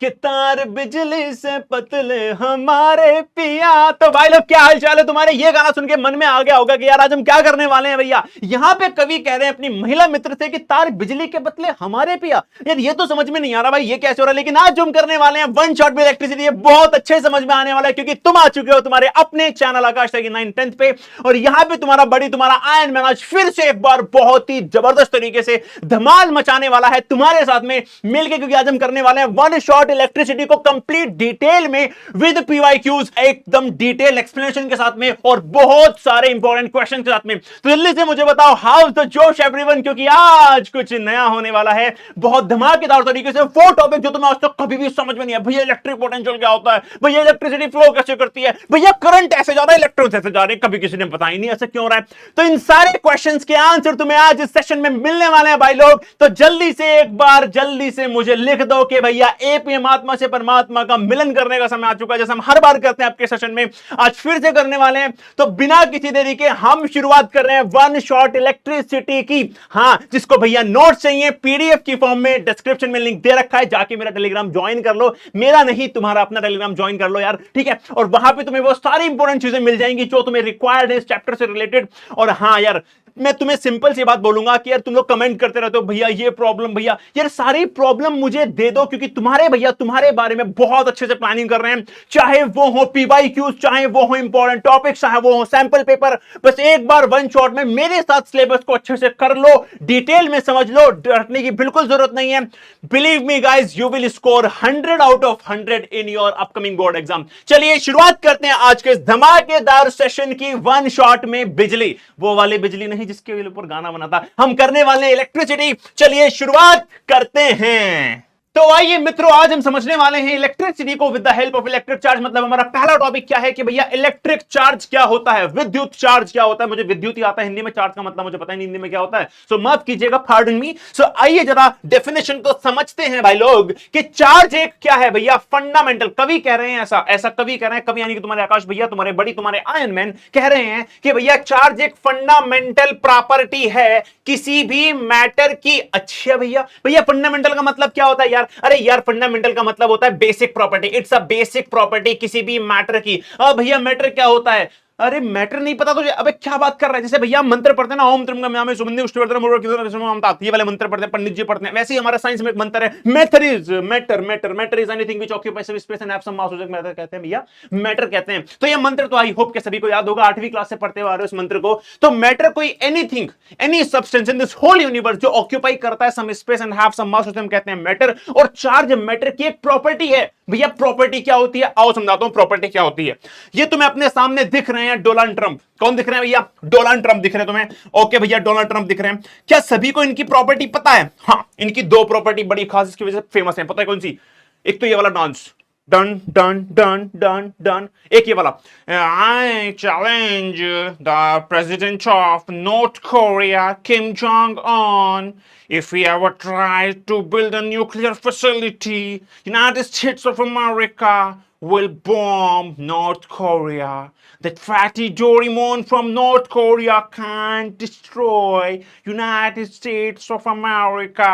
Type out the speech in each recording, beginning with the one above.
कि तार बिजली से पतले हमारे पिया। तो भाई लोग क्या हाल चाल है तुम्हारे? ये गाना सुन के मन में आ गया होगा कि यार आज हम क्या करने वाले हैं भैया। यहाँ पे कवि कह रहे हैं अपनी महिला मित्र से कि तार बिजली के पतले हमारे पिया। यार ये तो समझ में नहीं आ रहा भाई, ये कैसे हो रहा है। लेकिन आज जो हम करने वाले हैं वन शॉट विद इलेक्ट्रिसिटी, ये बहुत अच्छे समझ में आने वाला है क्योंकि तुम आ चुके हो तुम्हारे अपने चैनल आकाश टेक 9/10 पे। और यहाँ पे तुम्हारा बड़ी तुम्हारा आयन मैन आज फिर से एक बार बहुत ही जबरदस्त तरीके से धमाल मचाने वाला है तुम्हारे साथ में मिलकर, क्योंकि आज हम करने वाले हैं वन शॉट इलेक्ट्रिसिटी को कंप्लीट डिटेल में विद पीवाईक्यूज, एकदम डिटेल एक्सप्लेनेशन के साथ में और बहुत सारे इंपॉर्टेंट क्वेश्चन के साथ में। तो जल्दी से मुझे बताओ हाउ द जोश एवरीवन, क्योंकि आज कुछ नया होने वाला है बहुत धमाकेदार तरीके से। वो टॉपिक जो तुम्हें आज तक कभी भी समझ में नहीं है, भैया इलेक्ट्रिक पोटेंशियल क्या होता है, भैया इलेक्ट्रिसिटी फ्लो कैसे करती है, भैया करंट ऐसे जा रहा है, इलेक्ट्रॉन्स ऐसे जा रहे हैं, कभी किसी ने पता ही नहीं ऐसा क्यों हो रहा है। तो इन सारे क्वेश्चंस के आंसर तुम्हें आज इस सेशन में मिलने वाले हैं भाई लोग। तो जल्दी से एक बार जल्दी से मुझे लिख दो कि भैया एपीएम आत्मा से परमात्मा का मिलन करने का समय आ चुका है, जैसे हम हर बार करते हैं आपके सेशन में, आज फिर से करने वाले हैं। तो बिना किसी देरी के हम शुरुआत कर रहे हैं वन शॉट इलेक्ट्रिसिटी की। हां, जिसको भैया नोट्स चाहिए पीडीएफ की फॉर्म में डिस्क्रिप्शन में लिंक दे रखा है, जाके मेरा टेलीग्राम ज्वाइन कर लो। मेरा नहीं, तुम्हारा अपना टेलीग्राम ज्वाइन कर लो यार, ठीक है। और वहां पे तुम्हें वो सारी इंपॉर्टेंट चीजें मिल जाएंगी जो तुम्हें रिक्वायर्ड है इस चैप्टर से रिलेटेड। और हां यार, मैं तुम्हें सिंपल सी बात बोलूंगा कि यार तुम लोग कमेंट करते रहते हो भैया ये प्रॉब्लम, भैया यार सारी प्रॉब्लम मुझे दे दो, क्योंकि तुम्हारे भैया तुम्हारे बारे में बहुत अच्छे से प्लानिंग कर रहे हैं। चाहे वो हो पीवाईक्यूज, चाहे वो हो इंपॉर्टेंट टॉपिक, चाहे वो हो सैंपल पेपर, बस एक बार वन शॉट में मेरे साथ सिलेबस को अच्छे से कर लो, डिटेल में समझ लो, डरने की बिल्कुल जरूरत नहीं है। Believe me guys, you will score 100 out of 100 in your upcoming board exam. चलिए शुरुआत करते हैं आज के इस धमाकेदार सेशन की वन शॉट में बिजली, वो वाली बिजली नहीं जिसके ऊपर गाना बना था, हम करने वाले इलेक्ट्रिसिटी। चलिए शुरुआत करते हैं। तो आइए मित्रों, आज हम समझने वाले हैं इलेक्ट्रिसिटी को with the help of electric charge. मतलब हमारा पहला टॉपिक क्या है कि भैया इलेक्ट्रिक चार्ज क्या होता है, विद्युत चार्ज क्या होता है। मुझे विद्युत ही आता है हिंदी में, चार्ज का मतलब मुझे पता ही नहीं हिंदी में क्या होता है, सो माफ कीजिएगा, पार्डन मी। सो आइए जरा डेफिनेशन को समझते हैं भाई लोग कि चार्ज एक क्या है भैया, फंडामेंटल। कवि कह रहे हैं ऐसा कवि कह रहे हैं, कवि यानी कि तुम्हारे आकाश भैया, तुम्हारे बड़ी तुम्हारे आयन मैन कह रहे हैं कि भैया चार्ज एक फंडामेंटल प्रॉपर्टी है किसी भी मैटर की। अच्छा भैया, भैया फंडामेंटल का मतलब क्या होता है यार? अरे यार फंडामेंटल का मतलब होता है basic property, it's a basic property किसी भी मैटर की। अब भैया मैटर क्या होता है? अरे मैटर नहीं पता तुझे? अबे क्या बात कर रहा है? जैसे भैया मंत्र पढ़ते हैं ना, ओम त्र्यंबकम सुगंधि पुष्टिवर्धनम ये वाले मंत्र पढ़ते हैं, पंडित जी पढ़ते हैं। वैसे ही हमारा साइंस में एक मंत्र है, matter is matter is anything which occupies some space and have some mass, उसे मैटर कहते हैं भैया, मैटर कहते हैं। तो ये मंत्र तो आई होप के सभी को याद होगा, 8वीं क्लास से पढ़ते हुए आ रहे हो इस मंत्र को। तो मैटर कोई anything, any substance in this whole universe जो ऑक्यूपाई करता है some space and have some mass, उसे हम कहते हैं मैटर। और चार्ज मैटर की एक प्रॉपर्टी है। भैया प्रॉपर्टी क्या होती है? आओ समझाता हूं प्रॉपर्टी क्या होती है। ये तुम्हें अपने सामने दिख रहे हैं डोनाल्ड ट्रंप। कौन दिख रहे हैं भैया? डोनाल्ड ट्रंप दिख रहे हैं तुम्हें। ओके भैया, डोनाल्ड ट्रंप दिख रहे हैं। क्या सभी को इनकी प्रॉपर्टी पता है? हाँ, इनकी दो प्रॉपर्टी बड़ी खास इसकी वजह से फेमस है। पता है कौन सी? एक तो ये वाला dance, done done done done done. एक ये वाला, I challenge the president of north Korea Kim Jong Un, if he ever tries to build a nuclear facility, United States of America will bomb North Korea. That fatty Doraemon from North Korea can't destroy United States of America.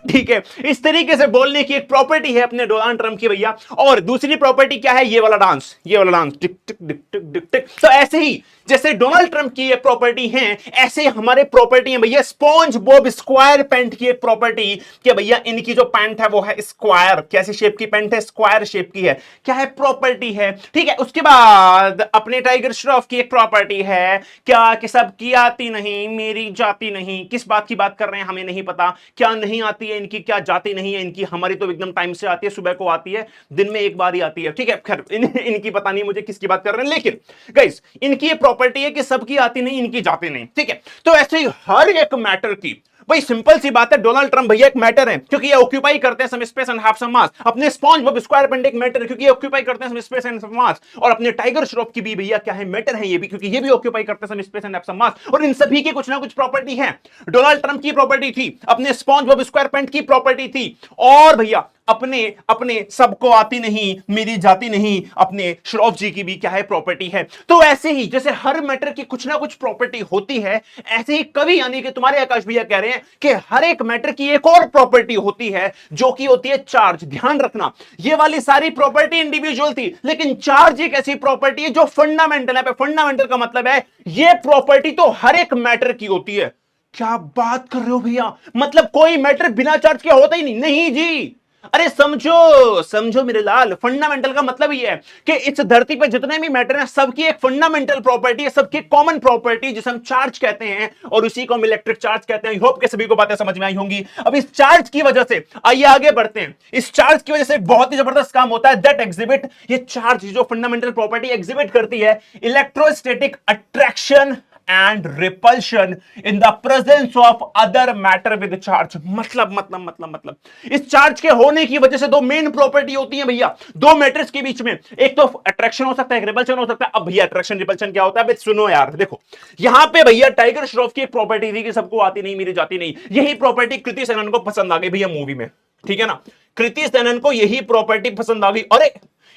ठीक है, इस तरीके से बोलने की एक property है अपने डोनाल्ड ट्रंप की भैया। और दूसरी प्रॉपर्टी क्या है? ये वाला डांस, ये वाला डांस, टिक टिक टिक टिक टिक टिक। तो ऐसे ही जैसे डोनाल्ड ट्रंप की ये प्रॉपर्टी है, ऐसे हमारे प्रॉपर्टी है भैया स्पॉन्ज बॉब स्क्वायर पैंट की एक प्रॉपर्टी कि भैया इनकी जो पैंट है वो है स्क्वायर। कैसी शेप की पैंट है? स्क्वायर शेप की है। क्या है? प्रॉपर्टी है, ठीक है। उसके बाद अपने टाइगर श्रॉफ की एक प्रॉपर्टी है क्या कि सबकी आती नहीं मेरी जाती नहीं। किस बात की बात कर रहे हैं हमें नहीं पता, क्या नहीं आती है इनकी, क्या जाती नहीं है इनकी। हमारी तो एकदम टाइम से आती है, सुबह को आती है, दिन में एक बार ही आती है, ठीक है। खैर इनकी पता नहीं मुझे किसकी बात कर रहे हैं, लेकिन गाइस इनकी ये प्रॉपर्टी है कि सबकी आती नहीं इनकी जाती नहीं, ठीक है। तो ऐसे ही हर एक मैटर की, भाई सिंपल सी बात है, डोनाल्ड ट्रंप भैया एक मैटर है क्योंकि ये ऑक्यूपाई करते हैं some space and have some mass. अपने स्पॉन्ज बॉब स्क्वायर पैंट एक मैटर है क्योंकि ये ऑक्यूपाई करते हैं some space and some mass. और अपने टाइगर श्रॉफ की भी भैया क्या है? मैटर है ये भी, क्योंकि ये भी ऑक्यूपाई करते हैं some space and have some mass. और इन सभी की कुछ ना कुछ प्रॉपर्टी है। डोनाल्ड ट्रंप की प्रॉपर्टी थी, अपने स्पॉन्ज बॉब स्क्वायर पैंट की प्रॉपर्टी थी, और भैया अपने अपने सबको आती नहीं, मेरी जाती नहीं, अपने श्रॉफ जी की भी क्या है प्रॉपर्टी है। तो ऐसे ही जैसे हर मैटर की कुछ ना कुछ प्रॉपर्टी होती है, ऐसे ही कवि यानी कि तुम्हारे आकाश भैया कह रहे हैं कि हर एक मैटर की एक और प्रॉपर्टी होती है जो कि होती है चार्ज। ध्यान रखना, ये वाली सारी प्रॉपर्टी इंडिविजुअल थी, लेकिन चार्ज एक ऐसी प्रॉपर्टी है जो फंडामेंटल है। फंडामेंटल का मतलब है ये प्रॉपर्टी तो हर एक मैटर की होती है। क्या बात कर रहे हो भैया, मतलब कोई मैटर बिना चार्ज के होता ही नहीं? नहीं जी, अरे समझो समझो मेरे लाल, फंडामेंटल का मतलब ये है कि इस धरती पे जितने भी मैटर हैं सबकी एक फंडामेंटल प्रॉपर्टी है, सबकी कॉमन प्रॉपर्टी जिसे हम चार्ज कहते हैं, और उसी को हम इलेक्ट्रिक चार्ज कहते हैं। आई होप के सभी को बातें समझ में आई होंगी। अब इस चार्ज की वजह से आइए आगे बढ़ते हैं। इस चार्ज की वजह से एक बहुत ही जबरदस्त काम होता है, दैट एग्जिबिट, ये चार्ज जो फंडामेंटल प्रॉपर्टी एग्जिबिट करती है electrostatic attraction and repulsion in the presence of other matter with charge. मतलब इस चार्ज के होने की वजह से दो मेन प्रॉपर्टी होती है भैया, दो मैटर्स के बीच में, एक तो अट्रैक्शन हो सकता है, एक रिपल्शन हो सकता है। अब भैया अट्रैक्शन रिपल्शन क्या होता है, सुनो यार, देखो यहां पे भैया टाइगर श्रॉफ की एक प्रॉपर्टी थी कि सबको आती नहीं, मेरी जाती नहीं। यही प्रॉपर्टी कृति सेनन को पसंद आ गई भैया मूवी में, ठीक है ना। कृति सेनन को यही प्रॉपर्टी पसंद आ गई, अरे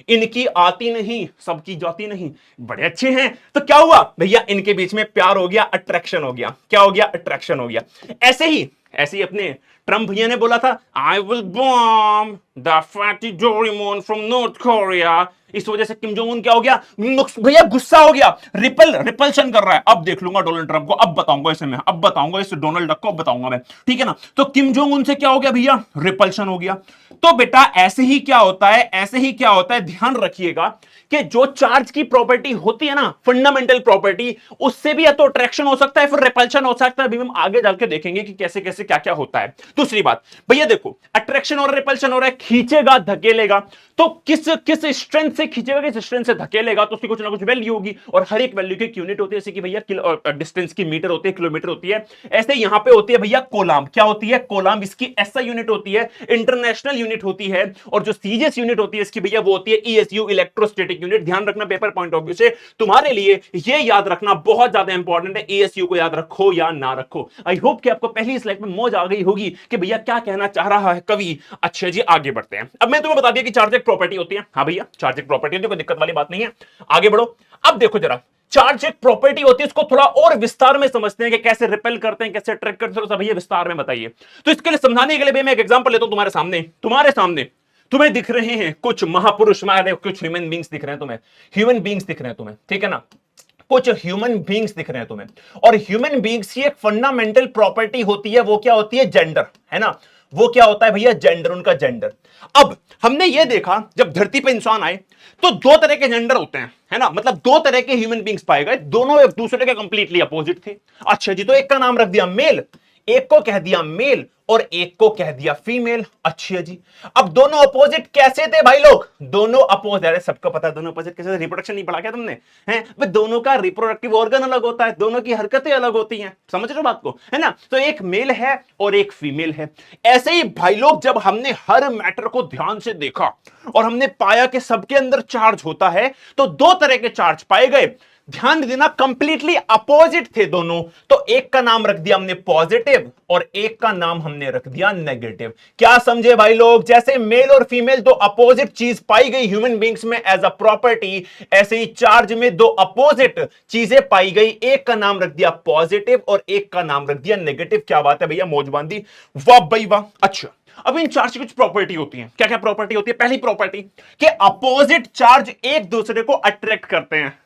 इनकी आती नहीं, सबकी जाती नहीं, बड़े अच्छे हैं। तो क्या हुआ भैया, इनके बीच में प्यार हो गया, अट्रैक्शन हो गया। क्या हो गया, अट्रैक्शन हो गया। ऐसे ही अपने ट्रंप भैया ने बोला था, I will bomb the fatty Doraemon from north Korea. इस वजह से किम जोंग उन क्या हो गया भैया, गुस्सा हो गया, रिपल्शन कर रहा है। अब देख लूंगा डोनाल्ड ट्रंप को, अब बताऊंगा इसे मैं, अब बताऊंगा इस डोनाल्ड डक को, अब बताऊंगा मैं, ठीक है ना। तो किम जोंग उनसे क्या हो गया भैया, रिपल्शन हो गया। तो बेटा ऐसे ही क्या होता है, ऐसे ही क्या होता है, ध्यान रखिएगा कि जो चार्ज की प्रॉपर्टी होती है ना, फंडामेंटल प्रॉपर्टी, उससे भी या तो अट्रैक्शन हो सकता है, फिर रिपल्शन हो सकता है। अभी हम आगे जाके देखेंगे कि कैसे कैसे क्या क्या होता है। दूसरी बात भैया देखो, अट्रैक्शन और रिपल्शन हो रहा है, खींचेगा धकेलेगा, तो किस किस स्ट्रेंथ से खींचेगा, किस स्ट्रेंथ से धकेलेगा, तो उसकी कुछ ना कुछ वैल्यू होगी, और हर एक वैल्यू की एक यूनिट होती है, जैसे कि भैया डिस्टेंस की मीटर होती है, किलोमीटर होती है। ऐसे यहां पे होती है भैया कोलाम। क्या होती है, कोलाम। इसकी एसआई यूनिट होती है, इंटरनेशनल यूनिट होती है, और जो सीजीएस यूनिट होती है इसकी भैया वो होती है ईएसयू, इलेक्ट्रोस्टैटिक यूनिट। ध्यान रखना, पेपर पॉइंट ऑफ व्यू से तुम्हारे लिए ये याद रखना बहुत ज्यादा इंपॉर्टेंट है, ईएसयू को याद रखो या ना रखो। आई होप कि आपको पहली स्लाइड में मौज आ गई होगी कि भैया क्या कहना चाह रहा है कवि। अच्छा जी, आगे बढ़ते हैं। अब मैं तुम्हें बता दिया कि चार्ज एक प्रॉपर्टी होती है। हाँ भैया, चार्ज एक प्रॉपर्टी होती है, कोई दिक्कत वाली बात नहीं है। आगे बढ़ो। अब देखो जरा, चार्ज एक प्रॉपर्टी होती है, इसको थोड़ा और विस्तार में समझते हैं कि कैसे रिपेल करते हैं, कैसे अट्रैक्ट करते हैं, भैया विस्तार में बताइए। तो इसके लिए समझाने के लिए मैं एक एग्जांपल लेता हूं तुम्हारे सामने तुम्हें दिख रहे हैं कुछ महापुरुष, कुछ ह्यूमन बींग्स दिख रहे हैं तुम्हें, ह्यूमन बींग्स दिख रहे हैं तुम्हें, ठीक है ना। कुछ ह्यूमन बींग्स दिख रहे हैं तुम्हें, और ह्यूमन बींग्स की एक फंडामेंटल प्रॉपर्टी होती है, वो क्या होती है, जेंडर, है ना। वो क्या होता है भैया, जेंडर, उनका जेंडर। अब हमने ये देखा जब धरती पे इंसान आए तो दो तरह के जेंडर होते हैं, है ना, मतलब दो तरह के ह्यूमन बींग्स पाए गए, दोनों एक दूसरे के कंप्लीटली अपोजिट थे। अच्छा जी, तो एक का नाम रख दिया मेल, एक को कह दिया मेल, और एक को कह दिया फीमेल। अच्छा जी, अब दोनों अपोजिट कैसे थे भाई लोग, दोनों अपोजिट, अरे सबको पता है दोनों अपोजिट कैसे, रिप्रोडक्शन नहीं पढ़ा क्या तुमने, हैं भाई, दोनों का रिप्रोडक्टिव ऑर्गन अलग होता है, दोनों की हरकतें अलग होती हैं, समझ रहे हो बात को, है ना। तो एक मेल है और एक फीमेल है। ऐसे ही भाई लोग, जब हमने हर मैटर को ध्यान से देखा और हमने पाया कि सबके अंदर चार्ज होता है, तो दो तरह के चार्ज पाए गए। ध्यान देना, कंप्लीटली अपोजिट थे दोनों, तो एक का नाम रख दिया हमने पॉजिटिव और एक का नाम हमने रख दिया नेगेटिव। क्या समझे भाई लोग, जैसे मेल और फीमेल दो अपोजिट चीज पाई गई ह्यूमन बींग्स में एज अ प्रॉपर्टी, ऐसे ही चार्ज में दो अपोजिट चीजें पाई गई, एक का नाम रख दिया पॉजिटिव और एक का नाम रख दिया नेगेटिव। क्या बात है भैया, मौज बांधी, वाह भाई वाह। अच्छा, अब इन चार्ज की कुछ प्रॉपर्टी होती है, क्या क्या प्रॉपर्टी होती है। पहली प्रॉपर्टी कि अपोजिट चार्ज एक दूसरे को अट्रैक्ट करते हैं।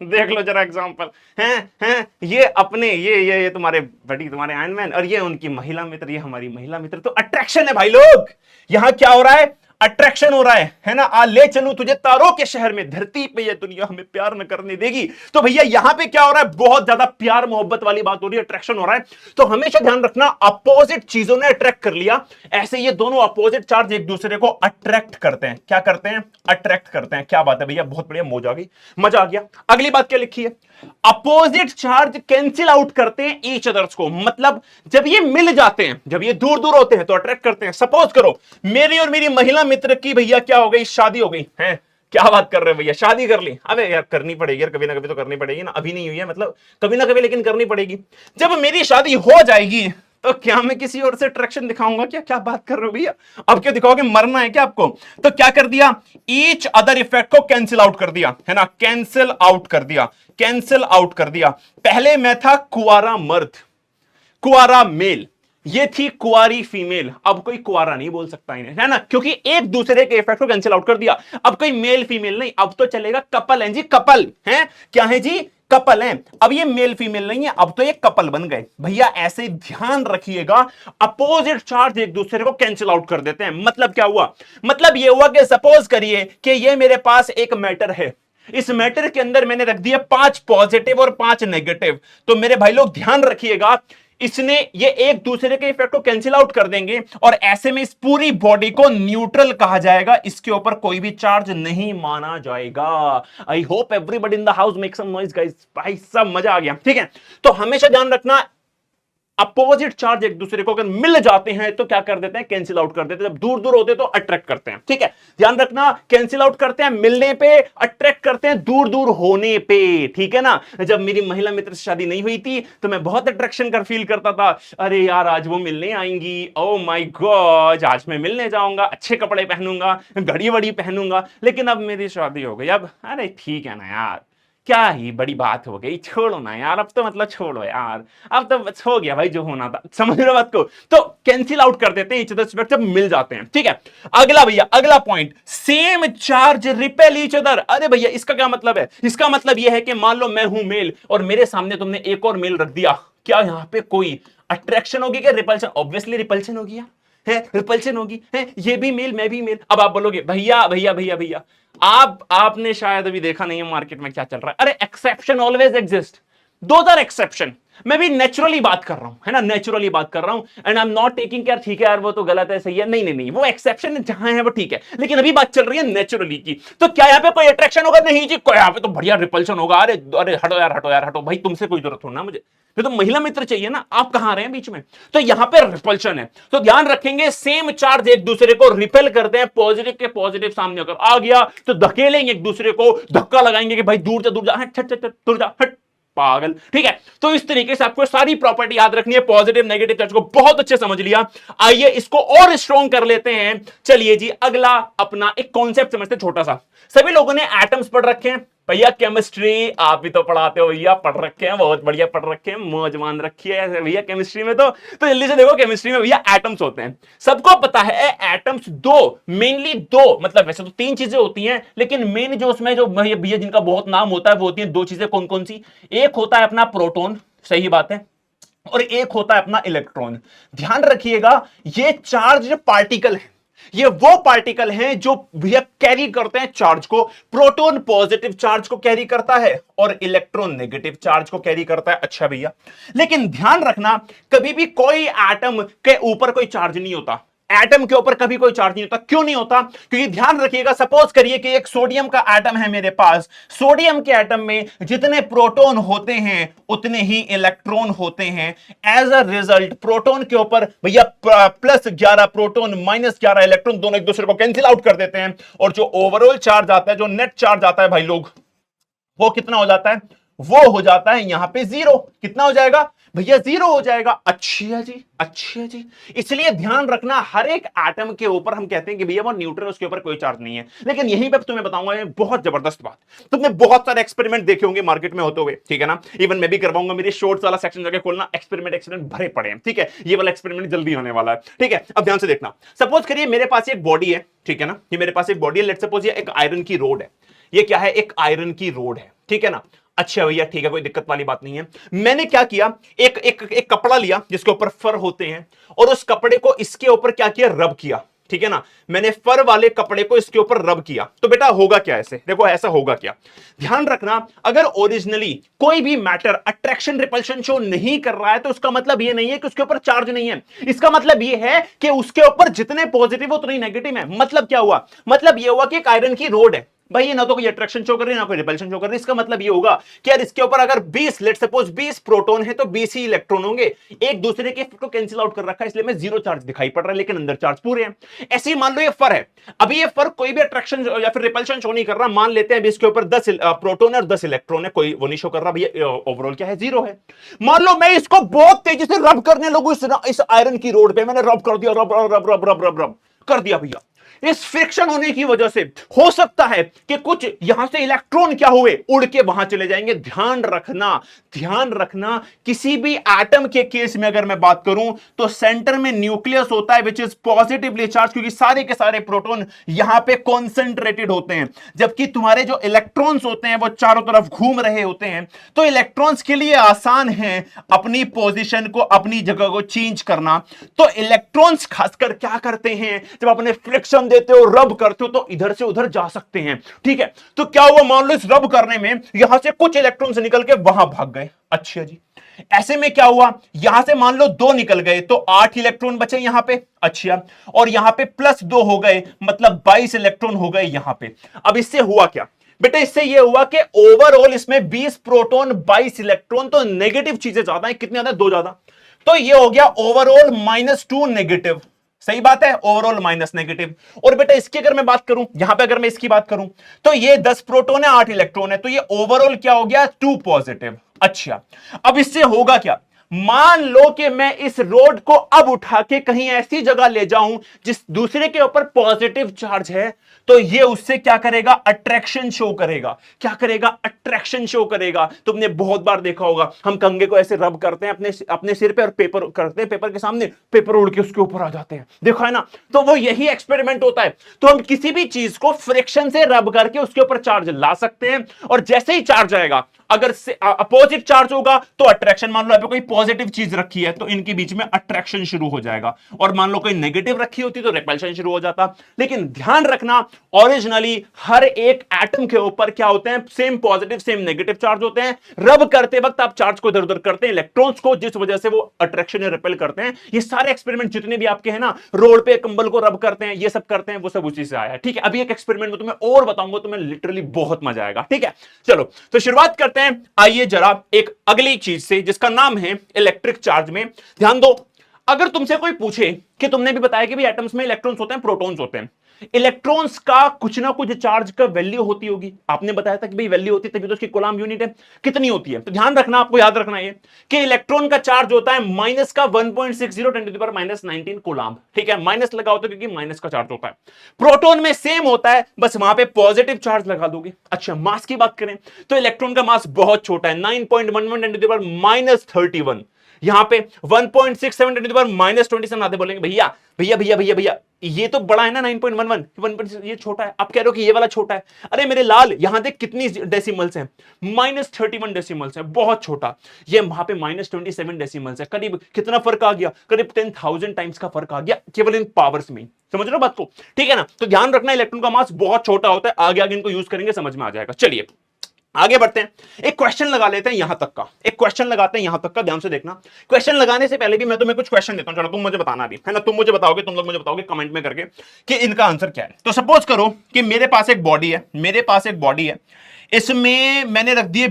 देख लो जरा एग्जांपल, हैं ये अपने ये तुम्हारे बड़ी, तुम्हारे आयरन मैन, और ये उनकी महिला मित्र, ये हमारी महिला मित्र, तो अट्रैक्शन है भाई लोग। यहां क्या हो रहा है, अट्रैक्शन हो रहा है ना। आ ले चलूं तुझे तारों के शहर में, धरती पे ये दुनिया हमें प्यार न करने देगी। तो भैया यहां पे क्या हो रहा है, बहुत ज्यादा प्यार मोहब्बत वाली बात हो रही है, अट्रैक्शन हो रहा है। तो हमेशा ध्यान रखना, अपोजिट चीजों ने अट्रैक्ट कर लिया, ऐसे ये दोनों अपोजिट चार्ज एक दूसरे को अट्रैक्ट करते हैं। क्या करते हैं, अट्रैक्ट करते हैं। क्या बात है भैया, बहुत बढ़िया, मौज आ गई, मजा आ गया। अगली बात क्या लिखी है, अपोजिट चार्ज कैंसिल आउट करते हैं ईच अदर्स को, मतलब जब ये मिल जाते हैं, जब ये दूर दूर होते हैं तो अट्रैक्ट करते हैं। सपोज करो मेरी और मेरी महिला मित्र की भैया क्या हो गई, शादी हो गई है। क्या बात कर रहे हो भैया, शादी कर ली, अबे यार करनी पड़ेगी यार, कभी ना कभी तो करनी पड़ेगी ना, अभी नहीं हुई है मतलब कभी ना कभी, लेकिन करनी पड़ेगी। जब मेरी शादी हो जाएगी तो क्या मैं किसी और से अट्रैक्शन दिखाऊंगा क्या? क्या बात कर रहे हो भैया? अब क्या दिखाओगे? मरना है क्या आपको? तो क्या कर दिया, ईच अदर इफेक्ट को कैंसिल आउट कर दिया, है ना, कैंसिल आउट कर दिया, कैंसिल आउट कर दिया। पहले मैं था कुआरा मर्द, कुआरा मेल, ये थी कुआरी फीमेल, अब कोई कुआरा नहीं बोल सकता इन्हें, है ना, क्योंकि एक दूसरे के इफेक्ट को कैंसिल आउट कर दिया। अब कोई मेल फीमेल नहीं, अब तो चलेगा कपल है जी, कपल है, क्या है जी, कपल है। अब ये मेल फीमेल नहीं है, अब तो ये कपल बन गए भैया। ऐसे ध्यान रखिएगा, अपोजिट चार्ज एक दूसरे को कैंसिल आउट कर देते हैं। मतलब क्या हुआ? मतलब ये हुआ कि सपोज करिए कि ये मेरे पास एक मैटर है, इस मैटर के अंदर मैंने रख दिया 5 पॉजिटिव और 5 नेगेटिव। तो मेरे भाई लोग ध्यान रखिएगा, इसने ये एक दूसरे के इफेक्ट को कैंसिल आउट कर देंगे और ऐसे में इस पूरी बॉडी को न्यूट्रल कहा जाएगा, इसके ऊपर कोई भी चार्ज नहीं माना जाएगा। I hope everybody in the house make some noise guys. भाई सब मजा आ गया, ठीक है। तो हमेशा ध्यान रखना, अपोजिट चार्ज एक दूसरे को अगर मिल जाते हैं तो क्या कर देते हैं, कैंसिल आउट कर देते हैं। जब दूर दूर होते हैं तो अट्रैक्ट करते हैं, ठीक है, ध्यान रखना। कैंसिल आउट करते हैं मिलने पे, अट्रैक्ट करते हैं दूर दूर होने पे, ठीक है ना। जब मेरी महिला मित्र से शादी नहीं हुई थी तो मैं बहुत अट्रैक्शन कर फील करता था, अरे यार आज वो मिलने आएंगी, ओ माय गॉड आज मैं मिलने जाऊंगा, अच्छे कपड़े पहनूंगा, घड़ी वड़ी पहनूंगा। लेकिन अब मेरी शादी हो गई, अब अरे ठीक है ना यार, क्या ही बड़ी बात हो गई, छोड़ो ना यार, अब तो मतलब छोड़ो यार, अब तो बस हो गया भाई जो होना था, समझ रहे बात को। तो कैंसिल आउट कर देते हैं ईच अदर जब मिल जाते हैं, ठीक है। अगला भैया, अगला point, same charge repel each other. अरे भैया इसका क्या मतलब है? इसका मतलब यह है कि मान लो मैं हूं मेल और मेरे सामने तुमने एक और मेल रख दिया, क्या यहां पे कोई अट्रैक्शन होगी क्या? रिपल्शन, ऑब्वियसली रिपल्शन होगी यार, है रिपल्शन होगी, है, ये भी मेल मैं भी मेल। अब आप बोलोगे भैया भैया भैया भैया, आपने शायद अभी देखा नहीं है मार्केट में क्या चल रहा है। अरे exception always exist, those are exception. मैं भी नेचुरली बात कर रहा हूं, है ना, नेचुरली बात कर रहा हूं, and I am not taking care, ठीक है यार वो तो गलत है, सही है, नहीं नहीं नहीं, वो एक्सेप्शन जहां है वो ठीक है, लेकिन अभी बात चल रही है नेचुरली की। तो क्या यहां पे कोई अट्रैक्शन होगा? नहीं जी, कोई यहां पे तो बढ़िया रिपल्शन होगा। अरे अरे हटो यार, हटो यार, हटो भाई, तुमसे कोई जरूरत हो ना मुझे, तो महिला मित्र चाहिए ना, आप कहां रहे हैं बीच में? तो यहां पे रिपल्शन है। तो ध्यान रखेंगे, सेम चार्ज एक दूसरे को रिपेल करते हैं, पॉजिटिव के पॉजिटिव सामने अगर आ गया तो धकेलेंगे एक दूसरे को, धक्का लगाएंगे कि भाई दूर जा दूर जा, हट हट हट दूर जा, हट पागल, ठीक है। तो इस तरीके से आपको सारी प्रॉपर्टी याद रखनी है, पॉजिटिव नेगेटिव चार्ज को बहुत अच्छे समझ लिया। आइए इसको और स्ट्रॉन्ग कर लेते हैं। चलिए जी, अगला अपना एक कॉन्सेप्ट समझते हैं छोटा सा। सभी लोगों ने एटम्स पढ़ रखे हैं भैया, केमिस्ट्री आप भी तो पढ़ाते हो भैया, पढ़ रखे हैं, बहुत बढ़िया पढ़ रखे हैं, मौज मान रखी है भैया केमिस्ट्री में। तो जल्दी से देखो, केमिस्ट्री में भैया एटम्स होते हैं, सबको पता है एटम्स दो, मेनली दो, मतलब वैसे तो 3 चीजें होती हैं, लेकिन मेन जो उसमें जो भैया जिनका बहुत नाम होता है वो होती है 2 चीजें। कौन कौन सी? एक होता है अपना प्रोटॉन, सही बात है, और एक होता है अपना इलेक्ट्रॉन। ध्यान रखिएगा, ये चार्ज पार्टिकल है, ये वो पार्टिकल हैं जो भैया कैरी करते हैं चार्ज को। प्रोटॉन पॉजिटिव चार्ज को कैरी करता है और इलेक्ट्रॉन नेगेटिव चार्ज को कैरी करता है। अच्छा भैया, लेकिन ध्यान रखना, कभी भी कोई एटम के ऊपर कोई चार्ज नहीं होता, एटम के ऊपर कभी कोई चार्ज नहीं होता। क्यों नहीं होता? क्योंकि ध्यान रखिएगा, सपोज करिए कि एक सोडियम का एटम है मेरे पास, सोडियम के एटम में जितने प्रोटॉन होते हैं उतने ही इलेक्ट्रॉन होते हैं। एज अ रिजल्ट प्रोटॉन के ऊपर भैया +11 प्रोटॉन -11 इलेक्ट्रॉन, दोनों एक दूसरे को कैंसिल आउट कर देते हैं, और जो ओवरऑल चार्ज आता है, जो नेट चार्ज आता है भाई लोग, वो कितना हो जाता है? वो हो जाता है यहां पे 0। कितना हो जाएगा भैया? 0 हो जाएगा। अच्छी है जी, अच्छी है जी। इसलिए ध्यान रखना, हर एक एटम के ऊपर हम कहते हैं कि भैया वो न्यूट्रल, उसके ऊपर कोई चार्ज नहीं है। लेकिन यहीं पे तुम्हें बताऊंगा ये बहुत जबरदस्त बात, तुमने बहुत सारे एक्सपेरिमेंट देखे होंगे मार्केट में होते हुए, ठीक है ना, इवन मैं भी करवाऊंगा, मेरे शॉर्ट्स वाला सेक्शन जाके खोलना, एक्सपेरिमेंट भरे पड़े हैं, ठीक है, ये वाला एक्सपेरिमेंट जल्दी होने वाला है, ठीक है। अब ध्यान से देखना, सपोज करिए मेरे पास एक बॉडी है, ठीक है ना, ये मेरे पास एक बॉडी है, लेट्स सपोज ये एक आयरन की रोड है, ये क्या है? एक आयरन की रोड है, ठीक है ना। अच्छा भैया ठीक है, कोई दिक्कत वाली बात नहीं है। मैंने क्या किया, एक कपड़ा लिया जिसके ऊपर फर होते हैं, और उस कपड़े को इसके ऊपर क्या किया? रब किया, ठीक है ना। मैंने फर वाले कपड़े को इसके ऊपर रब किया, तो बेटा होगा क्या? ऐसे देखो, ऐसा होगा क्या? ध्यान रखना, अगर ओरिजिनली कोई भी मैटर अट्रैक्शन रिपल्शन शो नहीं कर रहा है तो उसका मतलब यह नहीं है कि उसके ऊपर चार्ज नहीं है, इसका मतलब यह है कि उसके ऊपर जितने पॉजिटिव उतने नेगेटिव है। मतलब क्या हुआ? मतलब यह हुआ कि एक आयरन की रोड है, भाई ये ना तो कोई अट्रैक्शन शो कर रही है ना कोई रिपल्शन शो कर रही है। इसका मतलब ये होगा कि यार इसके ऊपर अगर 20 लेट सपोज 20 प्रोटॉन है तो 20 ही इलेक्ट्रॉन होंगे, एक दूसरे के को कैंसिल आउट कर रखा है, इसलिए मैं जीरो चार्ज दिखाई पड़ रहा है लेकिन अंदर चार्ज पूरे हैं। ऐसे ही मान लो ये फर है, अभी ये फर कोई भी अट्रैक्शन या फिर रिपल्शन शो नहीं कर रहा, मान लेते हैं अभी इसके ऊपर 10 प्रोटॉन है और 10 इलेक्ट्रॉन है, कोई वो नहीं शो कर रहा, भैया ओवरऑल क्या है, जीरो है। मान लो मैं इसको बहुत तेजी से रब करने लगूं इस आयरन की रोड पे, मैंने रब कर दिया, रब रब रब रब रब रब रब कर दिया भैया, इस फ्रिक्शन होने की वजह से हो सकता है कि कुछ यहां से इलेक्ट्रॉन क्या हुए, उड़ के वहां चले जाएंगे। ध्यान रखना, ध्यान रखना, किसी भी एटम के केस में अगर मैं बात करूं तो सेंटर में न्यूक्लियस होता है विच इज पॉजिटिवली चार्ज, क्योंकि सारे के सारे प्रोटॉन यहां पे कॉन्सेंट्रेटेड होते हैं, जबकि तुम्हारे जो इलेक्ट्रॉन्स होते हैं वो चारों तरफ घूम रहे होते हैं। तो इलेक्ट्रॉन्स के लिए आसान है अपनी पोजीशन को, अपनी जगह को चेंज करना। तो इलेक्ट्रॉन्स खासकर क्या करते हैं, जब अपने फ्रिक्शन देते हो, रब करते हो, तो इधर से उधर जा सकते हैं। ठीक है, तो क्या हुआ, मान लो इस रब करने में यहां से कुछ इलेक्ट्रॉन्स निकल के वहां भाग गए। अच्छा जी, ऐसे में क्या हुआ, यहां से मान लो 2 निकल गए तो 8 इलेक्ट्रॉन बचे यहां पे। अच्छा, और यहां पे प्लस 2 हो गए, मतलब 22 इलेक्ट्रॉन हो गए यहां पे। अब इससे हुआ क्या बेटा, इससे यह हुआ कि ओवरऑल इसमें 20 प्रोटॉन 22 इलेक्ट्रॉन, तो नेगेटिव चीजें ज्यादा है, कितने ज्यादा, 2 ज्यादा, तो यह हो गया ओवरऑल -2 नेगेटिव। सही बात है, ओवरऑल माइनस नेगेटिव। और बेटा इसकी अगर मैं बात करूं, यहां पे अगर मैं इसकी बात करूं तो ये 10 प्रोटॉन है 8 इलेक्ट्रॉन है, तो ये ओवरऑल क्या हो गया, 2 पॉजिटिव। अच्छा, अब इससे होगा क्या, मान लो कि मैं इस रोड को अब उठा के कहीं ऐसी जगह ले जाऊं जिस दूसरे के ऊपर पॉजिटिव चार्ज है, तो ये उससे क्या करेगा, अट्रैक्शन शो करेगा। क्या करेगा, अट्रैक्शन शो करेगा। तुमने बहुत बार देखा होगा, हम कंघे को ऐसे रब करते हैं अपने सिर पे और पेपर करते हैं, पेपर के सामने, पेपर उड़ के उसके ऊपर आ जाते हैं, देखा है ना। तो वो यही एक्सपेरिमेंट होता है। तो हम किसी भी चीज को फ्रिक्शन से रब करके उसके ऊपर चार्ज ला सकते हैं, और जैसे ही चार्ज आएगा, अगर अपोजिट चार्ज होगा तो अट्रैक्शन, मान लो यहाँ पे कोई पॉजिटिव चीज रखी है तो इनके बीच में अट्रैक्शन शुरू हो जाएगा, और मान लो कोई नेगेटिव रखी होती तो रिपल्शन शुरू हो जाता। लेकिन ध्यान रखना, ओरिजिनली हर एक एटम के ऊपर क्या होते हैं, same positive same negative charge होते हैं। रब करते वक्त आप चार्ज को इधर उधर करते हैं इलेक्ट्रॉन्स को, जिस वजह से वो अट्रैक्शन या रिपेल करते हैं। ये सारे एक्सपेरिमेंट जितने भी आपके हैं ना, रोड पे कंबल को रब करते हैं, ये सब करते हैं, वो सब उसी से आया है। ठीक है, अभी एक एक्सपेरिमेंट में तुम्हें और बताऊंगा, तुम्हें लिटरली बहुत मजा आएगा। ठीक है, चलो तो शुरुआत करते हैं। आइए जरा एक अगली चीज से, जिसका नाम है इलेक्ट्रिक चार्ज में ध्यान दो। अगर तुमसे कोई पूछे कि तुमने भी बताया कि भी एटम्स में इलेक्ट्रॉन्स होते हैं, प्रोटॉन्स होते हैं, इलेक्ट्रॉन्स का कुछ ना कुछ चार्ज का वैल्यू होती होगी। आपने बताया था कि भाई वैल्यू होती है तभी तो उसकी कूलम्ब यूनिट है, कितनी होती है। तो ध्यान रखना, आपको याद रखना ये कि इलेक्ट्रॉन का चार्ज होता है माइनस का 1.60 10 -19 कूलम्ब। ठीक है, माइनस लगा होता है क्योंकि माइनस का चार्ज होता है। प्रोटॉन में सेम होता है, बस वहां पे पॉजिटिव चार्ज लगा दोगे। अच्छा, मास की बात करें तो इलेक्ट्रॉन का मास बहुत छोटा है, 9.11 10 -31। यहां पे 1.67 10 -27 आते, बोलेंगे भैया भैया भैया भैया भैया ये तो बड़ा है ना, 9.11 1. ये छोटा है। आप कह रहे हो कि ये वाला छोटा है, अरे मेरे लाल यहां देख कितनी डेसिमल्स हैं, -31 डेसिमल्स हैं, बहुत छोटा। ये वहां पे -27 डेसिमल्स है, करीब कितना फर्क आ गया, करीब 10,000 टाइम्स का फर्क आ गया केवल इन पावर्स में। समझ रहे हो बात को, ठीक है ना। तो ध्यान रखना, इलेक्ट्रॉन का मास बहुत छोटा होता है, आगे आगे इनको यूज करेंगे, समझ में आ जाएगा। चलिए आगे बढ़ते हैं, एक क्वेश्चन लगा लेते हैं यहां तक का, एक क्वेश्चन लगाते हैं यहां तक का, ध्यान से देखना। क्वेश्चन लगाने से पहले भी मैं तुम्हें कुछ क्वेश्चन देता हूं, चलो तुम मुझे बताना भी है ना, तुम मुझे बताओगे, तुम लोग मुझे बताओगे कमेंट में करके कि इनका आंसर क्या है। तो सपोज करो कि मेरे पास एक बॉडी है, मेरे पास एक बॉडी है, इसमें मैंने रख दिए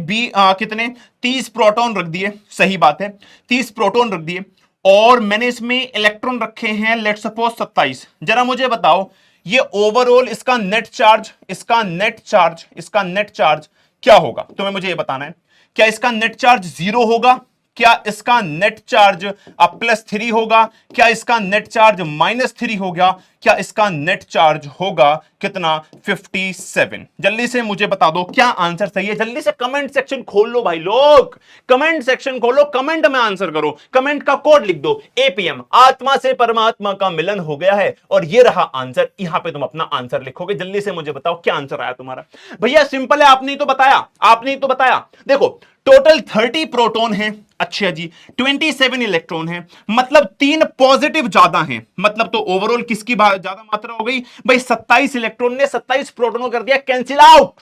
कितने 30 प्रोटॉन रख दिए, सही बात है 30 प्रोटॉन रख दिए, और मैंने इसमें इलेक्ट्रॉन रखे हैं लेट्स सपोज 27। जरा मुझे बताओ ये ओवरऑल इसका नेट चार्ज, इसका नेट चार्ज, इसका नेट चार्ज क्या होगा, तुम्हें मुझे ये बताना है। क्या इसका नेट चार्ज 0 होगा, क्या इसका नेट चार्ज +3 होगा, क्या इसका नेट चार्ज -3 होगा, क्या इसका नेट चार्ज होगा कितना 57। जल्दी से मुझे बता दो क्या आंसर सही है। जल्दी से कमेंट सेक्शन खोल लो भाई लोग, कमेंट सेक्शन खोलो, कमेंट में आंसर करो, कमेंट का कोड लिख दो APM, आत्मा से परमात्मा का मिलन हो गया है, और ये रहा आंसर। यहां पे तुम अपना आंसर लिखोगे। जल्दी से मुझे बताओ क्या आंसर आया तुम्हारा। भैया सिंपल है, आपने ही तो बताया, आपने ही तो बताया। देखो टोटल 30 प्रोटॉन है, अच्छा जी 27 इलेक्ट्रॉन है, मतलब 3 पॉजिटिव ज्यादा हैं, मतलब तो ओवरऑल किसकी ज्यादा मात्रा हो गई भाई, 27 इलेक्ट्रॉन ने 27 प्रोटॉन को कर दिया cancel out.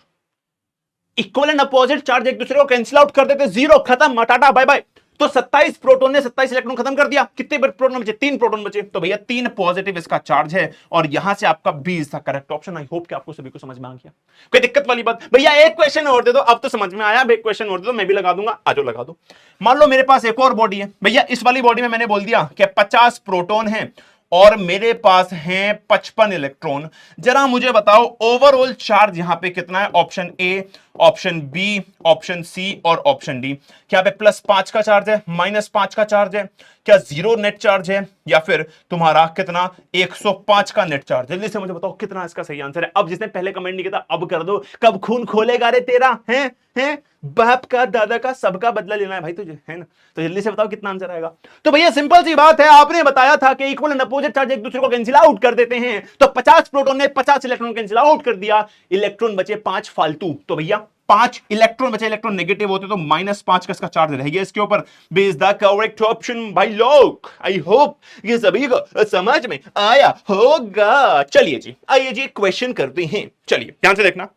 Equal and opposite charge एक दूसरे को कैंसिल आउट कर देते, 0 खत्म, टाटा बाय बाय। तो 27 प्रोटॉन ने 27 इलेक्ट्रॉन खत्म कर दिया, कितने प्रोटॉन बचे? 3 प्रोटॉन बचे, तो भैया 3 पॉजिटिव इसका चार्ज है और यहां से आपका B is the correct option. I hope कि आपको सभी को समझ में आ गया, कोई दिक्कत वाली बात? भैया एक क्वेश्चन और दे दो, अब तो समझ में आया, एक क्वेश्चन और दे दो, मैं भी लगा दूंगा, आ जाओ लगा दो। मान लो मेरे पास एक और बॉडी है भैया, इस वाली बॉडी में मैंने बोल दिया कि 50 प्रोटॉन है और मेरे पास हैं 55 इलेक्ट्रॉन। जरा मुझे बताओ ओवरऑल चार्ज यहां पे कितना है? Option A, option B, option C और ऑप्शन डी। क्या पे +5 का चार्ज है, -5 का चार्ज है, क्या 0 नेट चार्ज है, या फिर तुम्हारा कितना 105 का नेट चार्ज? जल्दी से मुझे बताओ कितना इसका सही आंसर है। अब जिसने पहले कमेंट नहीं किया था अब कर दो, कब खून खोलेगा रे तेरा, है बाप का दादा का सबका बदला लेना है भाई तुझे, है ना? तो जल्दी से बताओ कितना आंसर आएगा। तो भैया सिंपल सी बात है, आपने बताया था कि इक्वल एंड अपोजिट चार्ज एक दूसरे को कैंसिल आउट कर देते हैं, तो 50 प्रोटॉन ने 50 इलेक्ट्रॉन कैंसिल आउट कर दिया, इलेक्ट्रॉन बचे 5 फालतू। तो भैया 5 इलेक्ट्रॉन बचे, इलेक्ट्रॉन नेगेटिव होते तो -5 का इसका चार्ज रह गया इसके ऊपर। B is the correct option भाई लोग। आई होप ये सभी को समझ में आया होगा। चलिए जी, आइए जी क्वेश्चन करते हैं। चलिए ध्यान से देखना,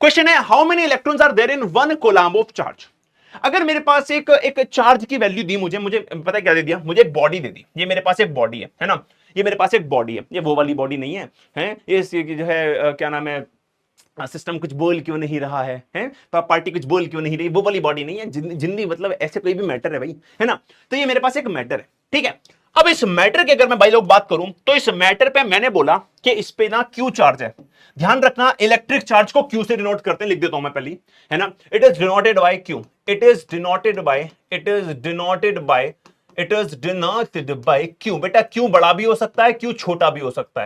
क्वेश्चन है how many electrons are there in 1 coulomb of charge. अगर मेरे पास एक चार्ज की वैल्यू दी, मुझे पता है क्या दे दिया, मुझे एक बॉडी दे दी, ये मेरे पास एक बॉडी है ना, ये मेरे पास एक बॉडी है, ये वो वाली बॉडी नहीं है, ये जो है क्या नाम है, सिस्टम कुछ बोल क्यों नहीं रहा है पार्टी कुछ बोल क्यों नहीं रही, वो वाली बॉडी नहीं है, जिंदी मतलब ऐसे कोई भी मैटर है भाई, है ना? तो ये मेरे पास एक मैटर है, ठीक है। अब इस मैटर की अगर मैं भाई लोग बात करूं तो इस मैटर पे मैंने बोला कि इस पे ना क्यू चार्ज है। ध्यान रखना इलेक्ट्रिक चार्ज को क्यू से डिनोट करते हैं, लिख देता हूं मैं पहले, है ना। It is denoted by Q, it is denoted by Q. बेटा क्यू बड़ा भी हो सकता है, क्यू छोटा भी हो सकता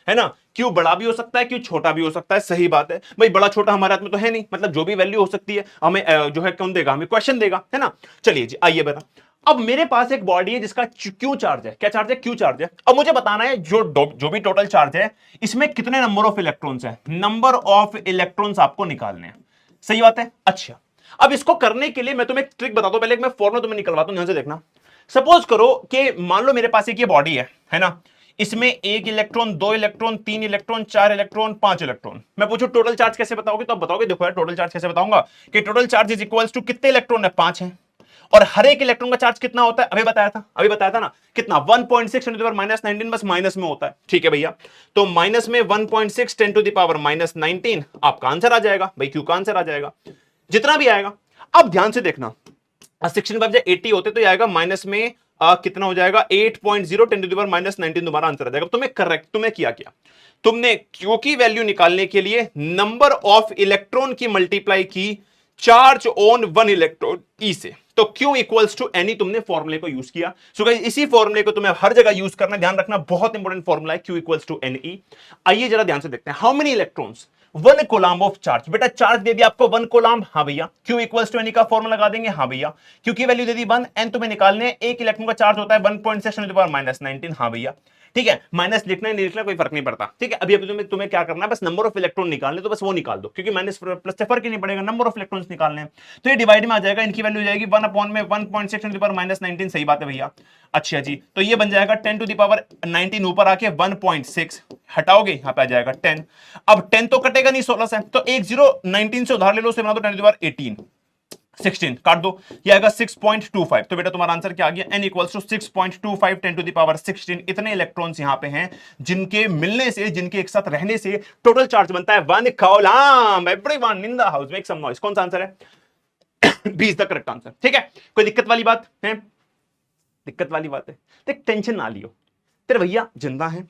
है ना। क्यू बड़ा भी हो सकता है, क्यू छोटा भी हो सकता है, सही बात है भाई। बड़ा छोटा हमारे हाथ में तो है नहीं, मतलब जो भी वैल्यू हो सकती है हमें जो है कौन देगा, हमें क्वेश्चन देगा, है ना। चलिए जी आइए बता, अब मेरे पास एक बॉडी है जिसका क्यू चार्ज है। क्या चार्ज है? क्यू चार्ज है। अब मुझे बताना है जो भी टोटल चार्ज है इसमें कितने नंबर ऑफ इलेक्ट्रॉन्स है, नंबर ऑफ इलेक्ट्रॉन्स आपको निकालने हैं, सही बात है। अच्छा अब इसको करने के लिए मैं तुम्हें एक ट्रिक बताता हूं, पहले मैं फॉर्मूला तुम्हें निकलवाता हूं, ध्यान से देखना। सपोज करो कि मान लो मेरे पास एक ये बॉडी है ना, इसमें 1 electron, 2 electron, 3 electron, 4 electron, 5 electron. मैं पूछूं टोटल चार्ज कैसे बताओगे, तो आप बताओगे देखो यार टोटल चार्ज कैसे बताऊंगा कि total charge is equals to कितने इलेक्ट्रॉन है, 5 है, और हर एक इलेक्ट्रॉन का चार्ज कितना होता है, अभी बताया था ना, कितना 1.6 × 10⁻⁹ बस माइनस में होता है, ठीक है भैया। तो माइनस में 1.6 × 10⁻⁹ आपका आंसर आ जाएगा भाई, क्यू का आंसर आ जाएगा जितना भी आएगा। अब ध्यान से देखना 16/80 होते तो आएगा माइनस में कितना हो जाएगा 8.0 × 10⁻⁹ तुम्हारा आंसर आ जाएगा। तुम्हें किया तुमने क्यू की वैल्यू निकालने के लिए नंबर ऑफ इलेक्ट्रॉन की मल्टीप्लाई की चार्ज ऑन 1 इलेक्ट्रॉन ई से, तो Q इक्वल्स टू एनी तुमने फॉर्मूले को यूज किया। सो गाइस इसी फॉर्मूले को तुम्हें हर जगह यूज करना, ध्यान रखना बहुत इंपॉर्टेंट फॉर्मूला है, Q इक्वल्स टू NE। आइए जरा ध्यान से देखते हैं how many electrons 1 coulomb of charge. बेटा चार्ज दे दिया आपको 1 कूलम्ब, हाँ भैया। Q इक्वल्स टू NE का फॉर्मूला लगा देंगे, हाँ भैया। Q की वैल्यू दे दी 1, N तुम्हें निकालने, एक इलेक्ट्रॉन का चार्ज होता है 1.6 × 10⁻⁹, हाँ भैया, ठीक है। माइनस लिखना नहीं लिखना कोई फर्क नहीं पड़ता, ठीक है। अभी तुम्हें क्या करना है, बस नंबर ऑफ इलेक्ट्रॉन निकालने, तो बस वो निकाल दो, क्योंकि माइनस प्लस से फर्क ही नहीं पड़ेगा, नंबर ऑफ इलेक्ट्रॉन्स निकालने। तो ये डिवाइड में आ जाएगा, इनकी वैल्यू हो जाएगी 1/1.6 × 10⁻⁹, सही बात है भैया। अच्छा जी, तो ये बन जाएगा 10⁻⁹, ऊपर आके 1.6 हटाओगे, यहां पे आ जाएगा 10। अब 10 तो कटेगा नहीं 16 से, तो एक 0 19 से उधार ले लो, उसे बना दो 10⁻18, 16 काट दो, ये आएगा 6.25। तो बेटा तुम्हारा आंसर क्या आ गया, n इक्वल्स टू 6.25 10⁻16। इतने इलेक्ट्रॉन्स यहां पे हैं जिनके मिलने से, जिनके एक साथ रहने से टोटल चार्ज बनता है 1 coulomb. Everyone in the house make some noise. कौन सा आंसर है? B is the correct answer, ठीक है। कोई दिक्कत वाली बात है? दिक्कत वाली बात है, देख टेंशन ना लियो, तेरे भैया जिंदा है,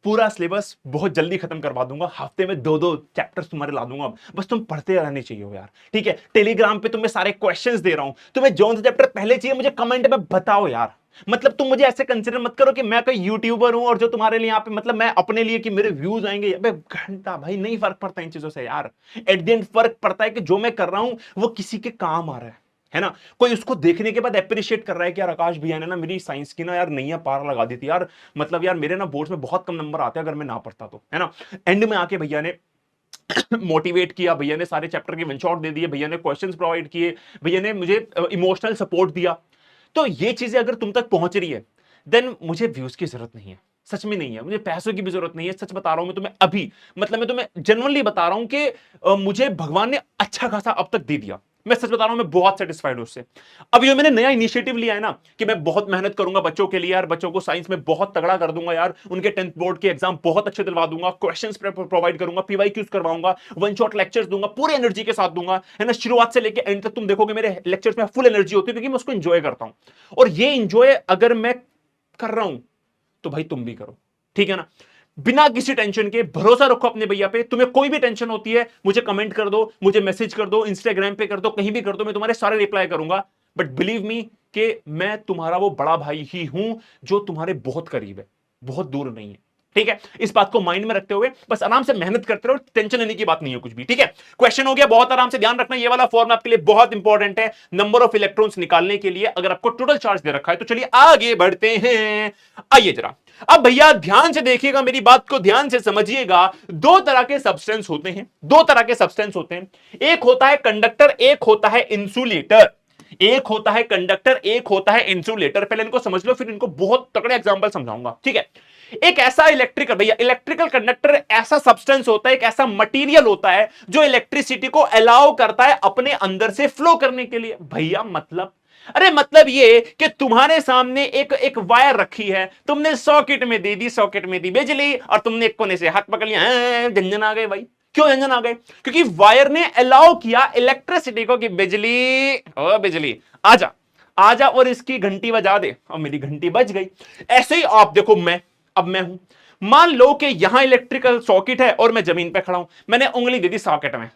पूरा सिलेबस बहुत जल्दी खत्म करवा दूंगा, हफ्ते में 2-2 चैप्टर्स तुम्हारे ला दूंगा, बस तुम पढ़ते रहने चाहिए यार, ठीक है। टेलीग्राम पे तुम्हें सारे क्वेश्चंस दे रहा हूं, तुम्हें जौन सा चैप्टर पहले चाहिए मुझे कमेंट में बताओ यार। मतलब तुम मुझे ऐसे कंसीडर मत करो कि मैं कोई यूट्यूबर हूं और जो तुम्हारे लिए यहाँ पे मतलब मैं अपने लिए कि मेरे व्यूज आएंगे, अबे घंटा भाई नहीं फर्क पड़ता इन चीजों से यार। एट द एंड फर्क पड़ता है कि जो मैं कर रहा हूं वो किसी के काम आ रहा है ना। कोई उसको देखने के बाद एप्रिशिएट कर रहा है कि यार आकाश भैया ने ना मेरी साइंस की ना यार नैया पार लगा दी थी यार, मतलब यार मेरे ना बोर्ड्स में बहुत कम नंबर आते हैं अगर मैं ना पढ़ता तो, है ना। एंड में आके भैया ने मोटिवेट किया, भैया ने सारे चैप्टर के वन शॉट दे दिए, भैया ने क्वेश्चंस प्रोवाइड किए, भैया ने मुझे इमोशनल सपोर्ट दिया। तो ये चीजें अगर तुम तक पहुंच रही है देन मुझे व्यूज की जरूरत नहीं है, सच में नहीं है, मुझे पैसों की भी जरूरत नहीं है। सच बता रहा हूं मैं तुम्हें अभी, मतलब मैं तुम्हें जनरली बता रहा हूं कि मुझे भगवान ने अच्छा खासा अब तक दे दिया, मैं सच बता रहा हूं, मैं बहुत सेटिस्फाइड हूं उससे। अब ये मैंने नया इनिशिएटिव लिया है ना कि मैं बहुत मेहनत करूंगा बच्चों के लिए यार, बच्चों को साइंस में बहुत तगड़ा कर दूंगा यार, उनके 10th बोर्ड के एग्जाम बहुत अच्छे दिलवा दूंगा, क्वेश्चंस प्रोवाइड करूंगा, पीवाईक्यूज करवाऊंगा, वन शॉट लेक्चर्स दूंगा, पूरी एनर्जी के साथ दूंगा, है ना। शुरुआत से लेकर एंड तक तुम देखोगे मेरे लेक्चर्स में फुल एनर्जी होती है, क्योंकि मैं उसको एंजॉय करता हूं। और ये एंजॉय अगर मैं कर रहा हूं तो भाई तुम भी करो, ठीक है ना। बिना किसी टेंशन के भरोसा रखो अपने भैया पे। तुम्हें कोई भी टेंशन होती है मुझे कमेंट कर दो, मुझे मैसेज कर दो, इंस्टाग्राम पे कर दो, कहीं भी कर दो, मैं तुम्हारे सारे रिप्लाई करूंगा। बट बिलीव मी कि मैं तुम्हारा वो बड़ा भाई ही हूं जो तुम्हारे बहुत करीब है, बहुत दूर नहीं है, ठीक है। इस बात को माइंड में रखते हुए बस आराम से मेहनत करते रहो, टेंशन लेने की बात नहीं है कुछ भी, ठीक है। क्वेश्चन हो गया, बहुत आराम से ध्यान रखना, ये वाला फॉर्म आपके लिए बहुत इंपॉर्टेंट है नंबर ऑफ इलेक्ट्रॉन्स निकालने के लिए, अगर आपको टोटल चार्ज दे रखा है तो। चलिए आगे बढ़ते हैं, आइए जरा। अब भैया ध्यान से देखिएगा, मेरी बात को ध्यान से समझिएगा। दो तरह के सब्सटेंस होते हैं, दो तरह के सब्सटेंस होते हैं, एक होता है कंडक्टर, एक होता है इंसुलेटर। एक होता है कंडक्टर, एक होता है इंसुलेटर। पहले इनको समझ लो, फिर इनको बहुत तगड़े एग्जांपल समझाऊंगा, ठीक है। एक ऐसा इलेक्ट्रिकल, भैया इलेक्ट्रिकल कंडक्टर ऐसा सब्सटेंस होता है, एक ऐसा मटेरियल होता है जो इलेक्ट्रिसिटी को अलाउ करता है अपने अंदर से फ्लो करने के लिए। भैया मतलब, अरे मतलब ये कि तुम्हारे सामने एक वायर रखी है, तुमने सॉकेट में दे दी, सॉकेट में दी बिजली, और तुमने एक कोने से हाथ पकड़ लिया, झंझन आ गए भाई। क्यों झंझन आ गए? क्योंकि वायर ने अलाउ किया इलेक्ट्रिसिटी को कि बिजली, ओ बिजली आजा आजा, और इसकी घंटी बजा दे, और मेरी घंटी बज गई। ऐसे ही आप देखो, अब मैं हूं, मान लो कि यहां इलेक्ट्रिकल सॉकेट है और मैं जमीन पे खड़ा हूं, मैंने उंगली दे दी सॉकेट में,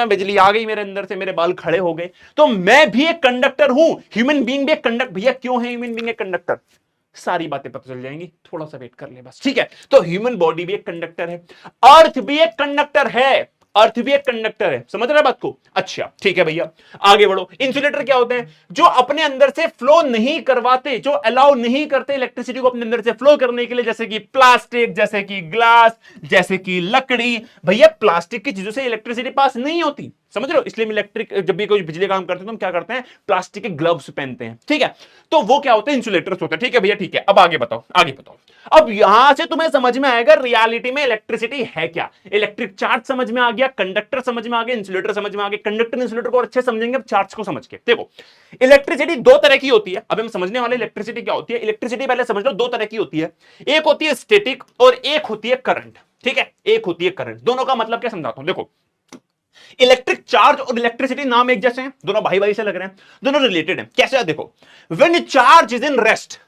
बिजली आ गई मेरे अंदर से, मेरे बाल खड़े हो गए। तो मैं भी एक कंडक्टर हूं, ह्यूमन बीइंग भी एक कंडक्टर। भैया क्यों है ह्यूमन बीइंग एक कंडक्टर? सारी बातें पता चल जाएंगी, थोड़ा सा वेट कर ले बस, ठीक है। तो ह्यूमन बॉडी भी एक कंडक्टर है, अर्थ भी एक कंडक्टर है, अर्थ भी एक कंडक्टर है, समझ रहे बात को? अच्छा ठीक है भैया, आगे बढ़ो। इंसुलेटर क्या होते हैं? जो अपने अंदर से फ्लो नहीं करवाते, जो अलाउ नहीं करते इलेक्ट्रिसिटी को अपने अंदर से फ्लो करने के लिए, जैसे कि प्लास्टिक, जैसे कि ग्लास, जैसे कि लकड़ी। भैया प्लास्टिक की चीजों से इलेक्ट्रिसिटी पास नहीं होती, समझ रहे हो? इसलिए इलेक्ट्रिक जब भी कोई बिजली काम करते हैं तो हम क्या करते हैं, प्लास्टिक के ग्लव्स पहनते हैं, ठीक है। तो वो क्या होते हैं, इंसुलेटर्स होते हैं, ठीक है भैया, ठीक है। अब आगे बताओ, आगे बताओ। अब यहां से तुम्हें समझ में आएगा रियलिटी में इलेक्ट्रिसिटी है क्या। इलेक्ट्रिक चार्ज समझ में आ गया, कंडक्टर समझ में आ गया, इंसुलेटर समझ में आ गया। कंडक्टर इंसुलेटर को अच्छे समझेंगे अब चार्ज को समझ के। देखो इलेक्ट्रिसिटी दो तरह की होती है, अब हम समझने वाले इलेक्ट्रिसिटी क्या होती है। इलेक्ट्रिसिटी पहले समझ लो, दो तरह की होती है, एक होती है स्टैटिक और एक होती है करंट, ठीक है। एक होती है करंट, दोनों का मतलब क्या समझाता हूं। देखो इलेक्ट्रिक चार्ज और इलेक्ट्रिसिटी नाम एक जैसे हैं, दोनों भाई भाई से लग रहे हैं, दोनों रिलेटेड हैं। कैसे है देखो, when charge is in rest,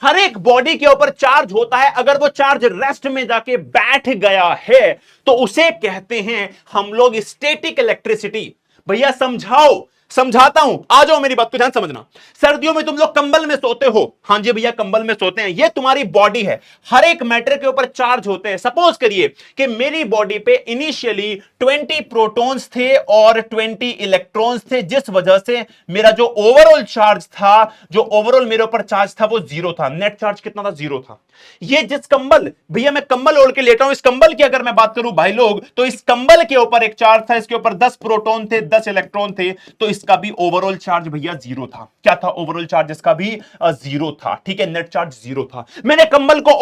हर एक बॉडी के ऊपर चार्ज होता है, अगर वो चार्ज रेस्ट में जाके बैठ गया है तो उसे कहते हैं हम लोग स्टैटिक इलेक्ट्रिसिटी। भैया समझाओ, समझाता हूं, आ जाओ मेरी बात को ध्यान समझना। सर्दियों में तुम लोग कंबल में सोते हो, हां जी भैया कंबल में सोते हैं, ये तुम्हारी बॉडी है, हर एक मैटर के ऊपर चार्ज होते हैं। सपोज करिए कि मेरी बॉडी पे इनिशियली 20 प्रोटॉन्स थे और 20 इलेक्ट्रॉन्स थे, जिस वजह से मेरा जो ओवरऑल चार्ज था, जो ओवरऑल मेरे ऊपर चार्ज था वो जीरो था। नेट चार्ज कितना था? जीरो था। ये जिस कंबल, भैया मैं कंबल ओढ़ के लेटा हूं, इस कंबल की अगर मैं बात करूं भाई लोग, तो इस कंबल के ऊपर एक चार्ज था, इसके ऊपर 10 प्रोटॉन थे, 10 इलेक्ट्रॉन थे, तो इसका भी ओवरऑल चार्ज भैया जीरो था। क्या था? ओवरऑल चार्ज इसका भी जीरो था, ठीक है। नेट चार्ज जीरो था। मैंने कंबल को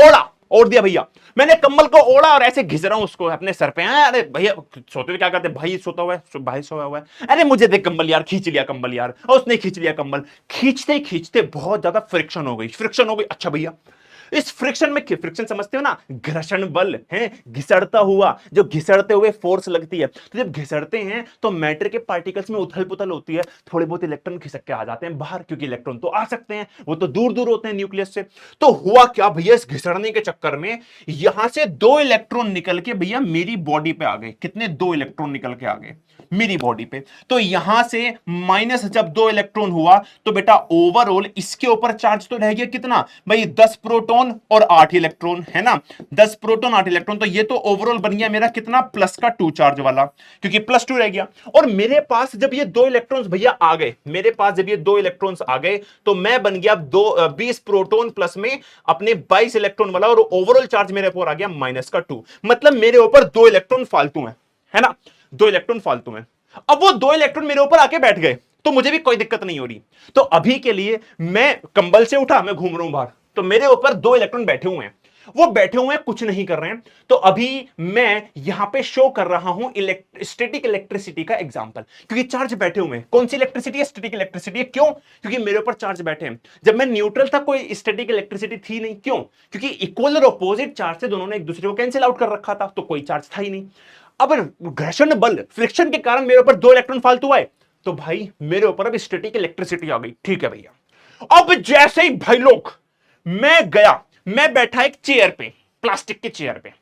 ओढ़ दिया भैया, मैंने कंबल को ओढ़ा और ऐसे घिस रहा हूं उसको अपने सर पे। अरे भैया सोते हुए क्या करते, भाई सोता हुआ है, भाई सोया हुआ है, अरे मुझे देख कंबल यार, खींच लिया कंबल यार, और उसने खींच लिया कंबल। खींचते खींचते बहुत ज्यादा फ्रिक्शन हो गई, फ्रिक्शन हो गई। अच्छा भैया इस फ्रिक्शन में, फ्रिक्शन समझते हो ना, घर्षण बल है, घिसड़ता हुआ, जो घिसड़ते हुए फोर्स लगती है, तो जब घिसड़ते हैं तो मैटर के पार्टिकल्स में उथल पुथल होती है, थोड़े बहुत इलेक्ट्रॉन खिसक के आ जाते हैं बाहर, क्योंकि इलेक्ट्रॉन तो आ सकते हैं, वो तो दूर दूर होते हैं न्यूक्लियस से। तो हुआ क्या भैया, इस घिसड़ने के चक्कर में यहां से दो इलेक्ट्रॉन निकल के भैया मेरी बॉडी पे आ गए। कितने? दो इलेक्ट्रॉन निकल के आ गए मेरी बॉडी पे। तो यहां से माइनस जब दो इलेक्ट्रॉन हुआ तो बेटा ओवरऑल इसके ऊपर चार्ज तो रह गया कितना भाई, 10 प्रोटॉन और 8 इलेक्ट्रॉन, है ना। 10 प्रोटॉन 8 इलेक्ट्रॉन, तो ये तो ओवरऑल बन गया मेरा कितना, प्लस का 2 चार्ज वाला, क्योंकि प्लस 2 रह गया। और मेरे पास जब ये दो इलेक्ट्रॉन्स भैया आ गए, मेरे पास जब ये दो इलेक्ट्रॉन्स आ गए तो मैं बन गया 20 प्रोटॉन प्लस में अपने 22 इलेक्ट्रॉन वाला, और ओवरऑल चार्ज मेरे ऊपर आ गया माइनस का 2। मतलब मेरे ऊपर दो इलेक्ट्रॉन फालतू है ना, दो इलेक्ट्रॉन फालतू में। अब वो दो इलेक्ट्रॉन मेरे ऊपर आके बैठ गए तो मुझे भी कोई दिक्कत नहीं हो रही। तो अभी के लिए मैं कंबल से उठा, मैं घूम रहा हूं बाहर, तो मेरे ऊपर दो इलेक्ट्रॉन बैठे हुए हैं। वो बैठे हुए हैं, कुछ नहीं कर रहे हैं। तो अभी मैं यहां पे शो कर रहा हूं स्टैटिक इलेक्ट्रिसिटी का एग्जांपल, क्योंकि चार्ज बैठे हुए हैं। कौन सी इलेक्ट्रिसिटी है? स्टैटिक इलेक्ट्रिसिटी है। क्यों? क्योंकि मेरे ऊपर चार्ज बैठे हैं। जब मैं न्यूट्रल था कोई स्टैटिक इलेक्ट्रिसिटी थी नहीं। क्यों? क्योंकि इक्वल और अपोजिट चार्ज से दोनों ने एक दूसरे को कैंसिल आउट कर रखा था, तो कोई चार्ज था ही नहीं। अब घर्षण बल, फ्रिक्शन के कारण मेरे ऊपर 2 इलेक्ट्रॉन फालतू आए, तो भाई मेरे ऊपर अब स्टैटिक इलेक्ट्रिसिटी आ गई। ठीक है भैया। अब जैसे ही भाई लोग मैं गया, मैं बैठा एक चेयर पे, प्लास्टिक की चेयर पे।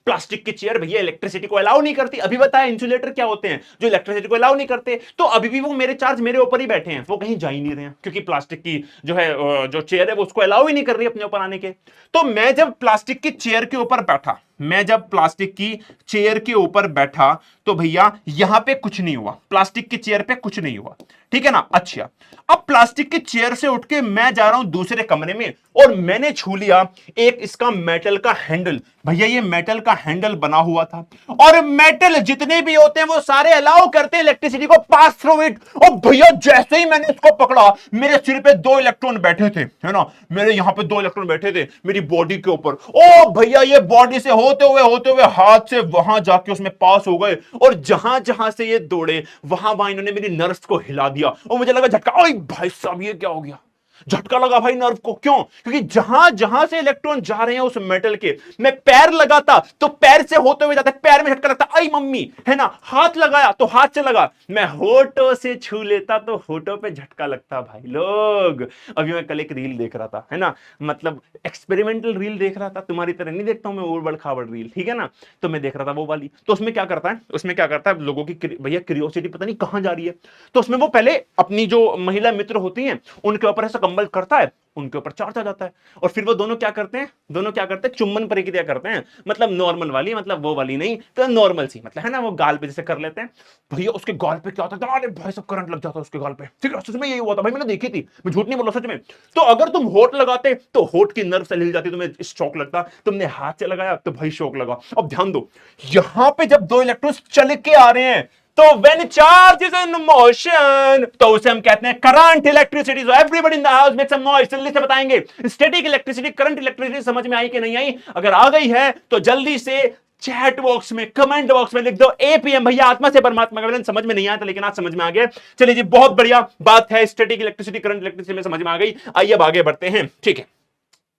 प्लास्टिक की चेयर भैया इलेक्ट्रिसिटी को अलाउ नहीं करती। अभी बताया इंसुलेटर क्या होते हैं जो इलेक्ट्रिसिटी को अलाउ नहीं करते। तो अभी भी वो मेरे चार्ज मेरे ऊपर ही बैठे हैं, वो कहीं जा ही नहीं रहे हैं, क्योंकि प्लास्टिक की जो है जो चेयर है वो उसको अलाउ ही नहीं कर रही अपने ऊपर आने के। तो मैं जब प्लास्टिक की चेयर के ऊपर बैठा, मैं जब प्लास्टिक की चेयर के ऊपर बैठा, तो भैया यहां पे कुछ नहीं हुआ, प्लास्टिक की चेयर पे कुछ नहीं हुआ। ठीक है ना? अच्छा, अब प्लास्टिक की चेयर से उठ के मैं जा रहा हूं दूसरे कमरे में, और मैंने छू लिया एक इसका मेटल का हैंडल। भैया ये मेटल का हैंडल बना हुआ था, और मेटल जितने भी होते हैं वो सारे अलाउ करते हैं इलेक्ट्रिसिटी को पास थ्रू इट। और भैया जैसे ही मैंने इसको पकड़ा, मेरे सिर पे 2 इलेक्ट्रॉन बैठे थे, है ना, मेरे यहां पे 2 इलेक्ट्रॉन बैठे थे मेरी बॉडी के ऊपर। ओ भैया ये बॉडी से होते हुए हाथ से वहां जाके उसमें पास हो गए, और जहां जहां से ये दौड़े वहां वहां इन्होंने मेरी नर्व्स को हिला दिया, और मुझे लगा झटका। ओए भाई साहब ये क्या हो गया? झटका लगा भाई नर्व को। क्यों? क्योंकि जहां जहां से इलेक्ट्रॉन जा रहे हैं उस मेटल के, मैं पैर लगाता तो पैर से होते हुए जाता, पैर में झटका लगता, आई मम्मी, है ना, हाथ लगाया तो हाथ से लगा, मैं होठों से छू लेता तो होठों पे झटका लगता। भाई लोग अभी मैं कल एक रील देख रहा था, है ना, मतलब एक्सपेरिमेंटल रील देख रहा था, तुम्हारी तरह नहीं देखता हूं मैं उबड़ खाबड़ रील, ठीक है ना। तो मैं देख रहा था वो वाली। तो उसमें क्या करता है, उसमें क्या करता है, लोगों की भैया क्यूरियोसिटी पता नहीं कहां जा रही है। तो उसमें वो पहले अपनी जो महिला मित्र होती हैं उनके ऊपर ऐसा कंबल करता है, उनके ऊपर चार्ज आ जाता है, और फिर वो दोनों क्या करते हैं, चुंबन प्रक्रिया करते हैं। मतलब नॉर्मल वाली, मतलब वो वाली नहीं, तो नॉर्मल सी, मतलब है ना, वो गाल पे जैसे कर लेते हैं। भैया उसके गाल पे क्या होता है, अरे भाई सब करंट लग जाता है उसके गाल पे। ठीक है, सच में यही हुआ था भाई, मैंने देखी थी, मैं झूठ नहीं बोला, सच में। तो अगर तुम होठ लगाते तो होठ की नर्व से हिल जाती, तुम्हें शॉक लगता। तुमने हाथ से लगाया तो भाई शॉक लगा। अब ध्यान दो, यहां पे जब 2 इलेक्ट्रॉन्स चल के आ रहे हैं, तो when charge is in motion, तो उसे हम कहते हैं current electricity. So everybody in the house make some noise। जल्दी से बताएंगे स्टैटिक इलेक्ट्रिसिटी, करंट इलेक्ट्रिसिटी समझ में आई कि नहीं आई? अगर आ गई है तो जल्दी से चैट बॉक्स में, कमेंट बॉक्स में लिख दो एपीएम। भैया आत्मा से परमात्मा का मिलन समझ में नहीं आया था, लेकिन आज समझ में आ गया। चलिए जी, बहुत बढ़िया बात है। स्टैटिक इलेक्ट्रिसिटी, करंट इलेक्ट्रिसिटी में समझ में आ गई। आइए अब आगे बढ़ते हैं। ठीक है,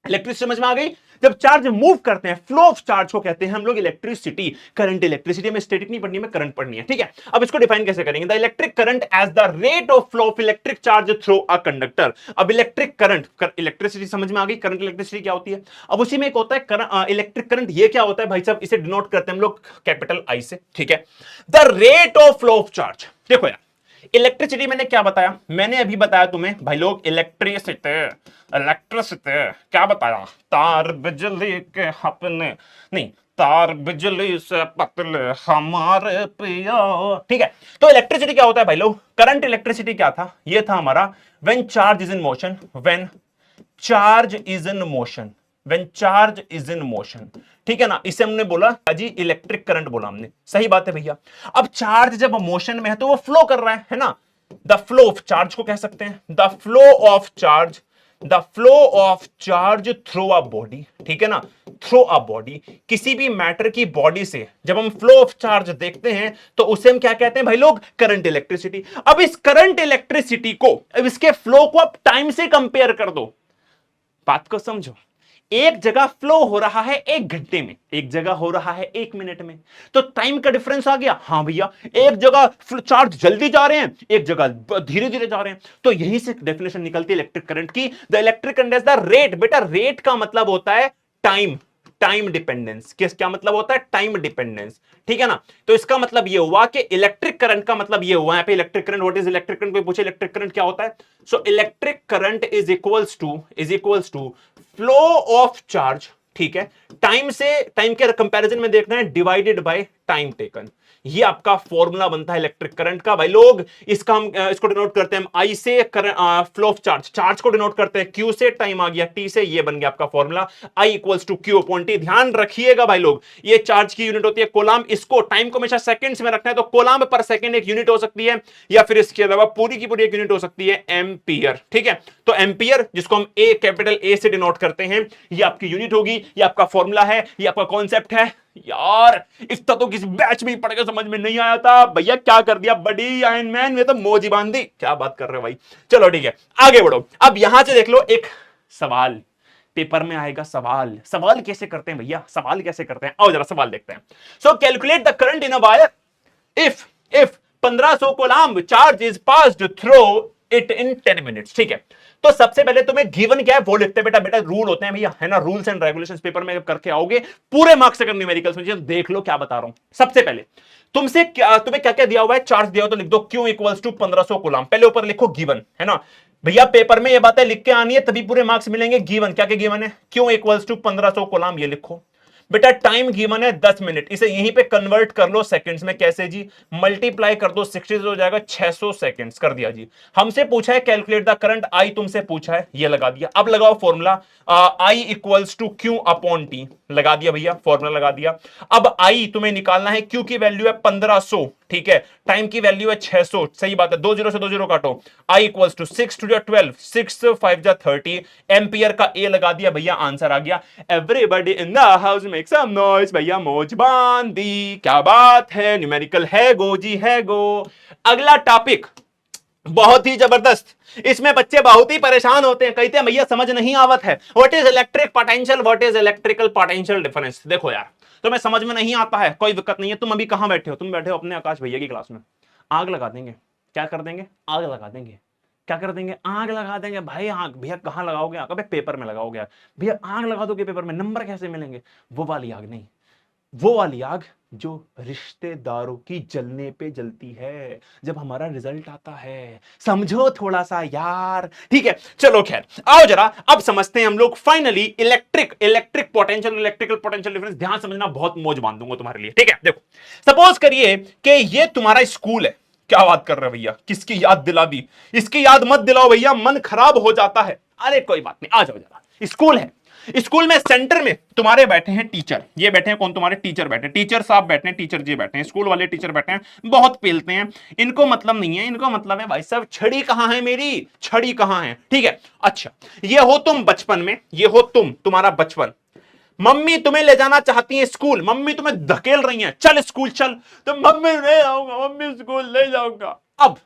इलेक्ट्रिसिटी समझ में आ गई। जब चार्ज मूव करते हैं, फ्लो ऑफ चार्ज को कहते हैं हम लोग इलेक्ट्रिसिटी। करंट इलेक्ट्रिसिटी में स्टैटिक नहीं पढ़नी, में करंट पढ़नी है। ठीक है, अब इसको डिफाइन कैसे करेंगे? The electric current as the rate of flow of electric charge through a conductor. अब इलेक्ट्रिक करंट, इलेक्ट्रिसिटी समझ में आ गई, करंट इलेक्ट्रिसिटी क्या होती है। अब उसी में एक होता है इलेक्ट्रिक करंट। ये क्या होता है भाई साहब, इसे डिनोट करते हैं हम लोग कैपिटल आई से। ठीक है, the rate of flow of charge. देखो यार, इलेक्ट्रिसिटी मैंने क्या बताया, मैंने अभी बताया तुम्हें भाई लोग, इलेक्ट्रिसिटी क्या बताया, तार बिजली के अपने, नहीं, तार बिजली से पतले हमारे पिया। ठीक है, तो इलेक्ट्रिसिटी क्या होता है भाई लोग, करंट इलेक्ट्रिसिटी क्या था, ये था हमारा when charge is in motion, when charge is in motion, when charge is in motion. ठीक है ना, इसे हमने बोला जी इलेक्ट्रिक करंट बोला हमने। सही बात है भैया। अब चार्ज जब मोशन में है तो वो फ्लो कर रहा है ना, द फ्लो ऑफ चार्ज को कह सकते हैं, the flow of charge, the flow of charge through a body. ठीक है ना, थ्रू अ बॉडी, किसी भी मैटर की बॉडी से जब हम फ्लो ऑफ चार्ज देखते हैं तो उसे हम क्या कहते हैं भाई लोग, करंट इलेक्ट्रिसिटी। अब इस करंट इलेक्ट्रिसिटी को, अब इसके फ्लो को आप टाइम से कंपेयर कर दो, बात को समझो। एक जगह फ्लो हो रहा है 1 घंटे में, एक जगह हो रहा है 1 मिनट में, तो टाइम का डिफरेंस आ गया। हाँ भैया, एक जगह चार्ज जल्दी जा रहे हैं, एक जगह धीरे धीरे जा रहे हैं। तो यहीं से डेफिनेशन निकलती है इलेक्ट्रिक करंट की, the electric current is the rate. बेटा रेट का मतलब होता है टाइम, टाइम डिपेंडेंस। क्या मतलब होता है, टाइम डिपेंडेंस। ठीक है ना, तो इसका मतलब ये हुआ कि इलेक्ट्रिक करंट का मतलब ये हुआ, यहाँ पे electric current, what is electric current, कोई पूछे इलेक्ट्रिक करंट क्या होता है, so electric current is equals to flow of charge. ठीक है, टाइम से, टाइम के कंपैरिजन में देखना है, डिवाइडेड बाय टाइम टेकन। ये आपका फॉर्मूला बनता है इलेक्ट्रिक करंट का भाई लोग। इसका हम इसको डिनोट करते हैं आई से, फ्लो ऑफ चार्ज, चार्ज को डिनोट करते हैं क्यू से, टाइम आ गया टी से, ये बन गया आपका formula I equals to Q upon T. ध्यान रखिएगा भाई लोग, ये चार्ज की यूनिट होती है कोलाम, इसको टाइम को हमेशा सेकंड्स में रखना है, तो कोलाम पर सेकंड एक यूनिट हो सकती है, या फिर इसके अलावा पूरी की पूरी एक यूनिट हो सकती है एम्पियर। ठीक है, तो एम्पियर जिसको हम ए कैपिटल ए से डिनोट करते हैं, ये आपकी यूनिट होगी, ये आपका फॉर्मूला है, ये आपका कॉन्सेप्ट है। यार इसका तो किसी बैच में ही पढ़ के समझ में नहीं आया था भैया, क्या कर दिया बड़ी आयरन मैन में तो मौजी बांध दी, क्या बात कर रहे हो भाई। चलो ठीक है आगे बढ़ो। अब यहां से देख लो एक सवाल पेपर में आएगा, सवाल सवाल कैसे करते हैं भैया, सवाल कैसे करते हैं, आओ जरा सवाल देखते हैं। सो calculate the current in a wire if 1500 coulomb charge is passed through it in 10 minutes. ठीक है, तो सबसे पहले तुम्हें गिवन क्या है वो लिखते हैं बेटा, बेटा रूल होते हैं भैया, है ना, रूल्स एंड रेगुलेशंस पेपर में करके आओगे पूरे मार्क्स अगर न्यूमेरिकल्स में। देख लो क्या बता रहा हूं। सबसे पहले तुम्हें क्या क्या दिया हुआ है, चार्ज दिया हो तो लिख दो क्यू इक्वल्स टू 1500 कोलम्ब, पहले ऊपर लिखो गिवन, है ना भैया, पेपर में ये बातें लिख के आनी है तभी पूरे मार्क्स मिलेंगे। गिवन क्या क्या गिवन है, क्यू इक्वल्स टू 1500 कोलम्ब, ये लिखो बेटा। टाइम गिवन है 10 मिनट, इसे यहीं पे कन्वर्ट कर लो सेकंड्स में, कैसे जी, मल्टीप्लाई कर दो 60 से हो जाएगा 600 सेकंड्स, कर दिया जी। हमसे पूछा है कैलकुलेट द करंट आई, तुमसे पूछा है, ये लगा दिया। अब लगाओ formula I equals to Q upon T, लगा दिया भैया, फॉर्मूला लगा दिया। अब आई तुम्हें निकालना है, क्यू की वैल्यू है 1500, ठीक है, टाइम की वैल्यू है 600, सही बात है, 2 0 से 2 0 काटो, आई इक्वल्स टू 6 2 12, 6 5 30, एम्पियर का ए लगा दिया भैया, आंसर आ गया। Everybody in the house make some noise, भैया मौज बांधी, क्या बात है, न्यूमेरिकल है गो जी, है गो। अगला टॉपिक बहुत ही जबरदस्त, इसमें बच्चे बहुत ही परेशान होते हैं, कहते हैं भैया समझ नहीं आवत है, what is electric potential, what is electrical potential difference. देखो यार तुम्हें समझ में नहीं आता है, कोई दिक्कत नहीं है, तुम अभी कहां बैठे हो, तुम बैठे हो अपने आकाश भैया की क्लास में। आग लगा देंगे, क्या कर देंगे, आग लगा देंगे, क्या कर देंगे, आग लगा देंगे भाई। आग भैया कहां लगाओगे, आग पेपर में लगाओगे, भैया आग लगा दोगे पेपर में, नंबर कैसे मिलेंगे, वो वाली आग नहीं, वो वाली आग जो रिश्तेदारों की जलने पे जलती है जब हमारा रिजल्ट आता है, समझो थोड़ा सा यार। ठीक है चलो खैर, आओ जरा अब समझते हैं हम लोग finally electric potential, electrical potential difference. ध्यान समझना, बहुत मौज बांध दूंगा तुम्हारे लिए। ठीक है देखो, सपोज करिए कि ये तुम्हारा स्कूल है, क्या बात कर रहे भैया, किसकी याद दिला दी, इसकी याद मत दिलाओ भैया, मन खराब हो जाता है। अरे कोई बात नहीं, आ जाओ जरा, स्कूल है, स्कूल में सेंटर में तुम्हारे बैठे हैं टीचर, ये बैठे हैं कौन, तुम्हारे टीचर बैठे, टीचर साहब बैठे हैं, टीचर जी बैठे हैं, स्कूल वाले टीचर बैठे हैं, बहुत पेलते हैं, इनको मतलब नहीं है, इनको मतलब है भाई साहब छड़ी कहां है मेरी, छड़ी कहां है। ठीक है, अच्छा ये हो तुम बचपन में, ये हो तुम्हारा बचपन, मम्मी तुम्हें ले जाना चाहती है स्कूल, मम्मी तुम्हें धकेल रही हैं, चल स्कूल चल, तो मम्मी नहीं जाऊंगा, मम्मी स्कूल नहीं जाऊंगा। अब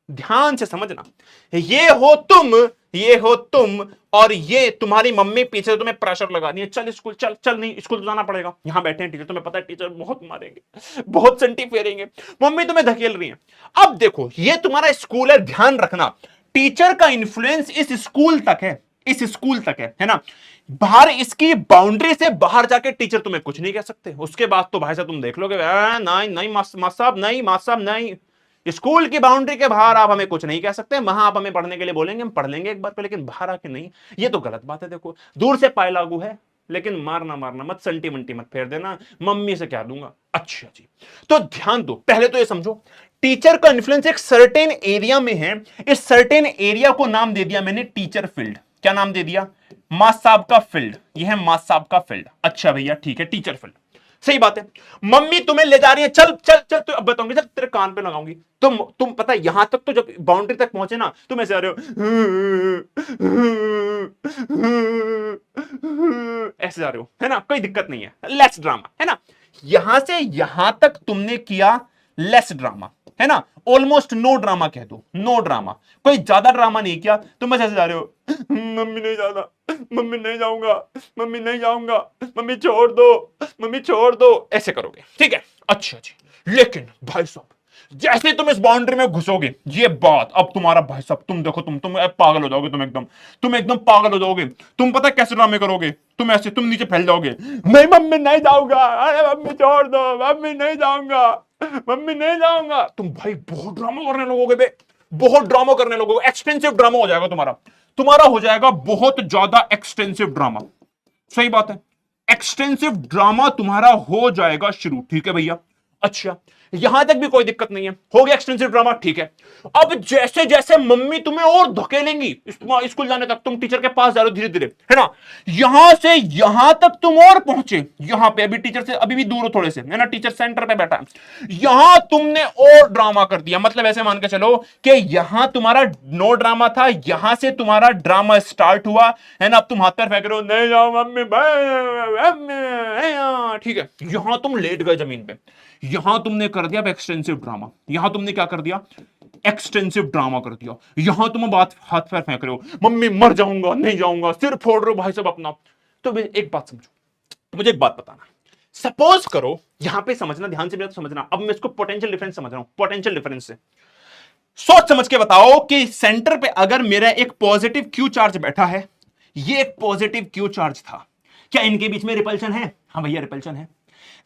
ध्यान से समझना, ये हो तुम, ये हो तुम, और ये तुम्हारी मम्मी पीछे से तुम्हें प्रेशर लगा रही है, चल स्कूल चल, चल नहीं स्कूल तो जाना पड़ेगा। यहां बैठे हैं टीचर, तुम्हें पता है टीचर बहुत मारेंगे, बहुत संटी फेरेंगे, मम्मी तुम्हें धकेल रही है। अब देखो ये तुम्हारा स्कूल है, ध्यान रखना टीचर का इन्फ्लुएंस इस स्कूल तक है, इस स्कूल तक है ना, बाहर इसकी बाउंड्री से बाहर जाके टीचर तुम्हें कुछ नहीं कह सकते। उसके बाद तो भाई साहब तुम देख लोगे, नहीं नहीं मास्टर साहब नहीं, मास्टर साहब नहीं, स्कूल की बाउंड्री के बाहर आप हमें कुछ नहीं कह सकते, वहां आप हमें पढ़ने के लिए बोलेंगे, हम पढ़ लेंगे एक बार पे, लेकिन बाहर आके नहीं, ये तो गलत बात है। देखो दूर से पाए लागू है, लेकिन मारना मारना मत, संटी मंटी मत फेर देना, मम्मी से क्या दूंगा। अच्छा जी, तो ध्यान दो, पहले तो ये समझो टीचर का इन्फ्लुएंस एक सर्टेन एरिया में है, इस सर्टेन एरिया को नाम दे दिया मैंने टीचर फील्ड। क्या नाम दे दिया, मास साहब का फील्ड, यह है मास साहब का फील्ड। अच्छा भैया ठीक है, टीचर फील्ड, सही बात है। मम्मी तुम्हें ले जा रही है, चल चल चल, तो अब बताऊंगी, चल तेरे कान पे लगाऊंगी, तुम पता है यहां तक तो जब बाउंड्री तक पहुंचे ना, तुम ऐसे आ रहे हो, ऐसे जा रहे हो, है ना, कोई दिक्कत नहीं है, लेस ड्रामा, है ना। यहां से यहां तक तुमने किया लेस ड्रामा, है ना, ऑलमोस्ट नो ड्रामा कह दो, नो ड्रामा, कोई ज्यादा ड्रामा नहीं किया, तुम बस ऐसे जा रहे हो, मम्मी नहीं जाना, मम्मी नहीं जाऊंगा, मम्मी नहीं जाऊंगा, मम्मी छोड़ दो, मम्मी छोड़ दो, ऐसे करोगे। ठीक है, अच्छा जी, लेकिन भाई साहब जैसे तुम इस बाउंड्री में घुसोगे, ये बात अब तुम्हारा भाई साहब, तुम देखो तुम पागल हो जाओगे, तुम एकदम पागल हो जाओगे। तुम पता कैसे ड्रामे करोगे, तुम ऐसे, तुम नीचे फैल जाओगे, नहीं मम्मी नहीं जाऊंगा, अरे मम्मी छोड़ दो, मम्मी नहीं जाऊंगा, मम्मी नहीं जाऊंगा। तुम भाई बहुत ड्रामा करने लगोगे बे, बहुत ड्रामा करने लगोगे, एक्सटेंसिव ड्रामा हो जाएगा तुम्हारा हो जाएगा बहुत ज्यादा एक्सटेंसिव ड्रामा। सही बात है, एक्सटेंसिव ड्रामा तुम्हारा हो जाएगा शुरू। ठीक है भैया, अच्छा यहां तक भी कोई दिक्कत नहीं है, हो गया एक्सटेंसिव ड्रामा, ठीक है। अब जैसे जैसे मम्मी तुम्हें और धकेलेंगी स्कूल जाने तक, तुम टीचर के पास जा रहे हो धीरे धीरे, है ना, यहां से यहां तक तुम और पहुंचे, यहां पे अभी टीचर से अभी भी दूर हो थोड़े से, है ना, टीचर सेंटर पे बैठा है, यहां तुमने और ड्रामा कर दिया। मतलब ऐसे मान के चलो कि यहां तुम्हारा नो ड्रामा था, यहां से तुम्हारा ड्रामा स्टार्ट हुआ, है ना। अब तुम हाथ पैर फेंक रहे हो, नहीं जाओ मम्मी, ठीक है, यहां तुम लेट गए जमीन पे, यहां तुमने कर दिया एक्सटेंसिव ड्रामा, यहां तुमने क्या कर दिया, एक्सटेंसिव ड्रामा कर दिया। यहां तुम बात हाथ पैर फेंक रहे हो, मम्मी मर जाऊंगा, नहीं जाऊंगा, सिर फोड़ रहे हो भाई साहब अपना। तो एक बात समझो, मुझे एक बात बताना, सपोज करो, यहां पे समझना, ध्यान से मेरा तो समझना, अब मैं इसको पोटेंशियल डिफरेंस समझ रहा हूं, पोटेंशियल डिफरेंस से सोच समझ के बताओ कि सेंटर पे अगर मेरा एक पॉजिटिव क्यू चार्ज बैठा है, ये एक पॉजिटिव क्यू चार्ज था, क्या इनके बीच में रिपल्शन है? हाँ भैया रिपल्शन है।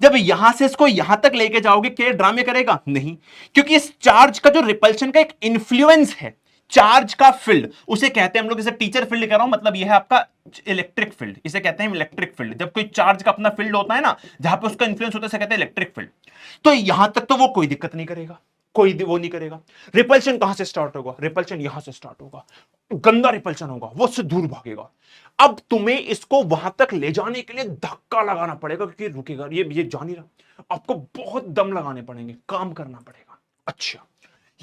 जब यहां से इसको यहां तक लेके जाओगे, क्या ड्रामे करेगा? नहीं, क्योंकि इस चार्ज का जो रिपल्शन का एक इन्फ्लुएंस है, चार्ज का फील्ड, उसे कहते हैं हम लोग, जैसे टीचर फील्ड कह रहा हूं, मतलब यह है आपका इलेक्ट्रिक फील्ड, इसे कहते हैं इलेक्ट्रिक फील्ड। जब कोई चार्ज का अपना फील्ड होता है ना, जहां पे उसका इन्फ्लुएंस होता है, उसे कहते हैं इलेक्ट्रिक फील्ड। तो यहां तक तो वो कोई दिक्कत नहीं करेगा, कोई वो नहीं करेगा। रिपल्शन कहां से स्टार्ट होगा? रिपल्शन यहां से स्टार्ट होगा, गंदा रिपल्शन होगा, वो उससे दूर भागेगा। अब तुम्हें इसको वहां तक ले जाने के लिए धक्का लगाना पड़ेगा, क्योंकि रुकेगा, ये जा नहीं रहा, आपको बहुत दम लगाने पड़ेंगे, काम करना पड़ेगा। अच्छा,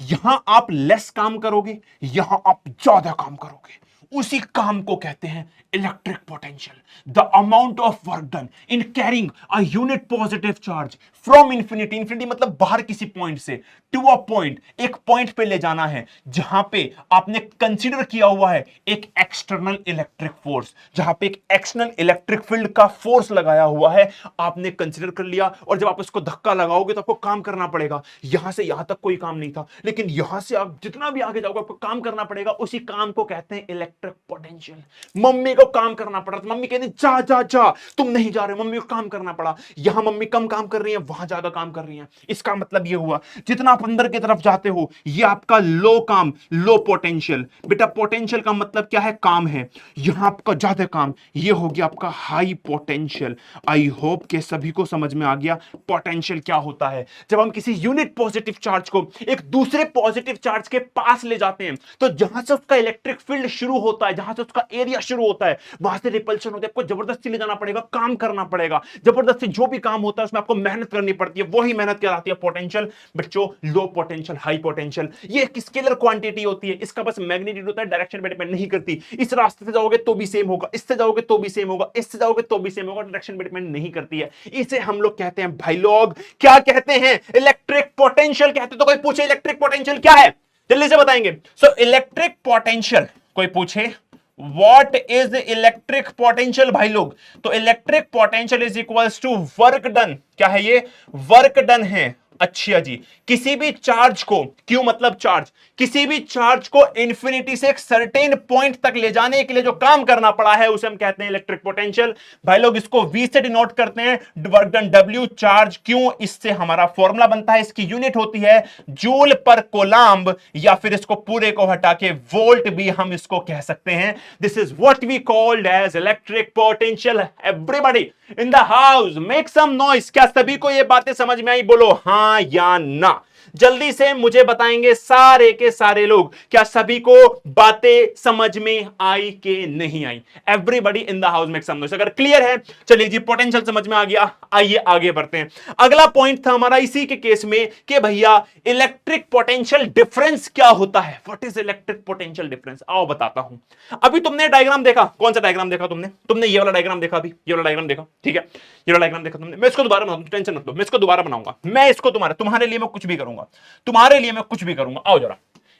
यहां आप लेस काम करोगे, यहां आप ज्यादा काम करोगे, उसी काम को कहते हैं electric potential. The amount of work done in carrying a unit positive charge from infinity, infinity मतलब बाहर किसी पॉइंट से, टू अ पॉइंट, एक पॉइंट पे ले जाना है, जहां पे आपने कंसीडर किया हुआ है एक एक्सटर्नल इलेक्ट्रिक फोर्स, जहां पे एक एक्सटर्नल इलेक्ट्रिक फील्ड का फोर्स लगाया हुआ है, आपने कंसीडर कर लिया। और जब आप इसको धक्का लगाओगे तो आपको काम करना पड़ेगा। यहां से यहां तक कोई काम नहीं था, लेकिन यहां से आप जितना भी आगे जाओगे आपको काम करना पड़ेगा, उसी काम को कहते हैं इलेक्ट्रिक पोटेंशियल। मम्मी को काम करना पड़ा, तो मम्मी कहती जा जा जा, तुम नहीं जा रहे, मम्मी को काम करना पड़ा। यहां मम्मी कम काम कर रही है, वहां ज्यादा काम कर रही है। इसका मतलब यह हुआ, जितना आप अंदर की तरफ जाते हो, यह आपका लो काम, लो पोटेंशियल। बेटा पोटेंशियल का मतलब क्या है? काम है। यहां आपका ज्यादा काम, यह हो गया आपका हाई पोटेंशियल। आई होप के सभी को समझ में आ गया पोटेंशियल क्या होता है। जब हम किसी यूनिट पॉजिटिव चार्ज को एक दूसरे पॉजिटिव चार्ज के पास ले जाते हैं, तो जहां से उसका इलेक्ट्रिक फील्ड शुरू होता है, जहां से उसका एरिया शुरू होता है, वहां से रिपल्शन होता है। आपको जबरदस्ती ले जाना पड़ेगा, काम करना पड़ेगा जबरदस्ती। जो भी काम होता है उसमें आपको मेहनत करनी पड़ती है, वही मेहनत कहलाती है पोटेंशियल। बच्चों लो पोटेंशियल, हाई पोटेंशियल, ये एक स्केलर क्वांटिटी होती है, इसका बस मैग्नीट्यूड होता है, डायरेक्शन पे डिपेंड नहीं करती। इस रास्ते से जाओगे तो भी सेम होगा, इससे जाओगे तो भी सेम होगा, इससे जाओगे तो भी सेम होगा, डायरेक्शन पे डिपेंड नहीं करती है। इसे हम लोग कहते हैं भाई लोग, क्या कहते हैं? इलेक्ट्रिक पोटेंशियल कहते हैं। तो कोई पूछे इलेक्ट्रिक पोटेंशियल क्या है, जल्दी से बताएंगे। सो इलेक्ट्रिक पोटेंशियल, कोई पूछे What is इलेक्ट्रिक पोटेंशियल भाई लोग? तो electric potential is equals to work done. क्या है ये? वर्क डन है। अच्छा जी, किसी भी चार्ज को, क्यों मतलब चार्ज, किसी भी चार्ज को इंफिनिटी से एक सर्टेन पॉइंट तक ले जाने के लिए जो काम करना पड़ा है, उसे हम कहते हैं इलेक्ट्रिक पोटेंशियल। भाई लोग इसको V से डिनोट करते हैं, वर्क डन W, चार्ज क्यों, इससे हमारा फॉर्मूला बनता है, इसकी यूनिट होती है जूल पर कोलम्ब, या फिर इसको पूरे को हटा के वोल्ट भी हम इसको कह सकते हैं। This is what we called as electric potential. Everybody in the house make some noise. क्या सभी को ये बातें समझ में आई? बोलो हां या ना। जल्दी से मुझे बताएंगे सारे के सारे लोग, क्या सभी को बातें समझ में आई कि नहीं आई? Everybody in the house make some noise. अगर क्लियर है, चलिए जी, पोटेंशियल समझ में आ गया, आइए आगे बढ़ते हैं। अगला पॉइंट था हमारा इसी के केस में कि भैया इलेक्ट्रिक पोटेंशियल डिफरेंस क्या होता है। What is electric potential difference? आओ बताता हूं। अभी तुमने डायग्राम देखा, कौन सा डायग्राम देखा तुमने ये वाला डायग्राम देखा, अभी ये वाला डायग्राम देखा, ठीक है, ये वाला डायग्राम देखा तुमने। मैं इसको दोबारा बनाऊंगा, टेंशन मत लो, मैं इसको दोबारा बनाऊंगा, मैं इसको तुम्हारे लिए मैं कुछ भी करूंगा, तुम्हारे लिए मैं कुछ भी करूंगा। आओ जरा,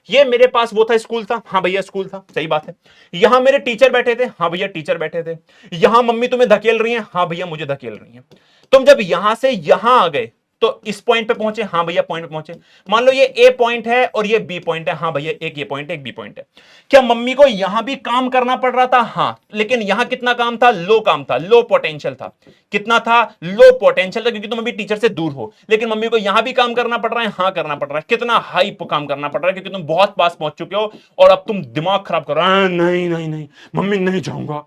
ये मेरे पास वो था, स्कूल था, हाँ भैया स्कूल था, सही बात है। यहां मेरे टीचर बैठे थे, हाँ भैया टीचर बैठे थे। यहां मम्मी तुम्हें धकेल रही है, हाँ भैया मुझे धकेल रही है। तुम जब यहां से यहां आ गए तो इस पॉइंट पे पहुंचे, हाँ भैया पॉइंट पे पहुंचे। मान लो ये ए पॉइंट है और ये बी पॉइंट है, हाँ भैया एक ये पॉइंट है, एक बी पॉइंट है। क्या मम्मी को यहां भी काम करना पड़ रहा था? हाँ, लेकिन यहां कितना काम था? लो काम था, लो पोटेंशियल था। कितना था? लो पोटेंशियल था, क्योंकि तुम अभी टीचर से दूर हो। लेकिन मम्मी को यहां भी काम करना पड़ रहा है, हाँ करना पड़ रहा है। कितना हाई काम करना पड़ रहा है, क्योंकि तुम बहुत पास पहुंच चुके हो और अब तुम दिमाग खराब कर रहे हो। नहीं नहीं नहीं मम्मी, नहीं जाऊंगा,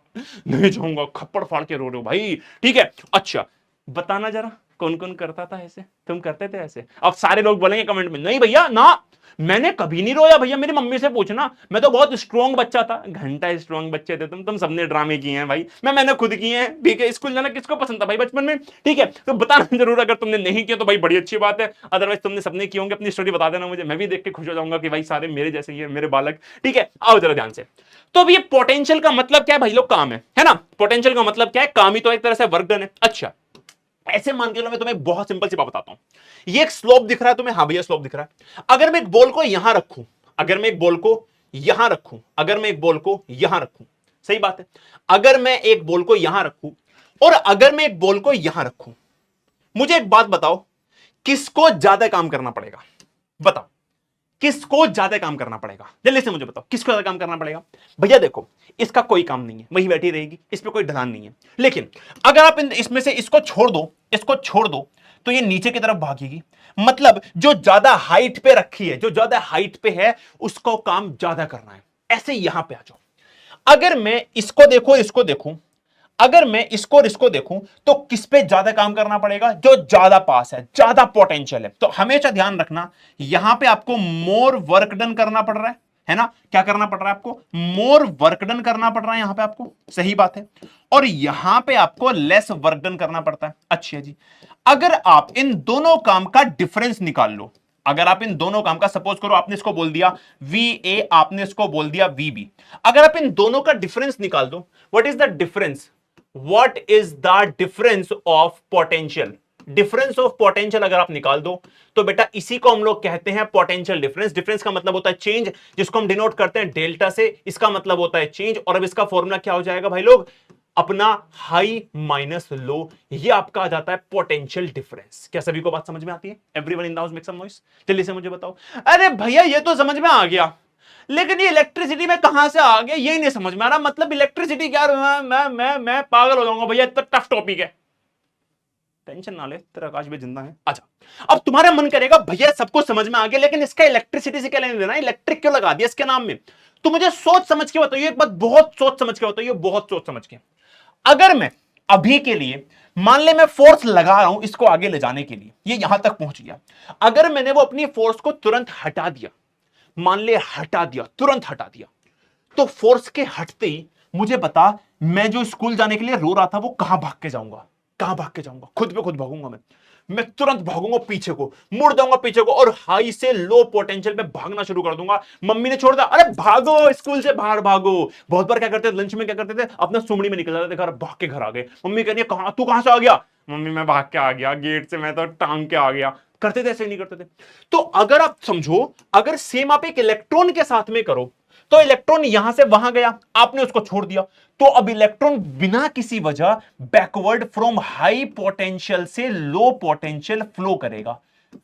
नहीं जाऊंगा, खप्पड़ फाड़ के रो रहे हो भाई, ठीक है। अच्छा बताना जरा, कौन कौन करता था ऐसे? तुम करते थे ऐसे? अब सारे लोग बोलेंगे कमेंट में, नहीं भैया ना, मैंने कभी नहीं रोया भैया, मेरी मम्मी से पूछना, मैं तो बहुत स्ट्रॉन्ग बच्चा था। घंटा स्ट्रॉन्ग बच्चे थे तुम सबने ड्रामे किए हैं भाई, मैंने खुद किए हैं, ठीक है। स्कूल जाना किसको पसंद था भाई बचपन में, ठीक है? तो बताना जरूर, अगर तुमने नहीं किया तो भाई बड़ी अच्छी बात है, अदरवाइज तुमने सबने किए होंगे, अपनी स्टोरी बता देना मुझे, मैं भी देख के खुश हो जाऊंगा कि भाई सारे मेरे जैसे ही है मेरे बालक, ठीक है। आओ जरा ध्यान से। तो अब ये पोटेंशियल का मतलब क्या है भाई लोग? काम है ना? पोटेंशियल का मतलब क्या है? काम ही तो एक तरह से वर्क डन है। अच्छा, ऐसे मान के लो, मैं तुम्हें बहुत सिंपल सी बात बताता हूं। ये एक स्लोप दिख रहा है तुम्हें? हाँ भैया स्लोप दिख रहा है। अगर मैं एक बॉल को यहां रखूं, अगर मैं एक बॉल को यहां रखूं, अगर मैं एक बॉल को यहां रखूं, सही बात है, अगर मैं एक बॉल को यहां रखूं और अगर मैं एक बॉल को यहां रखूं, मुझे एक बात बताओ, किसको ज्यादा काम करना पड़ेगा? बताओ, किसको ज्यादा काम करना पड़ेगा? जल्दी से मुझे बताओ, किसको ज्यादा काम करना पड़ेगा? भैया देखो, इसका कोई काम नहीं है, वही बैठी रहेगी, इस पे कोई ढलान नहीं है। लेकिन अगर आप इसमें से इसको छोड़ दो, इसको छोड़ दो, तो ये नीचे की तरफ भागेगी। मतलब जो ज्यादा हाइट पे रखी है, जो ज्यादा हाइट पे है, उसको काम ज्यादा करना है। ऐसे यहां पे आ जाओ। अगर मैं इसको देखो, इसको देखूं, अगर मैं इसको और इसको देखूं, तो किस पे ज्यादा काम करना पड़ेगा? जो ज्यादा पास है, ज्यादा पोटेंशियल है। तो हमेशा ध्यान रखना, यहां पे आपको मोर वर्क डन करना पड़ रहा है ना? क्या करना पड़ रहा है आपको? मोर वर्क डन करना पड़ रहा है यहां पे आपको, सही बात है। और यहां पे आपको लेस वर्क डन करना पड़ता है। अच्छा जी, अगर आप इन दोनों काम का डिफरेंस निकाल लो, अगर आप इन दोनों काम का, सपोज करो आपने इसको बोल दिया VA, आपने इसको बोल दिया VB, अगर आप इन दोनों का डिफरेंस निकाल दो, what is the difference? What is the difference of potential? Difference of potential अगर आप निकाल दो, तो बेटा इसी को हम लोग कहते हैं पोटेंशियल डिफरेंस। डिफरेंस का मतलब होता है चेंज, जिसको हम डिनोट करते हैं डेल्टा से, इसका मतलब होता है चेंज। और अब इसका फॉर्मूला क्या हो जाएगा भाई लोग? अपना हाई माइनस लो, ये आपका आ जाता है पोटेंशियल डिफरेंस। क्या सभी को बात समझ में आती है? Everyone in the house make some noise. जल्दी से मुझे बताओ। अरे भैया ये तो समझ में आ गया, लेकिन ये इलेक्ट्रिसिटी में कहां से आ गया, यही नहीं समझ में आ रहा। मतलब इलेक्ट्रिसिटी क्या? मैं पागल हो जाऊंगा भैया, इतना टफ टॉपिक है। टेंशन ना ले, तेरा आकाश भी जिंदा है। अच्छा, अब तुम्हारा मन करेगा भैया सबको समझ में आ गया, लेकिन इसका इलेक्ट्रिसिटी से क्या लेना देना? इलेक्ट्रिक क्यों लगा दिया इसके नाम में? तो मुझे सोच समझ के बताइए एक बात, बहुत सोच समझ के बताइए, बहुत सोच समझ के। अगर मैं अभी के लिए मान ले मैं फोर्स लगा रहा हूं इसको आगे ले जाने के लिए, ये यहां तक पहुंच गया, अगर मैंने वो अपनी फोर्स को तुरंत हटा दिया, मान ले हटा दिया, तुरंत हटा दिया, तो फोर्स के हटते ही मुझे बता, मैं जो स्कूल जाने के लिए रो रहा था वो कहां भाग के जाऊंगा? कहां भाग के जाऊंगा? खुद पे खुद भागूंगा मैं तुरंत भागूंगा पीछे को, मुड़ जाऊंगा पीछे को और हाई से लो पोटेंशियल पे भागना शुरू कर दूंगा। मम्मी ने छोड़ दिया, अरे भागो स्कूल से बाहर भागो। बहुत बार क्या करते थे, लंच में क्या करते थे, अपना सुमड़ी में निकल जाते थे, घर भाग के घर आ गए। मम्मी कह रही है कहां, तू कहां से आ गया? मम्मी मैं भाग के आ गया गेट से, मैं तो टांग के आ गया। करते थे ऐसे? नहीं करते थे। तो अगर आप समझो, अगर सेम आप एक इलेक्ट्रॉन के साथ में करो, तो इलेक्ट्रॉन यहां से वहां गया, आपने उसको छोड़ दिया, तो अब इलेक्ट्रॉन बिना किसी वजह बैकवर्ड फ्रॉम हाई पोटेंशियल से लो पोटेंशियल फ्लो करेगा,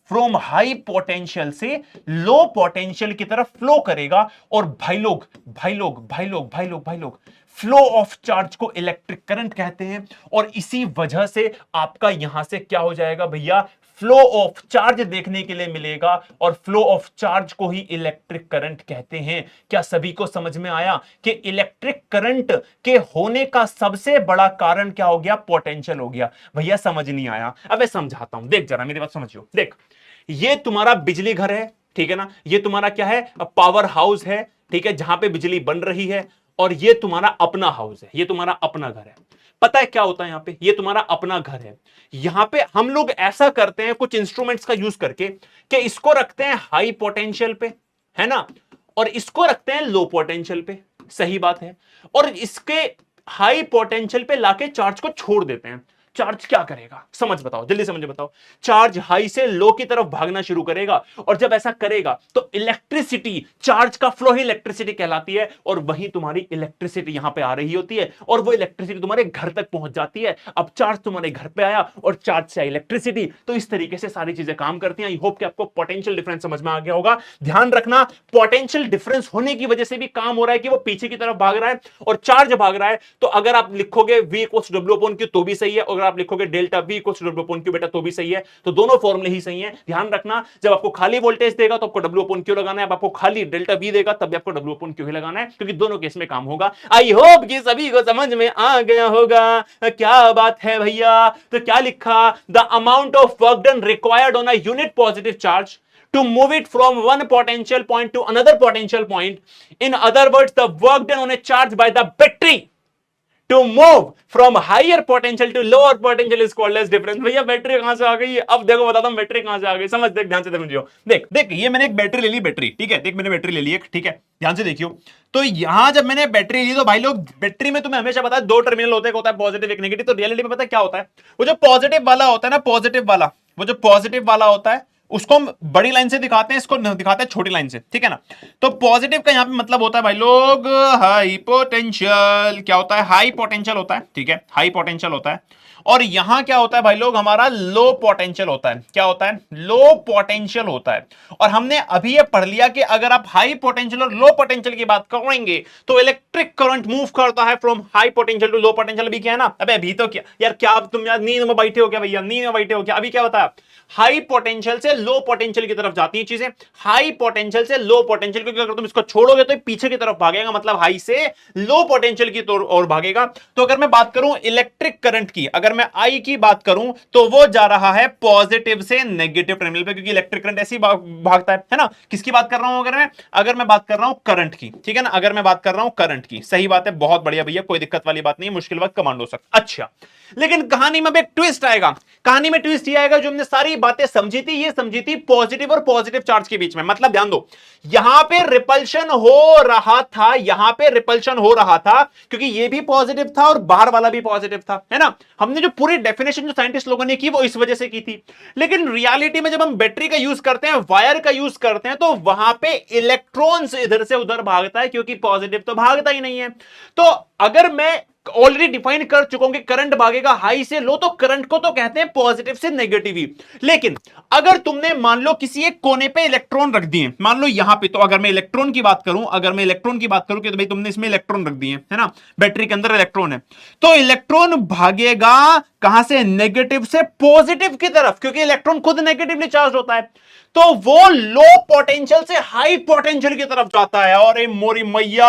फ्रॉम हाई पोटेंशियल से लो पोटेंशियल की तरफ फ्लो करेगा। और भाई लोग भाई लोग भाई लोग भाई लोग भाई लोग, फ्लो ऑफ चार्ज को इलेक्ट्रिक करंट कहते हैं। और इसी वजह से आपका यहां से क्या हो जाएगा भैया? फ्लो ऑफ चार्ज देखने के लिए मिलेगा, और फ्लो ऑफ चार्ज को ही इलेक्ट्रिक करंट कहते हैं। क्या सभी को समझ में आया कि इलेक्ट्रिक करंट के होने का सबसे बड़ा कारण क्या हो गया? पोटेंशियल हो गया। भैया समझ नहीं आया, अब मैं समझाता हूं, देख जरा मेरी बात समझियो। देख, ये तुम्हारा बिजली घर है, ठीक है ना? ये तुम्हारा क्या है? पावर हाउस है, ठीक है, जहां पे बिजली बन रही है। और ये तुम्हारा अपना हाउस है, ये तुम्हारा अपना घर है। पता है क्या होता है यहां पे? ये तुम्हारा अपना घर है। यहां पे हम लोग ऐसा करते हैं कुछ इंस्ट्रूमेंट्स का यूज करके, कि इसको रखते हैं हाई पोटेंशियल पे, है ना, और इसको रखते हैं लो पोटेंशियल पे, सही बात है। और इसके हाई पोटेंशियल पे लाके चार्ज को छोड़ देते हैं। चार्ज क्या करेगा? समझ बताओ, जल्दी से मुझे बताओ। चार्ज हाई से लो की तरफ भागना शुरू करेगा, और जब ऐसा करेगा तो इलेक्ट्रिसिटी, चार्ज का फ्लो ही इलेक्ट्रिसिटी कहलाती है। और वही तुम्हारी इलेक्ट्रिसिटी यहां पे आ रही होती है, और वो इलेक्ट्रिसिटी तुम्हारे घर तक पहुंच जाती है। अब चार्ज तुम्हारे घर पे आया और चार्ज से इलेक्ट्रिसिटी, तो इस तरीके से सारी चीजें काम करती हैं। आई होप कि आपको पोटेंशियल डिफरेंस समझ में आ गया होगा। ध्यान रखना, पोटेंशियल डिफरेंस होने की वजह से भी काम हो रहा है कि वो पीछे की तरफ भाग रहा है और चार्ज भाग रहा है। तो अगर आप लिखोगे V = W/Q तो भी सही है, और आप लिखोगे delta V equals to W upon Q बेटा तो भी सही है। तो दोनों फॉर्मूले ही सही हैं। ध्यान रखना जब आपको खाली वोल्टेज देगा तो आपको W अपॉन Q लगाना है, अब आपको खाली डेल्टा V देगा तब भी आपको W अपॉन Q ही लगाना है, क्योंकि दोनों केस में काम होगा। आई होप कि सभी को समझ में आ गया होगा। क्या बात है भैया। तो क्या लिखा, the amount of work done required on a unit positive charge to move it from one potential point to another potential point. In other words, the work done on a charge by the battery to move from higher potential to lower potential is called as difference. भैया battery कहां से आ गई, अब देखो बताता हूं battery कहां से आ गई। समझ, देख ध्यान से समझियो। देख देख ये मैंने एक बैटरी ले ली, बैटरी ठीक है, देख मैंने बैटरी ले ली एक, ठीक है ध्यान से देखियो। तो यहां जब मैंने बैटरी ली तो भाई लोग बैटरी में तुम्हें हमेशा पता है दो टर्मिनल होते हैं, होता है पॉजिटिव एक नेगेटिव। तो रियलिटी में पता है क्या होता है, वो जो पॉजिटिव वाला होता है ना, पॉजिटिव वाला, वो जो पॉजिटिव वाला होता है उसको हम बड़ी लाइन से दिखाते हैं, इसको दिखाते हैं छोटी लाइन से, ठीक है ना। तो पॉजिटिव का यहां पे मतलब होता है भाई लोग हाई पोटेंशियल, क्या होता है, हाई पोटेंशियल होता है, ठीक है हाई पोटेंशियल होता है। और यहां क्या होता है भाई लोग, हमारा लो पोटेंशियल होता है। क्या होता है, लो पोटेंशियल होता है। और हमने अभी ये पढ़ लिया कि अगर आप हाई पोटेंशियल और लो पोटेंशियल की बात करेंगे तो इलेक्ट्रिक करंट मूव करता है from high potential to low potential. अभी क्या है ना, अबे अभी तो क्या यार, क्या तुम यार नींद में बैठे हो क्या भैया, नींद में बैठे हो क्या। अभी क्या होता है, हाई पोटेंशियल से लो पोटेंशियल की तरफ जाती है चीजें, हाई पोटेंशियल से लो पोटेंशियल, क्योंकि अगर तुम इसको छोड़ोगे तो पीछे की तरफ भागेगा, मतलब हाई से लो पोटेंशियल की ओर भागेगा। तो अगर मैं बात करूं इलेक्ट्रिक करंट की, अगर मैं आई की बात करूं तो वो जा रहा है पॉजिटिव से नेगेटिव टर्मिनल पे, क्योंकि इलेक्ट्रिक करंट ऐसी भागता है ना। किसकी बात कर रहा हूं, अगर मैं बात कर रहा हूं करंट की, ठीक है ना, अगर मैं बात कर रहा हूं करंट की, सही बात है, बहुत बढ़िया भैया, कोई दिक्कत वाली बात नहीं, मुश्किल वक्त कमांड हो सकता। अच्छा, लेकिन कहानी में एक ट्विस्ट आएगा। कहानी में ट्विस्ट ये आएगा, जो हमने सारी बातें समझी थी, ये समझी थी पॉजिटिव और पॉजिटिव चार्ज के बीच में। मतलब ध्यान दो, यहां पे रिपल्शन हो रहा था, यहां पे रिपल्शन हो रहा था क्योंकि ये भी पॉजिटिव था और बाहर वाला भी पॉजिटिव था, है ना। हमने जो पूरी डेफिनेशन जो साइंटिस्ट लोगों ने की वो इस वजह से की थी। लेकिन रियलिटी में जब हम बैटरी का यूज करते हैं, वायर का यूज करते हैं, तो वहां पे इलेक्ट्रॉन्स इधर से उधर भागता है, क्योंकि पॉजिटिव तो भागता ही नहीं है। तो अगर मैं ऑलरेडी डिफाइन कर चुका हूं कि करंट भागेगा हाई से लो, तो करंट को तो कहते हैं पॉजिटिव से नेगेटिव ही। लेकिन अगर तुमने मान लो किसी एक कोने पे इलेक्ट्रॉन रख दिए, मान लो यहां पे, तो अगर मैं इलेक्ट्रॉन की बात करूं, कि तो भाई तुमने इसमें इलेक्ट्रॉन रख दिए, है ना, बैटरी के अंदर इलेक्ट्रॉन है, तो इलेक्ट्रॉन भागेगा कहां से, नेगेटिव से पॉजिटिव की तरफ, क्योंकि इलेक्ट्रॉन खुद नेगेटिवली चार्ज होता है। तो वो लो पोटेंशियल से हाई पोटेंशियल की तरफ जाता है। अरे मोरी मैया,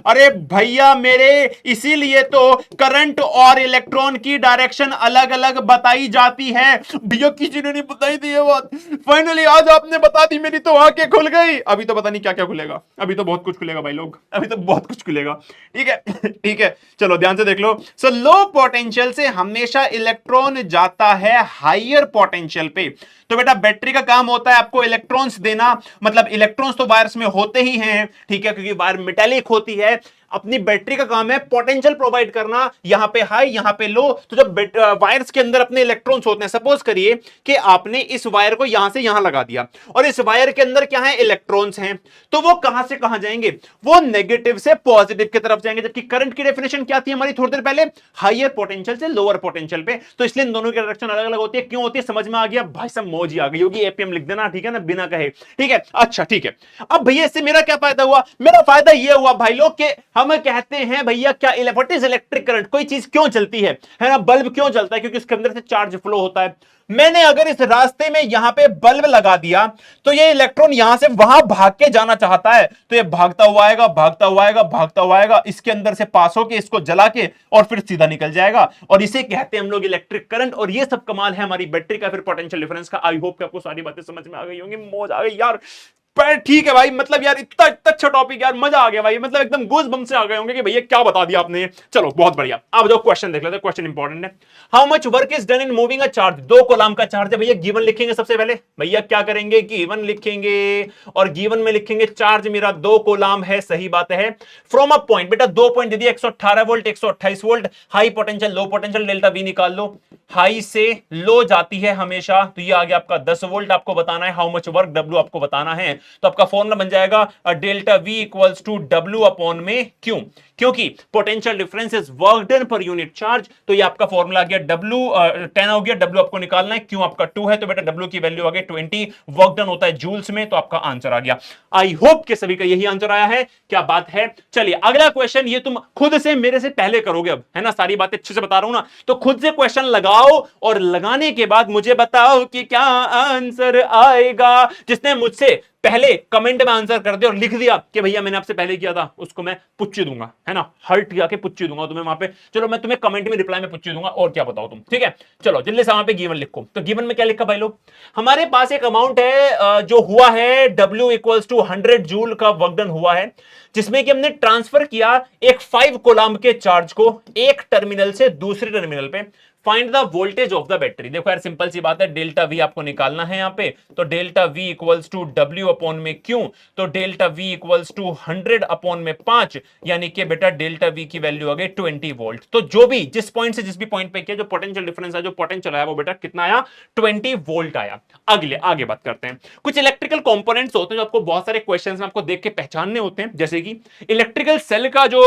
अरे भैया मेरे, इसीलिए तो करंट और इलेक्ट्रॉन की डायरेक्शन अलग अलग बताई जाती है। भैया किसी ने नहीं बताई थी ये बात, फाइनली आज आपने बता दी, मेरी तो आंखें खुल गई। अभी तो पता नहीं क्या क्या खुलेगा, अभी तो बहुत कुछ खुलेगा भाई लोग, अभी तो बहुत कुछ खुलेगा, ठीक है ठीक है, चलो ध्यान से देख लो। सो लो पोटेंशियल से हमेशा इलेक्ट्रॉन जाता है हाइयर पोटेंशियल पे। तो बेटा बैटरी का काम होता है आपको इलेक्ट्रॉन्स देना, मतलब इलेक्ट्रॉन्स तो वायर्स में होते ही हैं, ठीक है, क्योंकि वायर मेटालिक होती है। अपनी बैटरी का काम है पोटेंशियल प्रोवाइड करना, यहां पे हाई यहां पे लो। तो जब वायर्स के अंदर अपने इलेक्ट्रॉन्स होते हैं, सपोज करिए कि आपने इस वायर को यहां से यहां लगा दिया और इस वायर के अंदर क्या है, इलेक्ट्रॉन्स हैं, तो वो कहां से कहां जाएंगे, वो नेगेटिव से पॉजिटिव की तरफ जाएंगे। जबकि करंट की डेफिनेशन क्या थी हमारी थोड़ी देर पहले, हाइयर पोटेंशियल से लोअर पोटेंशियल पे। तो इसलिए इन दोनों की डायरेक्शन अलग अलग होती है। क्यों होती है समझ में आ गया भाई साहब, मौज ही आ गई होगी। एपीएम लिख देना, ठीक है ना, बिना कहे, ठीक है। अच्छा ठीक है, अब भैया इससे मेरा क्या फायदा हुआ, मेरा फायदा यह हुआ भाई लोग कि हम कहते हैं भैया क्या, व्हाट इज इलेक्ट्रिक करंट, कोई चीज क्यों चलती है ना, बल्ब क्यों चलता है, क्योंकि उसके अंदर से चार्ज फ्लो होता है। मैंने अगर इस रास्ते में यहां पे बल्ब लगा दिया तो ये इलेक्ट्रॉन यहां से वहां भाग के जाना चाहता है, तो ये भागता हुआ आएगा, भागता हुआ आएगा, भागता हुआ आएगा, इसके अंदर से पास होके इसको जला के और फिर सीधा निकल जाएगा, और इसे कहते हैं हम लोग इलेक्ट्रिक करंट। और ये सब कमाल है हमारी बैटरी का, फिर पोटेंशियल डिफरेंस का। आई होप कि आपको सारी बातें समझ में आ गई होंगी, मौज आ गई यार। पर ठीक है भाई, मतलब यार इतना इतना अच्छा टॉपिक यार, मजा आ गया भाई, मतलब एकदम गूज बम से आ गए होंगे कि भैया क्या बता दिया आपने। चलो बहुत बढ़िया, अब जो क्वेश्चन देख लेते हैं, क्वेश्चन इंपॉर्टेंट है। How much work is done in moving a charge, 2 column का चार्ज है भैया, गिवन लिखेंगे सबसे पहले, भैया क्या करेंगे, गिवन लिखेंगे, और गिवन में लिखेंगे चार्ज मेरा 2 कॉलम है, सही बात है। फ्रॉम अ पॉइंट, बेटा 2 पॉइंट दे दिया, 118 volt 128 volt, high potential low potential, delta we निकाल लो। हाई से लो जाती है हमेशा, तो ये आ गया आपका 10 वोल्ट, आपको बताना है। हाउ मच वर्क, डब्ल्यू आपको बताना है। तो आपका फॉर्मूला बन जाएगा delta V equals to W upon में क्यू, क्योंकि potential difference is work done per unit charge. तो ये आपका फॉर्मूला आ गया डब्ल्यू 10 हो गया, डब्ल्यू आपको निकालना है, क्यू आपका 2 है, तो बेटा डब्ल्यू की वैल्यू आ गई 20, वर्क डन होता है जूल्स में, तो आपका आंसर आ गया। आई होप कि सभी का यही आंसर आया है, क्या बात है। चलिए अगला क्वेश्चन, ये तुम खुद से मेरे से पहले करोगे अब, है ना, सारी बातें अच्छे से बता रहा हूं ना, तो खुद से क्वेश्चन लगाओ और लगाने के बाद मुझे बताओ कि क्या आंसर आएगा। जिसने मुझसे पहले कमेंट में आंसर कर दिया और लिख दिया कि भैया मैंने आपसे पहले किया था, उसको मैं पुच्ची दूंगा, है ना, हर्ट जाके पुच्ची दूंगा तुम्हें वहां पे। चलो मैं तुम्हें कमेंट में रिप्लाई में पुच्ची दूंगा, और क्या बताओ तुम, ठीक है। चलो जल्दी से वहां पे गिवन लिखो। तो गिवन में क्या लिखा भाई लोग, हमारे पास एक अमाउंट है जो हुआ है W इक्वल्स टू 100 जूल का वर्क डन हुआ है, जिसमें कि हमने ट्रांसफर किया एक 5 कोलम्ब के चार्ज को एक टर्मिनल से दूसरे टर्मिनल पे। Find the voltage of the battery. देखो यार सिंपल सी बात है, डेल्टा वी आपको निकालना है यहां पे, तो delta V equals to W upon में क्यू, तो delta V equals to 100 upon में 5, यानी कि बेटा डेल्टा वी की वैल्यू आ गई 20 वोल्ट। तो जो भी जिस पॉइंट से जिस भी पॉइंट पे किया, जो पोटेंशियल डिफरेंस है, जो पोटेंशियल आया वो बेटा कितना आया, 20 वोल्ट आया। आगे बात करते हैं, कुछ इलेक्ट्रिकल कंपोनेंट्स होते हैं जो आपको बहुत सारे क्वेश्चंस में आपको देख के पहचानने होते हैं, जैसे कि इलेक्ट्रिकल सेल का जो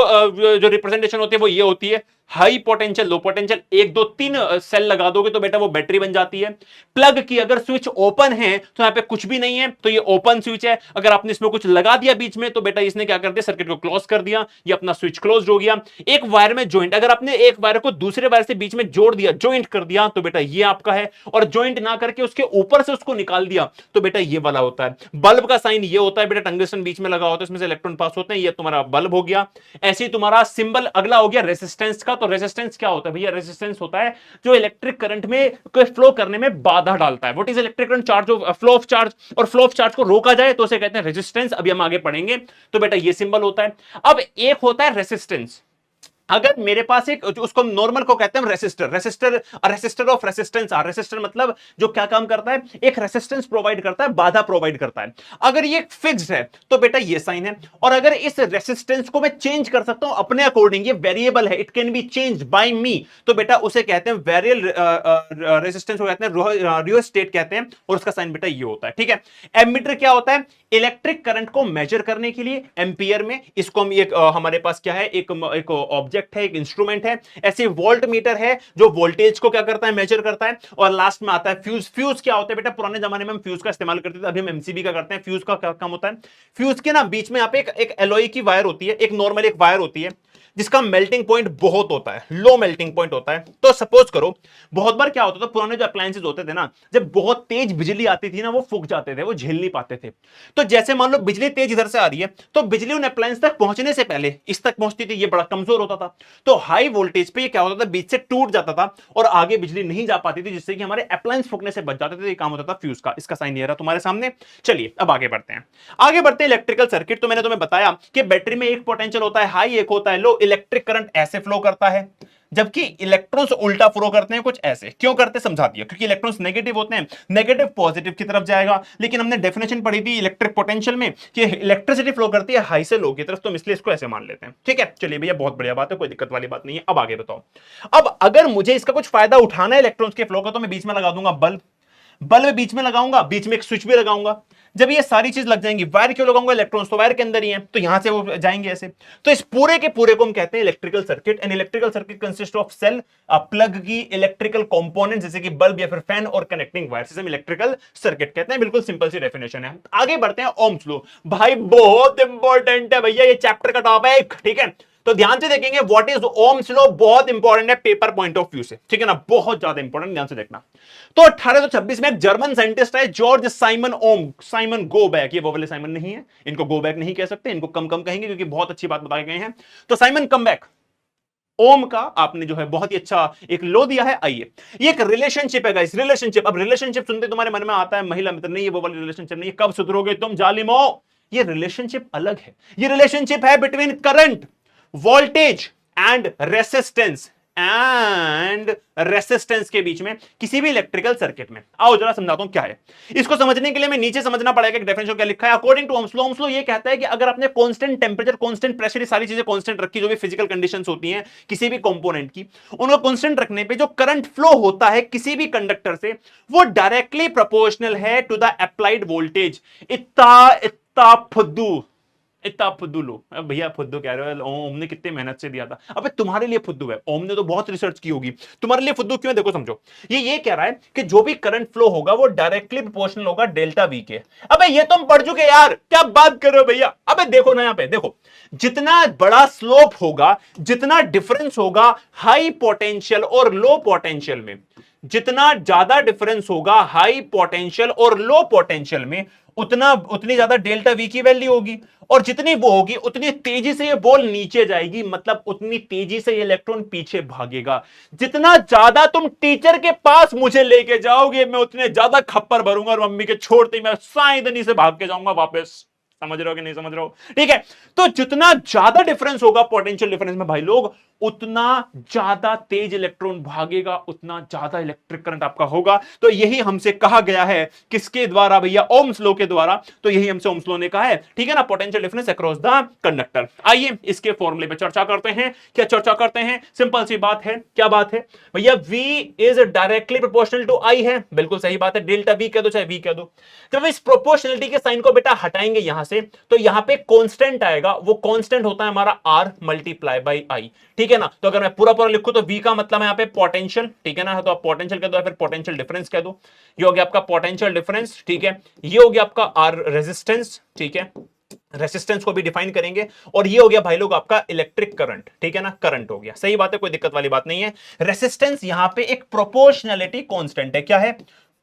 रिप्रेजेंटेशन होती है वो ये होती है, high potential, low potential, 1 2 3 cell लगा दोगे तो बेटा वो बैटरी बन जाती है। प्लग की अगर स्विच ओपन है तो यहां पे कुछ भी नहीं है, तो ये ओपन स्विच है। अगर आपने इसमें कुछ लगा दिया बीच में, तो बेटा इसने क्या कर दिया, सर्किट को क्लोज कर दिया, ये अपना स्विच क्लोज हो गया। एक वायर में ज्वाइंट, अगर आपने एक वायर को दूसरे वायर से बीच में जोड़ दिया, ज्वाइंट कर दिया, तो बेटा ये आपका है। और ज्वाइंट ना करके उसके ऊपर से उसको निकाल दिया, तो बेटा ये वाला होता है। बल्ब का साइन ये होता है बेटा, टंगस्टन बीच में लगा होता है, इसमें से इलेक्ट्रॉन पास होते हैं, ये तुम्हारा बल्ब हो गया। ऐसे ही तुम्हारा सिंबल अगला हो गया रेजिस्टेंस का। तो रेजिस्टेंस क्या होता है भैया, रेजिस्टेंस होता है जो इलेक्ट्रिक करंट में फ्लो करने में बाधा डालता है। What is electric current, charge of flow of charge, और फ्लो ऑफ चार्ज को रोका जाए तो उसे कहते हैं रेजिस्टेंस। अभी हम आगे पढ़ेंगे, तो बेटा ये सिंबल होता है। अब एक होता है रेजिस्टेंस, अगर मेरे पास एक, उसको नॉर्मल को कहते हैं रेसिस्टर ऑफ रेसिस्टेंस। रेसिस्टर मतलब जो क्या काम करता है, एक रेसिस्टेंस प्रोवाइड करता है, बाधा प्रोवाइड करता है। अगर ये फिक्स्ड है तो बेटा ये साइन है, और अगर इस रेसिस्टेंस को मैं चेंज कर सकता हूं अपने अकॉर्डिंग, ये वेरिएबल है, it can be change by me, तो बेटा उसे कहते हैं वेरिएबल रेसिस्टेंस को कहते हैं रियोस्टेट कहते हैं, और उसका साइन बेटा ये होता है, ठीक है। एमीटर क्या होता है, इलेक्ट्रिक करंट को मेजर करने के लिए एम्पियर में, इसको हम एक हमारे पास क्या है, एक ऑब्जेक्ट है, एक इंस्ट्रूमेंट है। ऐसे वोल्ट मीटर है जो वोल्टेज को क्या करता है, मेजर करता है। और लास्ट में आता है फ्यूज। फ्यूज क्या होता है बेटा, पुराने जमाने में हम फ्यूज का इस्तेमाल करते थे, अभी हम एमसीबी का करते हैं। फ्यूज का क्या काम होता है, फ्यूज के ना बीच में यहाँ पे एक एलॉय की वायर होती है, एक नॉर्मल एक वायर होती है जिसका मेल्टिंग पॉइंट बहुत होता है, लो मेल्टिंग पॉइंट होता है। तो सपोज करो बहुत बार क्या होता था, पुराने जो अप्लायंसेस होते थे ना, जब बहुत तेज बिजली आती थी ना, वो फूक जाते थे, वो झेल नहीं पाते थे। तो जैसे मान लो बिजली तेज इधर से आ रही है, तो बिजली उन अप्लायंस तक पहुंचने से पहले इस तक पहुंचती थी, ये बड़ा कमजोर होता था। तो हाई वोल्टेज पे ये क्या होता था, बीच से टूट जाता था और आगे बिजली नहीं जा पाती थी, जिससे कि हमारे अप्लायंस फूकने से बच जाते थे। ये काम होता था फ्यूज का। इसका साइन ये रहा तुम्हारे सामने। चलिए अब आगे बढ़ते हैं, इलेक्ट्रिकल सर्किट। तो मैंने तुम्हें बताया कि बैटरी में एक पोटेंशियल होता है हाई, एक होता है लो। इलेक्ट्रिक करंट ऐसे फ्लो करता है, जबकि इलेक्ट्रॉन्स उल्टा फ्लो करते हैं। कुछ ऐसे क्यों करते समझा दिया, क्योंकि इलेक्ट्रॉन्स नेगेटिव होते हैं, नेगेटिव पॉजिटिव की तरफ जाएगा। लेकिन हमने डेफिनेशन पढ़ी थी इलेक्ट्रिक पोटेंशियल में कि इलेक्ट्रिसिटी फ्लो करती है हाई से लो की तरफ, तो इसलिए इसको ऐसे मान लेते हैं, ठीक है। चलिए भैया बहुत बढ़िया बात है, कोई दिक्कत वाली बात नहीं है। अब आगे बताओ, अब अगर मुझे इसका कुछ फायदा उठाना है इलेक्ट्रॉन्स के फ्लो का, तो मैं बीच में लगा दूंगा बल्ब। बल्ब बीच में लगाऊंगा, बीच में एक स्विच भी लगाऊंगा। जब ये सारी चीज लग जाएंगी, वायर क्यों लगाऊंगा, इलेक्ट्रॉन्स तो वायर के अंदर ही हैं, तो यहां से वो जाएंगे ऐसे। तो इस पूरे के पूरे को हम कहते हैं electrical circuit. And electrical circuit consist of cell, plug की इलेक्ट्रिकल कंपोनेंट्स जैसे कि बल्ब या फिर फैन और कनेक्टिंग वायर्स, हम इलेक्ट्रिकल सर्किट कहते हैं। बिल्कुल सिंपल सी डेफिनेशन है। आगे बढ़ते हैं, ओम्स लॉ भाई बहुत इंपॉर्टेंट है भैया, ये चैप्टर का टॉपिक, ठीक है। तो ध्यान से देखेंगे व्हाट इज ओम्स लॉ, बहुत इंपॉर्टेंट है पेपर पॉइंट ऑफ व्यू से, ठीक है ना, बहुत ज्यादा इंपॉर्टेंट, ध्यान से देखना। तो 1826 में एक जर्मन साइंटिस्ट है जॉर्ज साइमन ओम, साइमन गोबैक, ये वो वाले साइमन नहीं है, इनको गोबैक नहीं कह सकते, इनको कम कम कहेंगे क्योंकि बहुत अच्छी बात बताए गए हैं। तो साइमन कमबैक ओम का आपने जो है बहुत ही अच्छा एक लो दिया है। आइए, ये एक रिलेशनशिप है गाइस, रिलेशनशिप। अब रिलेशनशिप सुनते तुम्हारे मन में आता है महिला मित्र, नहीं, ये वो वाली रिलेशनशिप नहीं है। कब सुधरोगे तुम जालिमो, ये रिलेशनशिप अलग है। ये रिलेशनशिप है between current, voltage and resistance. And resistance के बीच में किसी भी इलेक्ट्रिकल सर्किट में। आओ जरा समझाता हूं क्या है। इसको समझने के लिए मैं नीचे समझना पड़ेगा कि डेफिनेशन क्या लिखा है। अकॉर्डिंग टू ओम्स लॉ ये कहता है कि अगर आपने कांस्टेंट टेंपरेचर, कांस्टेंट प्रेशर, ये सारी चीजें कांस्टेंट रखी, जो भी फिजिकल कंडीशंस होती हैं किसी भी कंपोनेंट की, उनको कांस्टेंट रखने पे जो करंट फ्लो होता है किसी भी कंडक्टर से, वो डायरेक्टली प्रोपोर्शनल है टू द अप्लाइड वोल्टेज। इतना फुद्दू, इतना फुद्दू लो। अब भैया फुद्दू कह रहे हो, ओम ने कितने मेहनत से दिया था। अबे तुम्हारे लिए फुद्दू है, ओम ने तो बहुत रिसर्च की होगी, तुम्हारे लिए फुद्दू क्यों है? देखो समझो, ये कह रहा है कि जो भी करंट फ्लो होगा वो डायरेक्टली प्रोपोर्शनल होगा डेल्टा वी के। अबे ये तुम पढ़ चुके यार, क्या बात कर रहे हो भैया। अबे देखो ना, यहां पे देखो, जितना बड़ा स्लोप होगा, जितना डिफरेंस होगा हाई पोटेंशियल और लो पोटेंशियल में, जितना ज्यादा डिफरेंस होगा हाई पोटेंशियल और लो पोटेंशियल में, उतनी ज्यादा डेल्टा वी की वैल्यू होगी। और जितनी वो होगी उतनी तेजी से ये बॉल नीचे जाएगी, मतलब उतनी तेजी से ये इलेक्ट्रॉन पीछे भागेगा। जितना ज्यादा तुम टीचर के पास मुझे लेके जाओगे, मैं उतने ज्यादा खप्पर भरूंगा और मम्मी के छोड़ते ही मैं साइदनी से भाग के जाऊंगा वापस। समझ रहे हो कि नहीं समझ रहे हो? ठीक है, तो जितना ज्यादा डिफरेंस होगा पोटेंशियल डिफरेंस में भाई लोग, उतना ज्यादा तेज इलेक्ट्रॉन भागेगा, उतना ज्यादा इलेक्ट्रिक करंट आपका होगा। तो यही हमसे कहा गया है, किसके द्वारा भैया? ओम्स लॉ के द्वारा। तो यही हमसे ओम्स लॉ ने कहा है, ठीक है ना, potential difference across the conductor. आइए इसके फॉर्मूले पे चर्चा करते हैं। क्या चर्चा करते हैं? सिंपल सी बात है। क्या बात है भैया? V is directly proportional to I है, बिल्कुल सही बात है। डेल्टा V कह दो चाहे V कह दो। जब इस प्रोपोर्शनलिटी के साइन को बेटा हटाएंगे यहां से, तो यहां पे कांस्टेंट आएगा, वो कांस्टेंट होता है हमारा R मल्टीप्लाई बाई I, ठीक है ना। तो अगर मैं पूरा पूरा लिखूं तो V का मतलब है यहां पे पोटेंशियल, ठीक है ना, तो आप पोटेंशियल कह दो या फिर पोटेंशियल डिफरेंस कह दो। ये हो गया आपका पोटेंशियल डिफरेंस, ठीक है। ये हो गया आपका R रेजिस्टेंस, ठीक है, रेसिस्टेंस को भी डिफाइन करेंगे। और ये हो गया भाई लोग आपका इलेक्ट्रिक करंट, ठीक है ना, करंट हो गया। सही बात है, कोई दिक्कत वाली बात नहीं है। रेसिस्टेंस यहां पे एक प्रोपोर्शनैलिटी कांस्टेंट है। क्या है?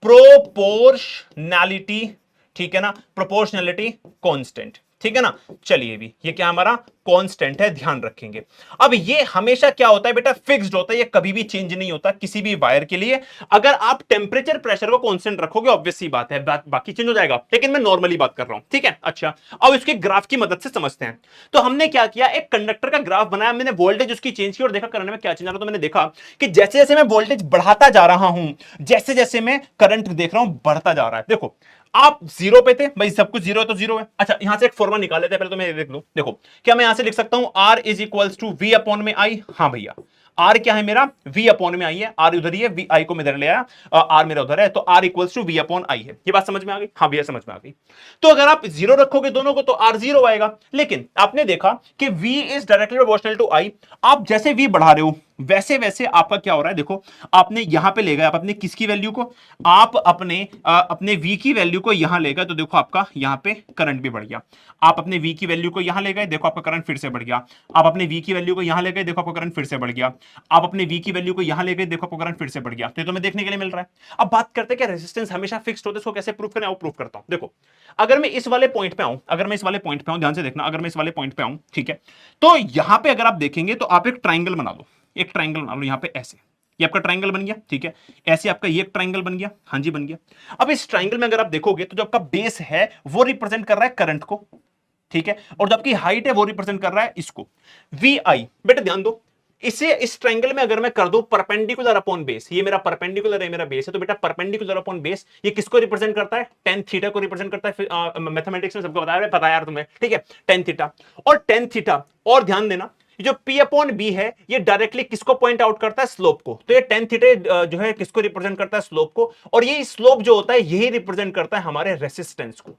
प्रोपोर्शनैलिटी, ठीक है ना, प्रोपोर्शनैलिटी कांस्टेंट, ठीक है ना। चलिए भी ये क्या हमारा कांस्टेंट है, ध्यान रखेंगे। अब ये हमेशा क्या होता है बेटा? फिक्स्ड होता है, ये कभी भी चेंज नहीं होता किसी भी वायर के लिए। अगर आप टेम्परेचर प्रेशर को कांस्टेंट रखोगे, ऑब्वियस सी बात है, बाकी चेंज हो जाएगा, लेकिन मैं नॉर्मली बात कर रहा हूं, ठीक है। अच्छा, अब इसके ग्राफ की मदद से समझते हैं। तो हमने क्या किया, एक कंडक्टर का ग्राफ बनाया, मैंने वोल्टेज उसकी चेंज की और देखा करने में क्या चेंज आ रहा है। तो मैंने देखा कि जैसे जैसे मैं वोल्टेज बढ़ाता जा रहा हूं, जैसे जैसे मैं करंट देख रहा हूं बढ़ता जा रहा है। देखो आप जीरो पे थे भाई, सब कुछ जीरो है तो जीरो है। अच्छा, यहां से एक फॉर्मूला निकाल लेते हैं पहले, तो मैं देख लो। देखो क्या मैं यहां से लिख सकता हूं, R is equals to V upon में I। हाँ भैया, R क्या है मेरा? V अपॉन में I है। R उधर ही है, V I को मैं इधर ले आया, R मेरा उधर है, तो R equals to V upon I है। ये बात समझ में आ गई? हाँ भैया समझ में आ गई। तो अगर आप जीरो रखोगे दोनों को तो R जीरो आएगा। लेकिन आपने देखा कि V is directly proportional to I। आप जैसे V बढ़ा रहे हो वैसे वैसे आपका क्या हो रहा है? देखो आपने यहां पे ले गए, आप अपने किसकी वैल्यू को, आप अपने V की वैल्यू को यहां ले गए, तो देखो आपका यहां पे करंट भी बढ़ गया। आप अपने V की वैल्यू को यहां ले गए, देखो आपका करंट फिर से बढ़ गया। आप अपने V की वैल्यू को यहां ले गए, देखो आपका करंट फिर से बढ़ गया। आप अपने V की वैल्यू को यहां ले गए, देखो आपका करंट फिर से बढ़ गया। तो ये तो हमें देखने के लिए मिल रहा है। अब बात करते हैं कि रेजिस्टेंस हमेशा फिक्स्ड होता है, इसको कैसे प्रूव करें? आओ प्रूव करता हूं। देखो अगर मैं इस वाले पॉइंट पे आऊं, ध्यान से देखना, अगर मैं इस वाले पॉइंट पे आऊं, ठीक है, तो यहां पे अगर आप देखेंगे तो आप एक ट्राइंगल बना लो, एक ट्राइंगल बना लो यहां पे ऐसे। ये आपका ट्राइंगल बन गया, ठीक है। ऐसे आपका ये एक ट्राइंगल बन गया, हाँ जी बन गया। अब इस ट्राइंगल में अगर आप देखोगे तो जो आपका बेस है वो रिप्रेजेंट कर रहा है करंट को, ठीक है, और जो आपकी हाइट है वो रिप्रेजेंट कर रहा है इसको, वी आई। बेटा ध्यान दो, इसे इस ट्रायंगल में अगर मैं कर दूं परपेंडिकुलर अपॉन बेस, ये मेरा परपेंडिकुलर है, मेरा बेस है, तो बेटा परपेंडिकुलर अपॉन बेस ये किसको रिप्रेजेंट करता है? टेन थीटा को रिप्रेजेंट करता है। मैथमेटिक्स में सबको बताया, पता है यार तुम्हें, ठीक है, टेन थीटा। और टेन थीटा, और ध्यान देना, जो P अपॉन बी है ये डायरेक्टली किसको पॉइंट आउट करता है? स्लोप को। तो ये टेन थीटा जो है किसको रिप्रेजेंट करता है? स्लोप को। और ये स्लोप जो होता है यही रिप्रेजेंट करता है हमारे रेसिस्टेंस को।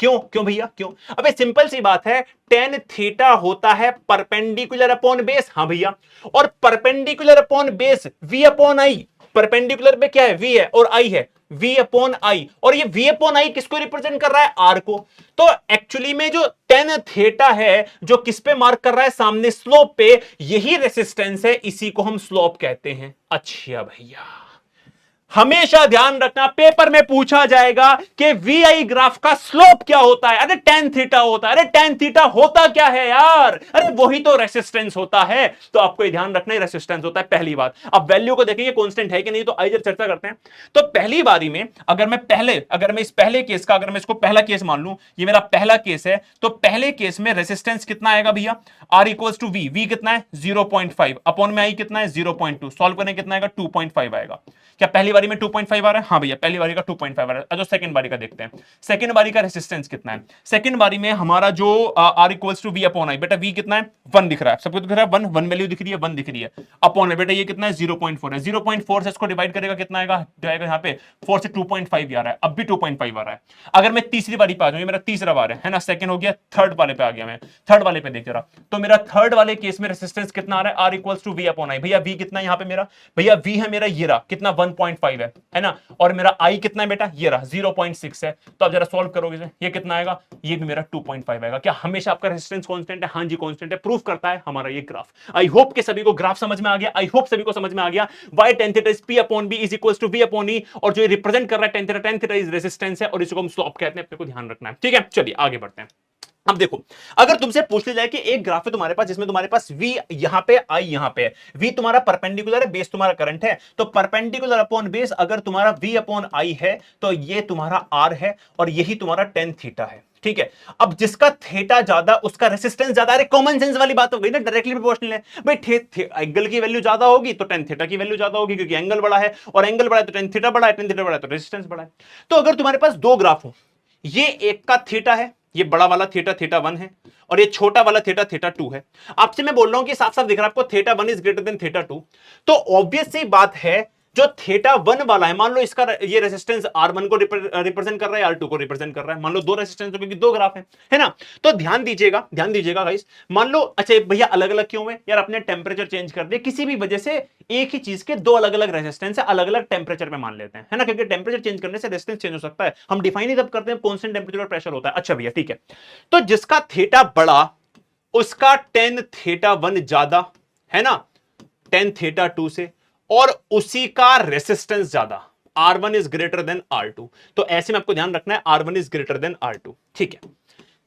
क्यों क्यों भैया क्यों? अबे सिंपल सी बात है, टेन थीटा होता है परपेंडिकुलर अपॉन बेस। हाँ भैया, और perpendicular upon base V upon I. Perpendicular पे क्या है? V है और I है, V अपॉन आई। और ये V अपॉन आई किसको रिप्रेजेंट कर रहा है? R को। तो एक्चुअली में जो टेन थीटा है जो किस पे मार्क कर रहा है? सामने स्लोप पे, यही रेसिस्टेंस है, इसी को हम स्लोप कहते हैं। अच्छा भैया, हमेशा ध्यान रखना, पेपर में पूछा जाएगा कि वीआई ग्राफ का स्लोप क्या होता है। अरे टेन थीटा होता है। अरे टेन थीटा होता क्या है यार? अरे वही तो रेसिस्टेंस होता है। तो आपको ये ध्यान रखना है, रेसिस्टेंस होता है पहली बात। अब वैल्यू को देखेंगे कांस्टेंट है कि नहीं, तो आइए चर्चा करते हैं। तो पहली बारी में अगर मैं इस पहले केस का, अगर मैं इसको पहला केस मान लूं, ये मेरा पहला केस है, तो पहले केस में रेसिस्टेंस कितना आएगा भैया? आर इक्वल्स टू वी कितना है? 0.5 अपॉन में आई कितना है? 0.2। सॉल्व करने कितना आएगा? 2.5 आएगा। क्या पहली बारी में 2.5 आ रहा है? हाँ भैया पहली बारी का 2.5 आ रहा है। जो सेकंड बारी का देखते हैं, सेकंड बारी का रेसिस्टेंस कितना है। सेकंड बारी में हमारा जो R equals to V upon I, बेटा वी कितना है? 1 दिख रहा है, सबको दिख रहा है 1, 1 वैल्यू दिख रही है, 1 दिख रही है। अपॉन में बेटा ये कितना है? 0.4 है। 0.4 से इसको डिवाइड करेगा कितना आएगा? जाएगा यहाँ पे 4 से 2.5 आ रहा है, अब भी 2.5 आ रहा है। अगर मैं तीसरी बारी पे आ जाऊं, मेरा तीसरा बार है ना, सेकंड हो गया, थर्ड वाले पे आ गया मैं, थर्ड वाले पे देख जरा, तो मेरा थर्ड वाले केस में रेसिस्टेंस कितना आ रहा है? R equals to V upon I. भैया वी कितना है यहाँ पे मेरा? भैया वी है मेरा ये रहा, कितना? 1.5 है ना, और मेरा आई कितना है बेटा? ये रहा 0.6 है। तो अब जरा सॉल्व करोगे, ये कितना आएगा? ये भी मेरा 2.5 आएगा। क्या हमेशा आपका रेजिस्टेंस कांस्टेंट है? हाँ जी कांस्टेंट है। प्रूफ करता है हमारा ये ग्राफ। आई होप के सभी को ग्राफ समझ में आ गया। आई होप सभी को समझ में आ गया why tan theta is P upon B is equals to V upon E, और जो रिप्रेजेंट कर रहा है टेन थीटा इज रेजिस्टेंस है, और इसको हम स्लोप कहते हैं। अपने को ध्यान रखना है, ठीक है। चलिए आगे बढ़ते हैं। अब देखो, अगर तुमसे पूछ लिया जाए कि एक ग्राफ है तुम्हारे पास जिसमें तुम्हारे पास V यहां पे, I यहां पे है, V तुम्हारा परपेंडिकुलर है, बेस तुम्हारा करंट है, तो परपेंडिकुलर अपॉन बेस अगर तुम्हारा V अपॉन I है, तो ये तुम्हारा R है और यही तुम्हारा टेन थीटा है, ठीक है। अब जिसका थीटा ज्यादा उसका रेसिस्टेंस ज्यादा। अरे कॉमन सेंस वाली बात हो गई ना, डायरेक्टली प्रोपोर्शनल है भाई। एंगल की वैल्यू ज्यादा होगी तो टेन थीटा की वैल्यू ज्यादा होगी, क्योंकि एंगल बड़ा है, और एंगल बड़ा है तो टेन थीटा बड़ा है, टेन थीटा बड़ा है तो रेजिस्टेंस बड़ा है। तो अगर तुम्हारे पास दो ग्राफ हो, ये एक का थीटा है, ये बड़ा वाला थीटा थीटा 1 है, और ये छोटा वाला थीटा थीटा 2 है। आपसे मैं बोल रहा हूं कि साफ साफ दिख रहा है आपको theta 1 is greater than theta 2। तो ऑब्वियस सी बात है, जो थीटा 1 वाला है, मान लो इसका ये रेजिस्टेंस R1 को रिप्रेजेंट कर रहा है, R2 को रिप्रेजेंट कर रहा है। मान लो दो रेजिस्टेंस हो, क्योंकि दो ग्राफ है ना। तो ध्यान दीजिएगा गाइस। मान लो अच्छा भैया अलग अलग क्यों है यार? अपने टेम्परेचर चेंज कर दिए किसी भी वजह से, एक ही चीज के दो अलग अलग रेजिस्टेंस है, अलग अलग टेम्परेचर पे मान लेते हैं, है ना, क्योंकि टेम्परेचर चेंज करने से रेजिस्टेंस चेंज हो सकता है। हम डिफाइन ही तब करते हैं कांस्टेंट टेम्परेचर और प्रेशर होता है। अच्छा भैया ठीक है, तो जिसका थीटा बड़ा उसका टेन थीटा 1 ज्यादा, है ना, टेन थीटा 2 से, और उसी का रेसिस्टेंस ज्यादा, R1 is greater than R2। तो ऐसे में आपको ध्यान रखना है R1 is greater than R2, ठीक है।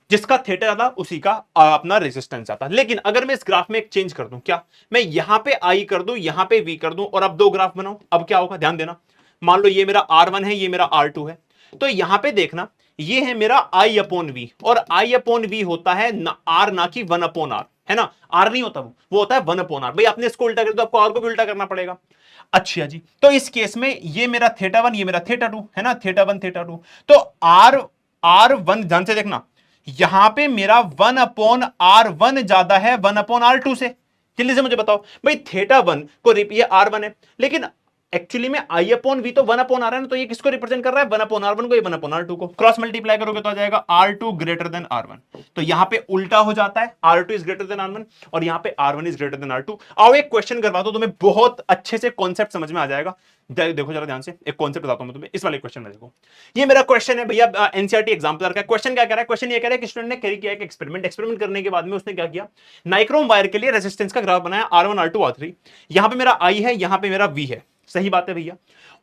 जिसका थीटा ज्यादा उसी का अपना रेजिस्टेंस ज्यादा। लेकिन अगर मैं इस ग्राफ में एक चेंज कर दूं, क्या मैं यहां पे I कर दूं, यहां पे V कर दूं, और अब दो ग्राफ बनाऊं, अब क्या होगा? ध्यान देना। मान लो ये मेरा R1 है, ये मेरा R2 है, तो यहां पे देखना ये है मेरा I अपॉन वी, और I अपॉन वी होता है R, ना कि 1 अपॉन R, है ना। R नहीं होता, वो होता है 1 अपॉन R। भाई आपने इसको उल्टा कर तो आपको R को भी उल्टा करना पड़ेगा। अच्छा जी, तो इस केस में ये मेरा थीटा 1, ये मेरा थीटा 2, है ना, थीटा 1 थीटा 2। तो R1 ध्यान से देखना, यहां पे मेरा 1 अपॉन R1 ज्यादा है 1 अपॉन R2 से। जल्दी से मुझे बताओ भाई, थीटा 1 को ये R1 है, लेकिन एक्चुअली में I अपॉन वी तो 1 अपॉन R है ना, तो ये किसको रिप्रेजेंट कर रहा है? 1 अपॉन R1 को, ये 1 अपॉन R2 को। क्रॉस मल्टीप्लाई करोगे तो आ जाएगा R2 ग्रेटर देन R1। तो यहां पे उल्टा हो जाता है, R2 is greater than R1, और यहां पे R1 is greater than R2। आओ एक क्वेश्चन करवा दो, तुम्हें बहुत अच्छे से कॉन्सेप्ट समझ में आ जाएगा। देखो जरा ध्यान से, एक कॉन्सेप्ट बताता हूं मैं तुम्हें इस वाले क्वेश्चन में। देखो ये मेरा क्वेश्चन है भैया, एनसीईआरटी एग्जाम्पलर का क्वेश्चन। क्या कह रहा है? क्वेश्चन ये कह रहा है कि स्टूडेंट ने कैरी किया एक एक्सपेरिमेंट करने के बाद में उसने क्या किया, नाइक्रोम वायर के लिए रेजिस्टेंस का ग्राफ बनाया, R1 R2 R3। यहां पे मेरा I है, यहां पे मेरा V है। सही बात है भैया।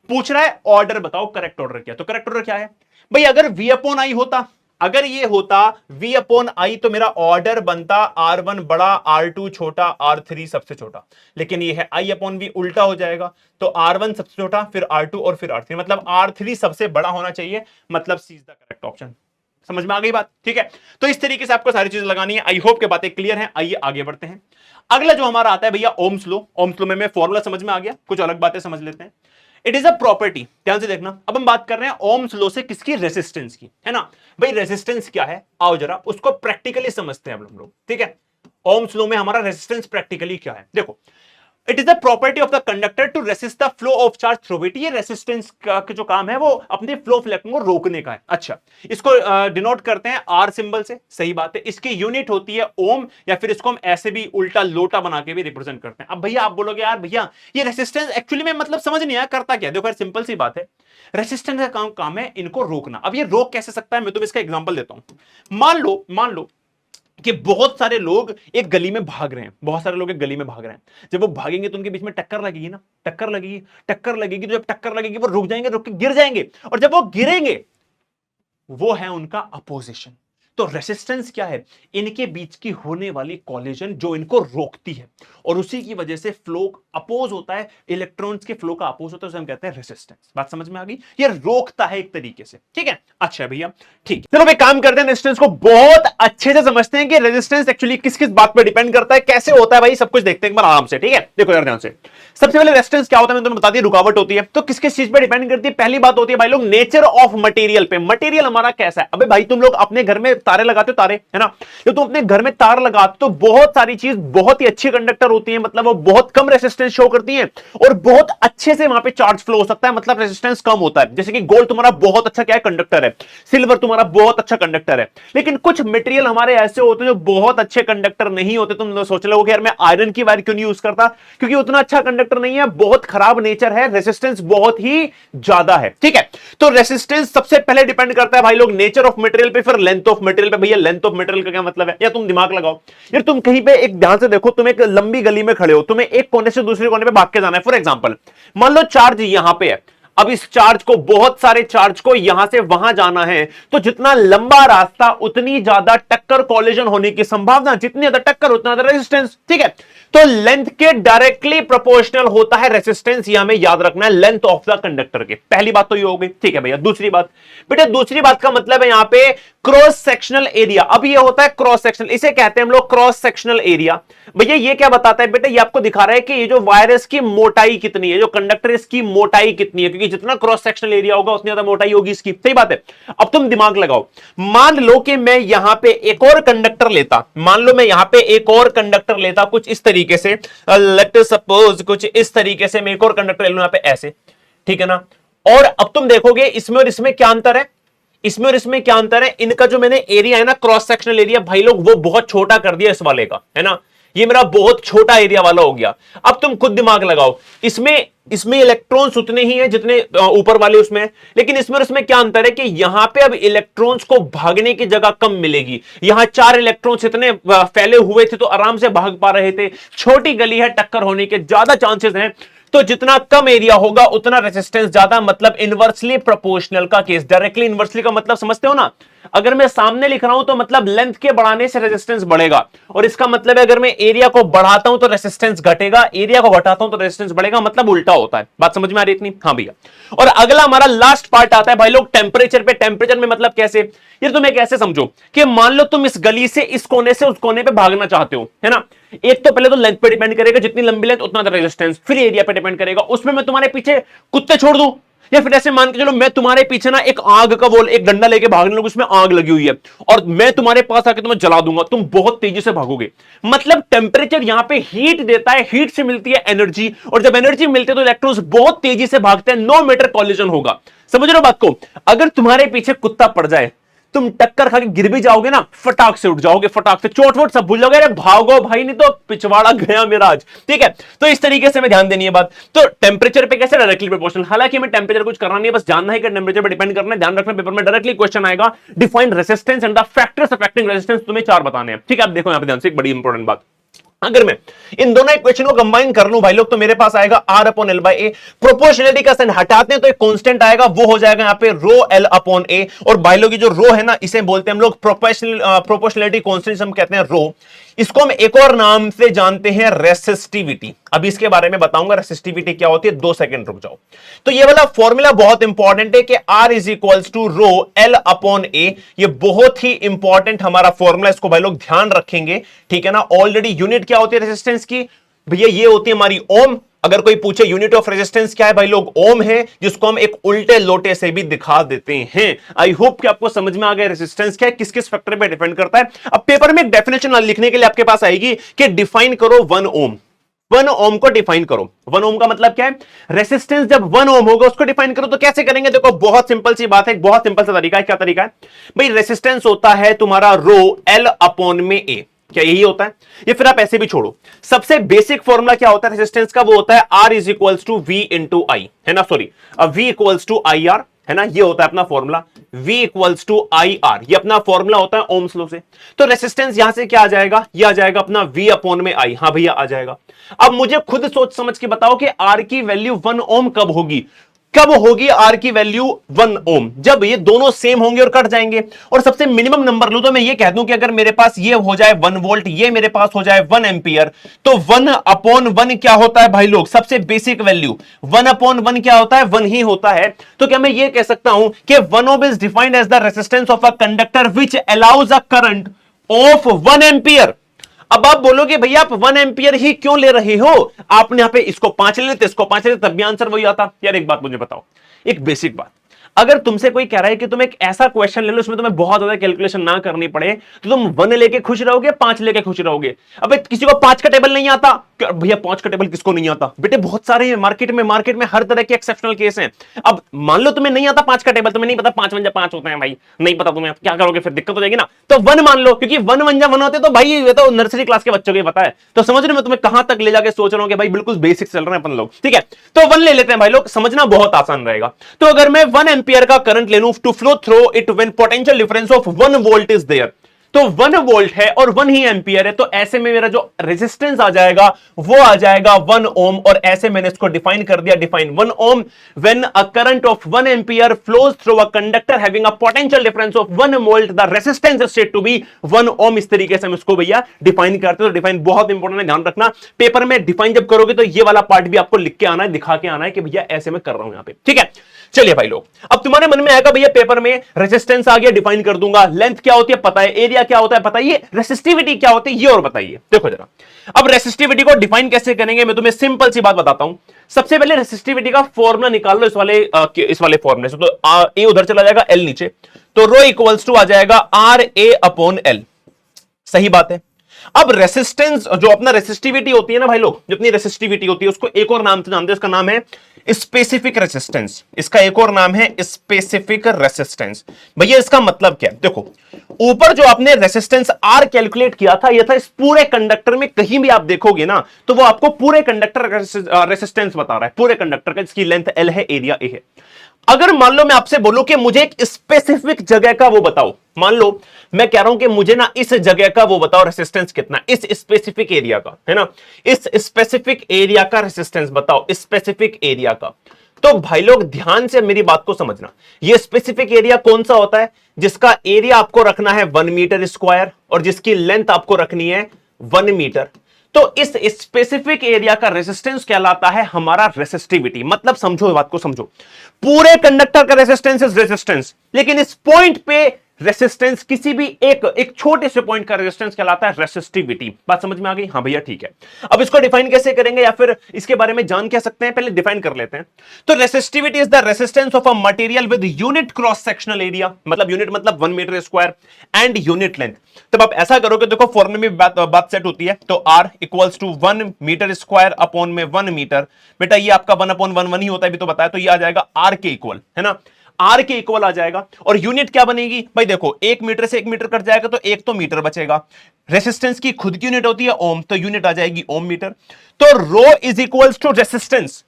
पूछ रहा है ऑर्डर बताओ, करेक्ट ऑर्डर क्या? तो करेक्ट ऑर्डर क्या है भाई? अगर V अपॉन I होता, अगर ये होता V अपॉन I, तो मेरा ऑर्डर बनता R1 बड़ा, R2 छोटा, R3 सबसे छोटा। लेकिन ये है I अपॉन V, उल्टा हो जाएगा। तो R1 सबसे छोटा, फिर R2 और फिर R3, मतलब R3 सबसे बड़ा होना चाहिए, मतलब C is the correct option. समझ में आ गई बात? ठीक है, तो इस तरीके से आपको सारी चीजें लगानी है। आई होप के बातें क्लियर हैं। आइए आगे बढ़ते हैं। अगला जो हमारा आता है भैया ओम्स लॉ। ओम्स लॉ में फॉर्मूला समझ में आ गया, कुछ अलग बातें समझ लेते हैं। इट इज अ प्रॉपर्टी, ध्यान से देखना। अब हम बात कर रहे हैं ओम्स लॉ से किसकी? रेजिस्टेंस की, है ना। भाई रेजिस्टेंस क्या है, आओ जरा उसको प्रैक्टिकली समझते हैं हम लोग, ठीक है। ओम्स लॉ में हमारा रेजिस्टेंस प्रैक्टिकली क्या है? देखो, it is the property of the conductor to resist the flow of charge through it. ये रेसिस्टेंस का जो काम है वो अपने फ्लो ऑफ इलेक्ट्रॉन को रोकने का है। अच्छा, इसको डिनोट करते हैं आर सिंबल से। सही बात है, इसकी यूनिट होती है ओम, या फिर इसको हम ऐसे भी उल्टा लोटा बना के भी रिप्रेजेंट करते हैं। अब भैया आप बोलोगे यार भैया ये रेसिस्टेंस एक्चुअली में मतलब समझ नहीं आया करता क्या? देखो यार सिंपल सी बात है, रेसिस्टेंस का काम है इनको रोकना। अब ये रोक कैसे सकता है, मैं तुम्हें इसका एग्जांपल देता हूं। मान लो कि बहुत सारे लोग एक गली में भाग रहे हैं, बहुत सारे लोग एक गली में भाग रहे हैं। जब वो भागेंगे तो उनके बीच में टक्कर लगेगी ना, टक्कर लगेगी तो जब टक्कर लगेगी वो रुक जाएंगे, रुक के गिर जाएंगे, और जब वो गिरेंगे वो है उनका अपोजिशन। तो रेसिस्टेंस क्या है? इनके बीच की होने वाली कॉलिजन जो इनको रोकती है, और उसी की वजह से फ्लो अपोज होता है, इलेक्ट्रॉन्स के फ्लो का अपोज होता है, उसे हम कहते हैं रेसिस्टेंस। बात समझ में आ गई? ये रोकता है एक तरीके से, ठीक है। अच्छा भैया, ठीक, चलो भाई काम करते हैं, रेजिस्टेंस को बहुत अच्छे से समझते हैं कि रेजिस्टेंस एक्चुअली किस किस बात पर डिपेंड करता है, कैसे होता है भाई, सब कुछ देखते हैं एक बार आराम से, ठीक है। देखो यार ध्यान से, सबसे पहले रेजिस्टेंस क्या होता है मैंने तुम्हें बता दिया, रुकावट होती है। तो किस किस चीज पे डिपेंड करती है? पहली बात होती है भाई लोग नेचर ऑफ मटेरियल पे, मटेरियल हमारा कैसा है। अबे भाई तुम लोग अपने घर में तारे लगाते हो, तारे है ना, तो तुम अपने घर में तार लगाते तो बहुत सारी चीज बहुत ही अच्छी कंडक्टर होती है, मतलब वो बहुत कम रेजिस्टेंस शो करती है, और बहुत अच्छे से वहां पे चार्ज फ्लो हो सकता है, मतलब रेजिस्टेंस कम होता है। जैसे कि गोल्ड तुम्हारा बहुत अच्छा क्या है, कंडक्टर है, सिल्वर तुम्हारा बहुत अच्छा कंडक्टर है। लेकिन कुछ मटेरियल हमारे ऐसे होते हैं जो बहुत अच्छे कंडक्टर नहीं होते। तुम सोच लो कि यार मैं आयरन की वायर क्यों नहीं यूज करता, क्योंकि उतना अच्छा कंडक्टर नहीं है, बहुत खराब नेचर है, रेजिस्टेंस बहुत ही ज्यादा है, ठीक है। तो रेजिस्टेंस सबसे पहले डिपेंड करता है भाई लोग नेचर ऑफ मटेरियल पे, फिर लेंथ ऑफ मटेरियल पे। भैया लेंथ ऑफ मटेरियल का क्या मतलब है? या तुम दिमाग लगाओ यार, तुम कहीं पे एक ध्यान से देखो, तुम एक लंबी गली में खड़े हो, तुम्हें एक कोने से दूसरे कोने पे भाग के जाना है। फॉर एग्जांपल मान लो चार्ज यहां पे है, अब इस चार्ज को, बहुत सारे चार्ज को यहां से वहां जाना है, तो जितना लंबा रास्ता उतनी ज्यादा टक्कर कॉलिजन होने की संभावना, जितनी ज्यादा टक्कर उतना ज्यादा रेजिस्टेंस, ठीक है। तो लेंथ के डायरेक्टली प्रोपोर्शनल होता है रेजिस्टेंस, यह हमें याद रखना है, लेंथ ऑफ द कंडक्टर के। पहली बात तो ये हो गई, ठीक है भैया। दूसरी बात बेटा, दूसरी बात का मतलब है यहां पे क्रॉस सेक्शनल एरिया। अब ये होता है क्रॉस सेक्शनल, इसे कहते हैं हम लोग क्रॉस सेक्शनल एरिया। भैया ये क्या बताता है बेटा? ये आपको दिखा रहा है कि ये जो वायरस की मोटाई कितनी है, जो कंडक्टर इसकी मोटाई कितनी है, क्योंकि जितना क्रॉस सेक्शनल एरिया होगा उतनी ज्यादा मोटाई होगी इसकी, सही बात है। अब तुम दिमाग लगाओ, मान लो कि मैं यहां पे एक और कंडक्टर लेता, मान लो मैं यहां पे एक और कंडक्टर लेता कुछ इस तरीके से, लेट सपोज कुछ इस तरीके से मैं एक और कंडक्टर ले लूं यहां पे ऐसे, ठीक है ना। और अब तुम देखोगे इसमें और इसमें क्या अंतर है, इसमें और इसमें क्या अंतर है? इनका जो मैंने एरिया है ना, क्रॉस सेक्शनल एरिया भाई लोग, वो बहुत छोटा कर दिया इस वाले का, है ना। ये मेरा बहुत छोटा एरिया वाला हो गया। अब तुम खुद दिमाग लगाओ, इसमें इलेक्ट्रॉन्स उतने ही हैं जितने ऊपर वाले उसमें, लेकिन इसमें और इसमें क्या अंतर है कि यहां पे अब इलेक्ट्रॉन्स को भागने की जगह कम मिलेगी। यहां 4 इलेक्ट्रॉन्स इतने फैले हुए थे तो आराम से भाग पा रहे थे, छोटी गली है, टक्कर होने के ज्यादा चांसेस हैं। तो जितना कम एरिया होगा उतना रेजिस्टेंस ज्यादा, मतलब इनवर्सली प्रोपोर्शनल का केस। डायरेक्टली इनवर्सली का मतलब समझते हो ना? अगर मैं सामने लिख रहा हूं तो मतलब लेंथ के बढ़ाने से रेजिस्टेंस बढ़ेगा, और इसका मतलब है अगर मैं एरिया को बढ़ाता हूं तो रेजिस्टेंस घटेगा, एरिया को घटाता हूं तो रेजिस्टेंस बढ़ेगा, मतलब उल्टा होता है। बात समझ में आ रही इतनी? हाँ भैया। और अगला हमारा लास्ट पार्ट आता है भाई लोग टेंपरेचर पे। टेंपरेचर में मतलब कैसे? ये तुम एक ऐसे समझो कि मान लो तुम इस गली से इस कोने से उस कोने पे भागना चाहते हो, है ना। एक तो पहले तो लेंथ पे डिपेंड करेगा, जितनी लंबी लेंथ उतना रेजिस्टेंस, फिर एरिया पे डिपेंड करेगा। उसमें मैं तुम्हारे पीछे कुत्ते छोड़ दूं, या फिर ऐसे मान के चलो मैं तुम्हारे पीछे ना एक आग का बोल, एक डंडा लेके भागने लगूं, उसमें आग लगी हुई है, और मैं तुम्हारे पास आके तुम्हें जला दूंगा, तुम बहुत तेजी से भागोगे। मतलब टेंपरेचर यहां पे हीट देता है, हीट से मिलती है एनर्जी, और जब एनर्जी मिलती है तो इलेक्ट्रॉन्स बहुत तेजी से भागते हैं, नो मैटर कॉलिजन होगा। समझ रहे हो बात को? अगर तुम्हारे पीछे कुत्ता पड़ जाए, तुम टक्कर खा के गिर भी जाओगे ना, फटाक से उठ जाओगे, फटाक से चोट वोट सब भूल जाओगे, अरे भागो भाई नहीं तो पिछवाड़ा गया मेरा आज, ठीक है। तो इस तरीके से मैं ध्यान देनी है बात। तो टेंपरेचर पे कैसे? Directly proportional. हालांकि मैं टेंपरेचर कुछ करना नहीं है, बस जानना है कि टेंपरेचर पे डिपेंड करना है। ध्यान रखना पेपर में डायरेक्टली क्वेश्चन आएगा, define resistance and the factors affecting resistance, तुम्हें 4 बताने हैं, ठीक है। आप देखो यहां पे ध्यान से, एक बड़ी इंपॉर्टेंट बात, अगर मैं इन दोनों इक्वेशन को कंबाइन कर लूं भाई लोग, तो मेरे पास आएगा R upon L by A. Proportionality का साइन हटाते हैं तो एक कांस्टेंट आएगा, वो हो जाएगा यहां पे रो L अपॉन ए। और भाई लोग ये जो रो है ना, इसे बोलते हैं हम लोग प्रोपोर्शनलिटी कांस्टेंट, हम कहते हैं रो। इसको हम एक और नाम से जानते हैं रेसिस्टिविटी। अब इसके बारे में बताऊंगा रेसिस्टिविटी क्या होती है, 2 सेकंड रुक जाओ। तो ये वाला फॉर्मूला बहुत इंपॉर्टेंट है कि R is equals to rho L upon A. ये बहुत ही इंपॉर्टेंट हमारा फॉर्मूला, इसको भाई लोग ध्यान रखेंगे, ठीक है ना। ऑलरेडी यूनिट क्या होती है रेजिस्टेंस की? भैया ये होती है हमारी ओम। अगर कोई पूछे यूनिट ऑफ रेजिस्टेंस क्या है, भाई लोग ओम है, जिसको हम एक उल्टे लोटे से भी दिखा देते हैं। आई होप कि आपको समझ में आ गया रेजिस्टेंस क्या है, किस किस फैक्टर पे डिपेंड करता है। अब पेपर में एक डेफिनेशन लिखने के लिए आपके पास आएगी कि डिफाइन करो 1 ओम। 1 ओम को डिफाइन करो। 1 ओम का मतलब क्या है? रेजिस्टेंस जब 1 ओम होगा उसको डिफाइन करो। तो कैसे करेंगे? देखो बहुत सिंपल सी बात है, बहुत सिंपल सा तरीका है। क्या तरीका है भाई? रेजिस्टेंस होता है तुम्हारा रो L अपॉन में ए, क्या यही होता है? ये फिर आप ऐसे भी छोड़ो। सबसे बेसिक फॉर्मूला क्या होता है रेजिस्टेंस का? वो होता है R is equals to V into I, है ना, sorry V equals to I R, है ना, ये होता है अपना formula V equals to I R, ये अपना फॉर्मूला होता है ओम्स लॉ से। तो रेसिस्टेंस यहां से क्या आ जाएगा, ये आ जाएगा अपना V अपॉन में I। हाँ भैया आ जाएगा। अब मुझे खुद सोच समझ के बताओ कि R की वैल्यू 1 ओम कब होगी, कब होगी आर की वैल्यू 1 ओम, जब ये दोनों सेम होंगे और कट जाएंगे। और सबसे मिनिमम नंबर लूं तो मैं ये कह दूं कि अगर मेरे पास ये हो जाए 1 वोल्ट, ये मेरे पास हो जाए 1 एंपियर, तो 1 अपॉन 1 क्या होता है भाई लोग, सबसे बेसिक वैल्यू 1 अपॉन 1 क्या होता है, 1 ही होता है। तो क्या मैं ये कह सकता हूं कि 1 ohm is defined as the resistance of a conductor which allows a current of 1 ampere. अब आप बोलोगे भैया आप 1 एंपियर ही क्यों ले रहे हो, आपने यहां पे इसको 5 ले लेते, इसको 5 ले लेते, तब भी आंसर वही आता। यार एक बात मुझे बताओ, एक बेसिक बात, अगर तुमसे कोई कह रहा है कि तुम एक ऐसा क्वेश्चन ले लो उसमें तुम्हें बहुत ज्यादा कैलकुलेशन ना करनी पड़े, तो तुम 1 लेके खुश रहोगे, 5 लेके खुश रहोगे। अबे किसी को 5 का टेबल नहीं आता, भैया 5 का टेबल किसको नहीं आता, बेटे बहुत सारे हैं मार्केट में हर तरह के एक्सेप्शनल केस हैं। अब मान लो तुम्हें नहीं आता 5 का टेबल, तुम्हें नहीं पता 5 1 5 होते हैं भाई, नहीं पता तुम्हें, क्या करोगे फिर, दिक्कत हो जाएगी ना। तो 1 मान लो, क्योंकि 1 1 1 होते तो भाई ये तो नर्सरी क्लास के बच्चों को पता है। तो समझ रहे मैं तुम्हें कहां तक ले जाके सोच रहा हूं कि भाई बिल्कुल बेसिक चल रहे हैं अपन लोग, ठीक है। तो 1 ले लेते हैं भाई लोग, समझना बहुत आसान रहेगा। तो अगर मैं 1 एंपियर का करंट ले लूं to flow through it when potential difference of 1 volt is there, तो 1 वोल्ट है और 1 ही एंपियर है, तो ऐसे में मेरा जो रेजिस्टेंस आ जाएगा वो आ जाएगा 1 ओम। और ऐसे मैंने इसको डिफाइन कर दिया, define 1 ohm when a current of 1 ampere flows through a conductor having a potential difference of 1 volt, the resistance is said to be 1 ohm. इस तरीके से हम इसको भैया डिफाइन करते हैं। तो डिफाइन बहुत इंपॉर्टेंट है, ध्यान रखना, पेपर में डिफाइन जब करोगे तो ये वाला पार्ट भी आपको लिख के आना है, दिखा के आना है कि भैया ऐसे मैं कर रहा हूं यहां पे, ठीक है। चलिए भाई लोग, अब तुम्हारे मन में आएगा भैया पेपर में रेजिस्टेंस आ गया, डिफाइन कर दूंगा, लेंथ क्या होती है पता है, एरिया क्या होता है पता है, रेसिस्टिविटी क्या होती है ये और बताइए। देखो जरा, अब रेसिस्टिविटी को डिफाइन कैसे करेंगे, मैं तुम्हें सिंपल सी बात बताता हूं। सबसे पहले रेसिस्टिविटी का फॉर्मूला निकाल लो इस वाले फॉर्मूले से। तो ए उधर चला जाएगा, एल नीचे, तो रो इक्वल्स टू आ जाएगा आर ए अपॉन एल। सही बात है। अब रेसिस्टेंस जो अपना रेसिस्टिविटी होती है ना भाई लोग, जो अपनी रेसिस्टिविटी होती है उसको एक और नाम से जानते हैं, उसका नाम है स्पेसिफिक रेसिस्टेंस। इसका एक और नाम है स्पेसिफिक रेसिस्टेंस। भैया इसका मतलब क्या है, देखो ऊपर जो आपने रेसिस्टेंस आर कैलकुलेट किया था, यह था इस पूरे कंडक्टर में, कहीं भी आप देखोगे ना तो वो आपको पूरे कंडक्टर का रेसिस्टेंस बता रहा है, पूरे कंडक्टर का, जिसकी लेंथ एल है, एरिया ए है। अगर मान लो मैं आपसे बोलूं कि मुझे एक स्पेसिफिक जगह का वो बताओ, मान लो मैं कह रहा हूं कि मुझे ना इस जगह का वो बताओ रेसिस्टेंस कितना, इस स्पेसिफिक एरिया का, है ना, इस स्पेसिफिक एरिया का रेसिस्टेंस बताओ, स्पेसिफिक एरिया का। तो भाई लोग ध्यान से मेरी बात को समझना, ये स्पेसिफिक एरिया कौन सा होता है, जिसका एरिया आपको रखना है 1 मीटर स्क्वायर और जिसकी लेंथ आपको रखनी है 1 मीटर। तो इस स्पेसिफिक एरिया का रेजिस्टेंस कहलाता है हमारा रेसिस्टिविटी। मतलब समझो बात को, समझो, पूरे कंडक्टर का रेजिस्टेंस इज रेजिस्टेंस, लेकिन इस पॉइंट पे रेसिस्टेंस, किसी भी एक छोटे से पॉइंट का रेजिस्टेंस कहलाता है रेसिस्टिविटी। बात समझ में आ गई, हाँ भैया ठीक है। अब इसको डिफाइन कैसे करेंगे या फिर इसके बारे में जान क्या सकते हैं, पहले डिफाइन कर लेते हैं। तो resistivity is the resistance of a material with unit cross sectional area, मतलब यूनिट मतलब 1 metre square, and unit length. तब आप ऐसा करोगे, देखो फॉर्मूले में बात सेट होती है, तो R equals to 1 metre square upon में 1 मीटर। बेटा ये आपका 1 अपॉन 1 ही होता है, भी तो बताया, तो ये आ जाएगा आर के इक्वल, है ना, आर के इक्वल आ जाएगा। और यूनिट क्या बनेगी भाई, देखो 1 मीटर से 1 मीटर कट जाएगा तो 1 तो मीटर बचेगा। रेसिस्टेंस की खुद की यूनिट होती है ओम, तो यूनिट आ जाएगी ओम मीटर। तो रो इज इक्वल्स टू रेसिस्टेंस।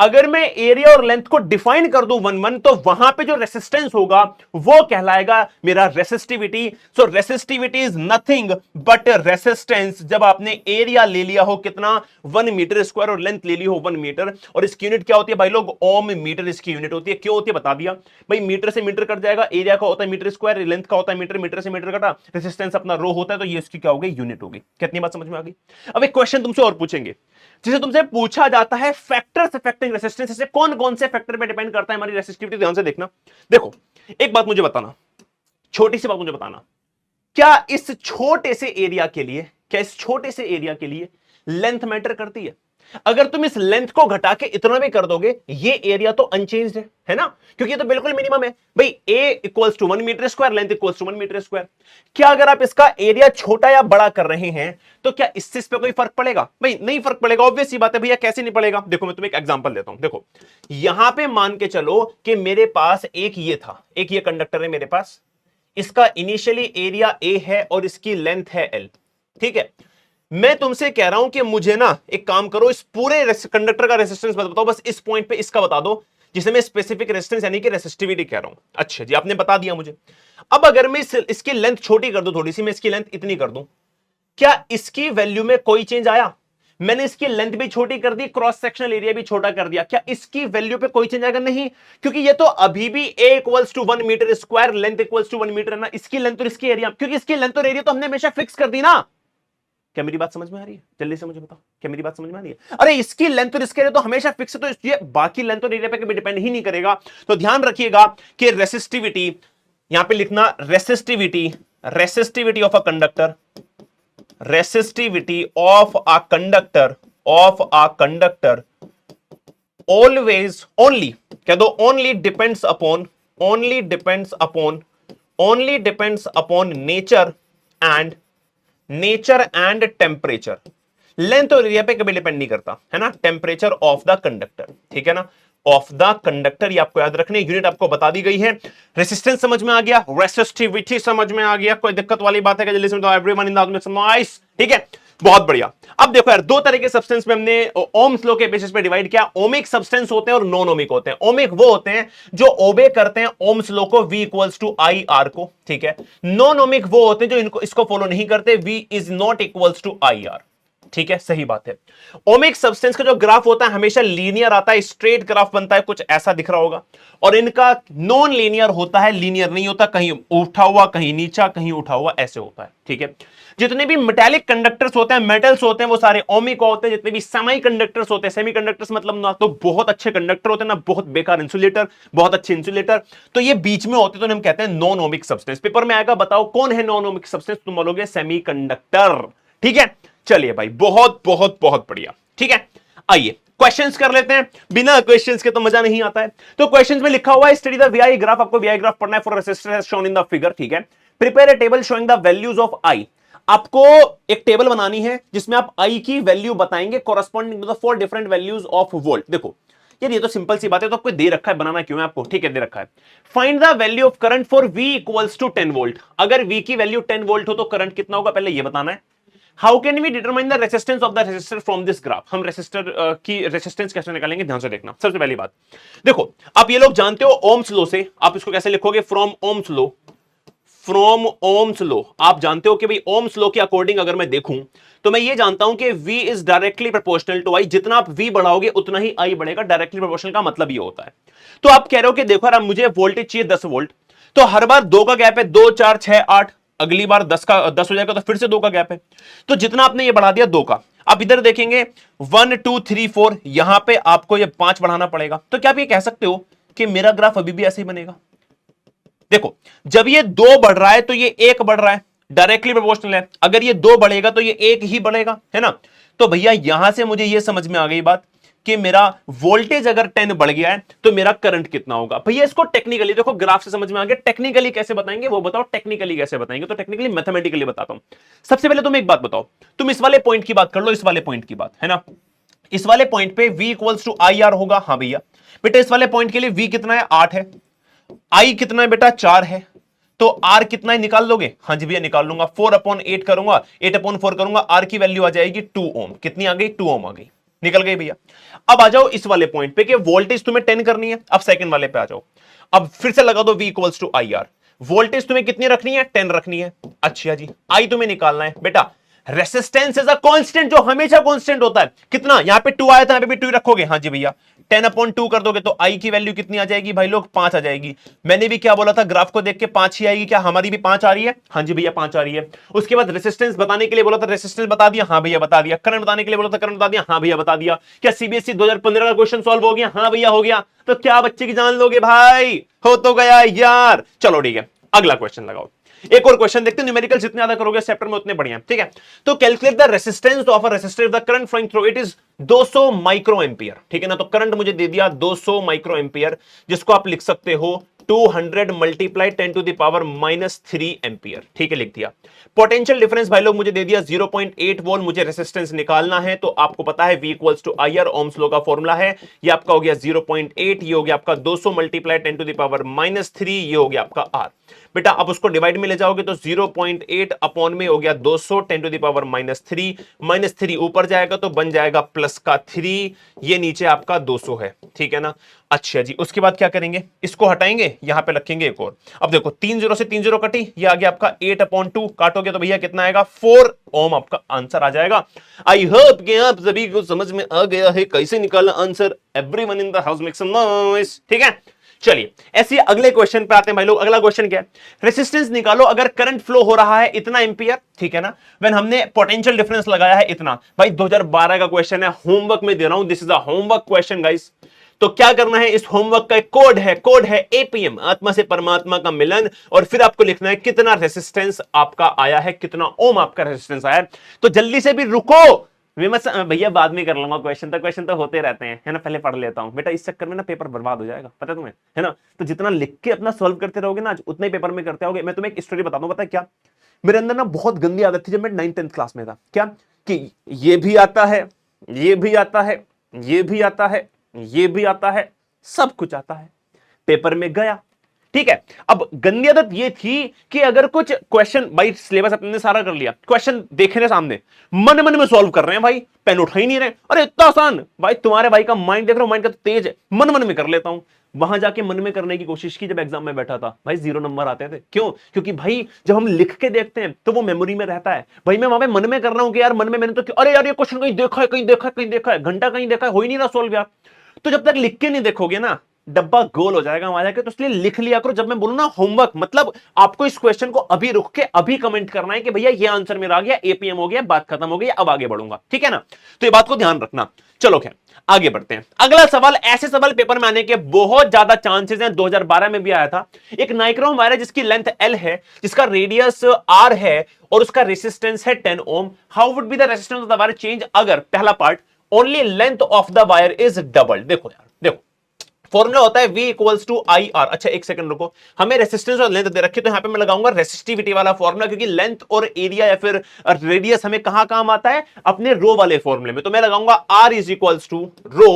अगर मैं एरिया और लेंथ को डिफाइन कर दूं 1 1, तो वहां पे जो रेसिस्टेंस होगा वो कहलाएगा मेरा resistivity. So resistivity is nothing but resistance, जब आपने एरिया ले लिया हो कितना 1 मीटर स्क्वायर और लेंथ ले ली हो 1 मीटर, और इसकी यूनिट क्या होती है भाई लोग, ओम मीटर इसकी यूनिट होती है। क्यों होती है बता दिया भाई, मीटर से मीटर कट जाएगा, एरिया का होता है मीटर स्क्वायर, लेंथ का होता है मीटर, मीटर से मीटर कटा, रेसिस्टेंस अपना रो होता है, तो ये इसकी क्या होगी, यूनिट होगी। कितनी बात समझ में आ गई। अब एक क्वेश्चन तुमसे और पूछेंगे, जिसे तुमसे पूछा जाता है फैक्टर्स अफेक्टिंग रेसिस्टेंस, से कौन कौन से फैक्टर पे डिपेंड करता है हमारी रेसिस्टिविटी। ध्यान से देखना, देखो एक बात मुझे बताना, छोटी सी बात मुझे बताना, क्या इस छोटे से एरिया के लिए, क्या इस छोटे से एरिया के लिए लेंथ मैटर करती है। अगर तुम इस लेंथ को घटा के इतना भी कर दोगे, ये एरिया तो अनचेंज्ड है ना, क्योंकि ये तो बिल्कुल मिनिमम है भाई। A equals to 1 metre square, length equals to 1 metre square. क्या अगर आप इसका एरिया छोटा या बड़ा कर रहे हैं तो क्या इससे इस पे कोई फर्क पड़ेगा भाई, नहीं फर्क पड़ेगा। ऑब्वियस सी बात है भैया, कैसे नहीं पड़ेगा। देखो मैं तुम्हें एक एग्जांपल देता हूं, देखो यहां पे मान के चलो कि मेरे पास एक ये था, एक ये कंडक्टर है मेरे पास, इसका इनिशियली एरिया ए है और इसकी लेंथ है एल, ठीक है। मैं तुमसे कह रहा हूं कि मुझे ना एक काम करो, इस पूरे कंडक्टर का रेजिस्टेंस बताओ, बस इस पॉइंट पे इसका बता दो जिसे मैं स्पेसिफिक रेजिस्टेंस यानी कि रेसिस्टिविटी कह रहा हूं। अच्छा जी, आपने बता दिया मुझे। अब अगर मैं इसकी लेंथ छोटी कर दूं, थोड़ी सी मैं इसकी लेंथ इतनी कर दूं, क्या इसकी वैल्यू में कोई चेंज आया? मैंने इसकी लेंथ भी छोटी कर दी, क्रॉस सेक्शनल एरिया भी छोटा कर दिया, क्या इसकी वैल्यू पे कोई चेंज आएगा? नहीं, क्योंकि ये तो अभी भी a equals to 1 metre square, length equals to 1 metre है ना, इसकी लेंथ और इसकी एरिया, क्योंकि इसकी लेंथ और एरिया तो हमने हमेशा फिक्स कर दी ना। क्या मेरी बात समझ में आ रही है? जल्दी से मुझे बताओ, क्या मेरी बात समझ में आ रही है? अरे इसकी लेंथ और इसके एरिया तो हमेशा फिक्स है, तो ये बाकी लेंथ और एरिया पे कभी डिपेंड ही नहीं करेगा। तो ध्यान रखिएगा कि रेसिस्टिविटी, यहां पे लिखना resistivity, resistivity of a conductor, resistivity of a conductor always, only कह दो, only depends upon nature and temperature। Length और एरिया पे कभी डिपेंड नहीं करता है ना, टेम्परेचर ऑफ द कंडक्टर, ठीक है ना, ऑफ द कंडक्टर, ये आपको याद रखने, यूनिट आपको बता दी गई है। रेसिस्टेंस समझ में आ गया, रेसिस्टिविटी समझ में आ गया, कोई दिक्कत वाली बात है क्या? जल्दी समझाओ, everyone in the house nice, ठीक है, बहुत बढ़िया। अब देखो यार, दो तरह के सब्सटेंस में हमने ओम्स लॉ के बेसिस पे डिवाइड किया। ओमिक सब्सटेंस होते हैं और नॉन ओमिक होते हैं। ओमिक वो होते हैं जो ओबे करते हैं ओम्स लॉ को, V equals to I R को, ठीक है। नॉन ओमिक वो होते हैं जो इसको फॉलो नहीं करते, V is not equals to I R, ठीक है, सही बात है। ओमिक सब्सटेंस का जो ग्राफ होता है हमेशा लीनियर आता है, स्ट्रेट ग्राफ बनता है, कुछ ऐसा दिख रहा होगा। और इनका नॉन लीनियर होता है, लीनियर नहीं होता, कहीं उठा हुआ, कहीं नीचा, कहीं उठा हुआ, ऐसे होता है, ठीक है। जितने भी मेटालिक कंडक्टर्स होते हैं, मेटल्स होते हैं, वो सारे ओमिक होते हैं। जितने भी सेमी कंडक्टर्स होते हैं, सेमी कंडक्टर्स मतलब ना तो बहुत अच्छे कंडक्टर होते हैं, ना बहुत बेकार इंसुलेटर, बहुत अच्छे इंसुलेटर, तो ये बीच में होते हैं, तो हम कहते हैं नॉन ओमिक सब्सटेंस। पेपर में आएगा, बताओ कौन है नॉन ओमिक सब्सटेंस, तुम बोलोगे सेमी कंडक्टर, ठीक है। चलिए भाई, बहुत बहुत बहुत बढ़िया, ठीक है। आइए क्वेश्चंस कर लेते हैं, बिना क्वेश्चंस के तो मजा नहीं आता है। तो क्वेश्चंस में लिखा हुआ है स्टडी द वीआई ग्राफ, आपको वीआई ग्राफ पढ़ना है for resistor as shown in the figure, ठीक है। Prepare a table showing the values of I, आपको एक टेबल बनानी है जिसमें आप आई की वैल्यू बताएंगे corresponding to the 4 different values of volt. देखो यार, ये तो सिंपल सी बात है, तो आपको दे रखा है, बनाना क्यों है आपको, ठीक है, दे रखा है। Find the value of current for V equals to 10 volt. अगर V की वैल्यू 10 वोल्ट हो तो करंट कितना होगा, पहले ये बताना है। How can we determine the resistance of the resistor from this graph, हम रेसिस्टर की रेसिस्टेंस कैसे निकालेंगे, ध्यान से देखना। सबसे पहली बात देखो, आप ये लोग जानते हो ओम्स लॉ से, आप इसको कैसे लिखोगे, from Ohm's law, from Ohm's law. आप जानते हो कि भाई ओम्स लॉ के अकॉर्डिंग अगर मैं देखूं तो मैं ये जानता हूं कि V is directly proportional to I, जितना आप V बढ़ाओगे उतना ही I बढ़ेगा। डायरेक्टली प्रोपोर्शनल का मतलब ये होता है। तो आप कह रहे हो कि देखो यार, मुझे वोल्टेज चाहिए 10 वोल्ट, तो हर बार 2 का गैप है, 2 4 6 8, अगली बार 10 हो जाएगा तो फिर से 2 का गैप है, तो जितना आपने ये बढ़ा दिया 2 का, आप इधर देखेंगे 1 2 3 4, यहां पे आपको ये 5 बढ़ाना पड़ेगा। तो क्या आप ये कह सकते हो कि मेरा ग्राफ अभी भी ऐसे ही बनेगा? देखो, जब ये 2 बढ़ रहा है तो ये 1 बढ़ रहा है, डायरेक्टली प्रोपोर्शनल है। अगर ये 2 बढ़ेगा तो ये 1 ही बढ़ेगा, है ना। तो भैया यहां से मुझे ये समझ में आ गई बात कि मेरा वोल्टेज अगर 10 बढ़ गया है तो मेरा करंट कितना होगा। भैया इसको टेक्निकली देखो, ग्राफ से समझ में आ गया, टेक्निकली कैसे बताएंगे वो बताओ। टेक्निकली कैसे बताएंगे, तो टेक्निकली मैथमेटिकली बताता हूं। सबसे पहले तुम एक बात बताओ, तुम इस वाले पॉइंट की बात कर लो, इस वाले पॉइंट की बात, है ना। इस वाले पॉइंट पे V equals to I R होगा, हाँ भैया। बेटा इस वाले पॉइंट के लिए V कितना है, 8 है, I कितना है बेटा, 4 है, तो R कितना है निकाल लोगे, हाँ जी भैया निकाल लूंगा। 4/8 करूंगा, 8/4 करूंगा, R की वैल्यू आ जाएगी 2 ओम। कितनी आ गई, 2 ओम आ गई, निकल गई भैया। अब आ जाओ इस वाले पॉइंट पे कि वोल्टेज तुम्हें 10 करनी है। अब सेकंड वाले पे आ जाओ, अब फिर से लगा दो V equals to I R. Voltage तुम्हें कितनी रखनी है, 10 रखनी है। अच्छा जी, I तुम्हें निकालना है। बेटा रेसिस्टेंस इज अ कांस्टेंट, जो हमेशा कांस्टेंट होता है। कितना, यहां पे 2 आया था, यहां पे भी 2 रखोगे, हाँ जी भैया। 10/2 कर दोगे तो I की वैल्यू कितनी आ जाएगी भाई लोग, 5 आ जाएगी। मैंने भी क्या बोला था, ग्राफ को देख के 5 ही आएगी, क्या हमारी भी 5 आ रही है, हाँ जी भैया 5 आ रही है। उसके बाद रेसिस्टेंस बताने के लिए बोला था, रेसिस्टेंस बता दिया, हाँ भैया बता दिया। करंट बताने के लिए बोला था, करंट बता दिया, हाँ भैया बता दिया। क्या CBSE 2015 का क्वेश्चन सॉल्व हो गया, हाँ भैया हो गया। तो क्या बच्चे की जान लोगे भाई, हो तो गया यार। चलो ठीक है, अगला क्वेश्चन लगाओ। एक और क्वेश्चन देखते हैं, न्यूमेरिकल जितने ज्यादा करोगे चैप्टर में उतने बढ़िया, ठीक है। तो calculate the resistance of a resistor if the current flowing through it is 200 micro ampere, ठीक है ना। तो करंट मुझे दे दिया 200 माइक्रो एम्पियर, जिसको आप लिख सकते हो 200 मल्टीप्लाई 10⁻³ एम्पियर, ठीक है, लिख दिया। पोटेंशियल डिफरेंस भाई लोग मुझे दे दिया 0.8 वोल्ट, मुझे रेसिस्टेंस निकालना है। तो आपको पता है V equals to I R, ohm's law का फॉर्मूला है। ये आपका हो गया 0.8, ये हो गया आपका 200 मल्टीप्लाई 10⁻³ ये हो गया आपका R। बेटा आप उसको डिवाइड में ले जाओगे तो 0.8 अपॉन में हो गया 200 10 टू द पावर -3 ऊपर जाएगा तो बन जाएगा प्लस का 3, ये नीचे आपका 200 है, ठीक है ना। अच्छा जी, उसके बाद क्या करेंगे, इसको हटाएंगे, यहां पे रखेंगे एक और। अब देखो 3 0 से 3 0 कटी, ये आ गया आपका 8/2, काटोगे तो भैया कितना आएगा 4 ओम आपका आंसर आ जाएगा। आई होप कि आप सभी को समझ में आ गया है कैसे निकालना answer. Everyone in the house make some noise, ठीक है। चलिए ऐसे अगले क्वेश्चन पे आते हैं भाई लोग। अगला क्वेश्चन क्या है, रेसिस्टेंस निकालो अगर करंट फ्लो हो रहा है इतना एम्पियर, ठीक है ना, व्हेन हमने पोटेंशियल डिफरेंस लगाया है इतना। भाई 2012 का क्वेश्चन है, होमवर्क में दे रहा हूं, this is a homework question guys. तो क्या करना है, इस होमवर्क का एक कोड है एपीएम, आत्मा से परमात्मा का मिलन, और फिर आपको लिखना है कितना रेसिस्टेंस आपका आया है, कितना ओम आपका रेसिस्टेंस आया है। तो जल्दी से भी रुको, भैया बाद में कर लूंगा, क्वेश्चन तो होते रहते हैं, है ना, पहले पढ़ लेता हूं बेटा, इस चक्कर में ना पेपर बर्बाद हो जाएगा, पता है तुम्हें, है ना। तो जितना लिख के अपना सॉल्व करते रहोगे ना, उतना ही पेपर में करते रहोगे। मैं तुम्हें एक स्टोरी बताता हूं, पता है क्या, मेरे अंदर ना बहुत गंदी आदत थी जब मैं 9th 10th क्लास में था, क्या कि ये भी आता है, ये भी आता है, ये भी आता है, ये भी आता है, सब कुछ आता है, पेपर में गया, ठीक है। अब गंदी आदत ये थी कि अगर कुछ क्वेश्चन, भाई सिलेबस अपने ने सारा कर लिया, क्वेश्चन देख रहे सामने, मन मन में सॉल्व कर रहे हैं, भाई पेन उठा ही नहीं रहे, अरे इतना आसान, भाई तुम्हारे भाई का माइंड देख रहे हो, माइंड का तो तेज है, मन मन में कर लेता हूं। वहां जाके मन में करने की कोशिश की, जब एग्जाम में बैठा था भाई 0 नंबर आते थे। क्यों? क्योंकि भाई जब हम लिख के देखते हैं तो वो मेमोरी में रहता है। भाई मैं वहां पे मन में कर रहा हूं कि यार मन में मैंने तो, अरे यार ये क्वेश्चन कहीं देखा है, कहीं देखा है, कहीं देखा है, घंटा कहीं देखा है, हो ही नहीं रहा सॉल्व यार। तो जब तक लिख के नहीं देखोगे ना, डब्बा गोल हो जाएगा वहां जाके। तो इसलिए लिख लिया करो। जब मैं बोलूं ना होमवर्क, मतलब आपको इस क्वेश्चन को अभी रुक के अभी कमेंट करना है कि भैया ये आंसर मेरा आ गया, एपीएम हो गया, बात खत्म हो गई, अब आगे बढ़ूंगा, ठीक है ना। तो ये बात को ध्यान रखना। चलो खैर आगे बढ़ते हैं। अगला सवाल, ऐसे सवाल पेपर में आने के बहुत ज्यादा चांसेस हैं, 2012 में भी आया था। एक नाइक्रोम वायर है जिसकी लेंथ एल है, जिसका रेडियस आर है, और उसका रेसिस्टेंस है 10 ohm. How would be the resistance of the wire change अगर, पहला part, only length of the wire is double. देखो यार, देखो फॉर्मूला होता है V equals to I R. अच्छा एक सेकंड रुको, हमें रेसिस्टेंस और लेंथ दे रखी, तो यहां पे मैं लगाऊंगा रेसिस्टिविटी वाला फॉर्मूला, क्योंकि लेंथ और एरिया या फिर रेडियस हमें कहां काम आता है, अपने रो वाले फॉर्मूले में। तो मैं लगाऊंगा R is equals to rho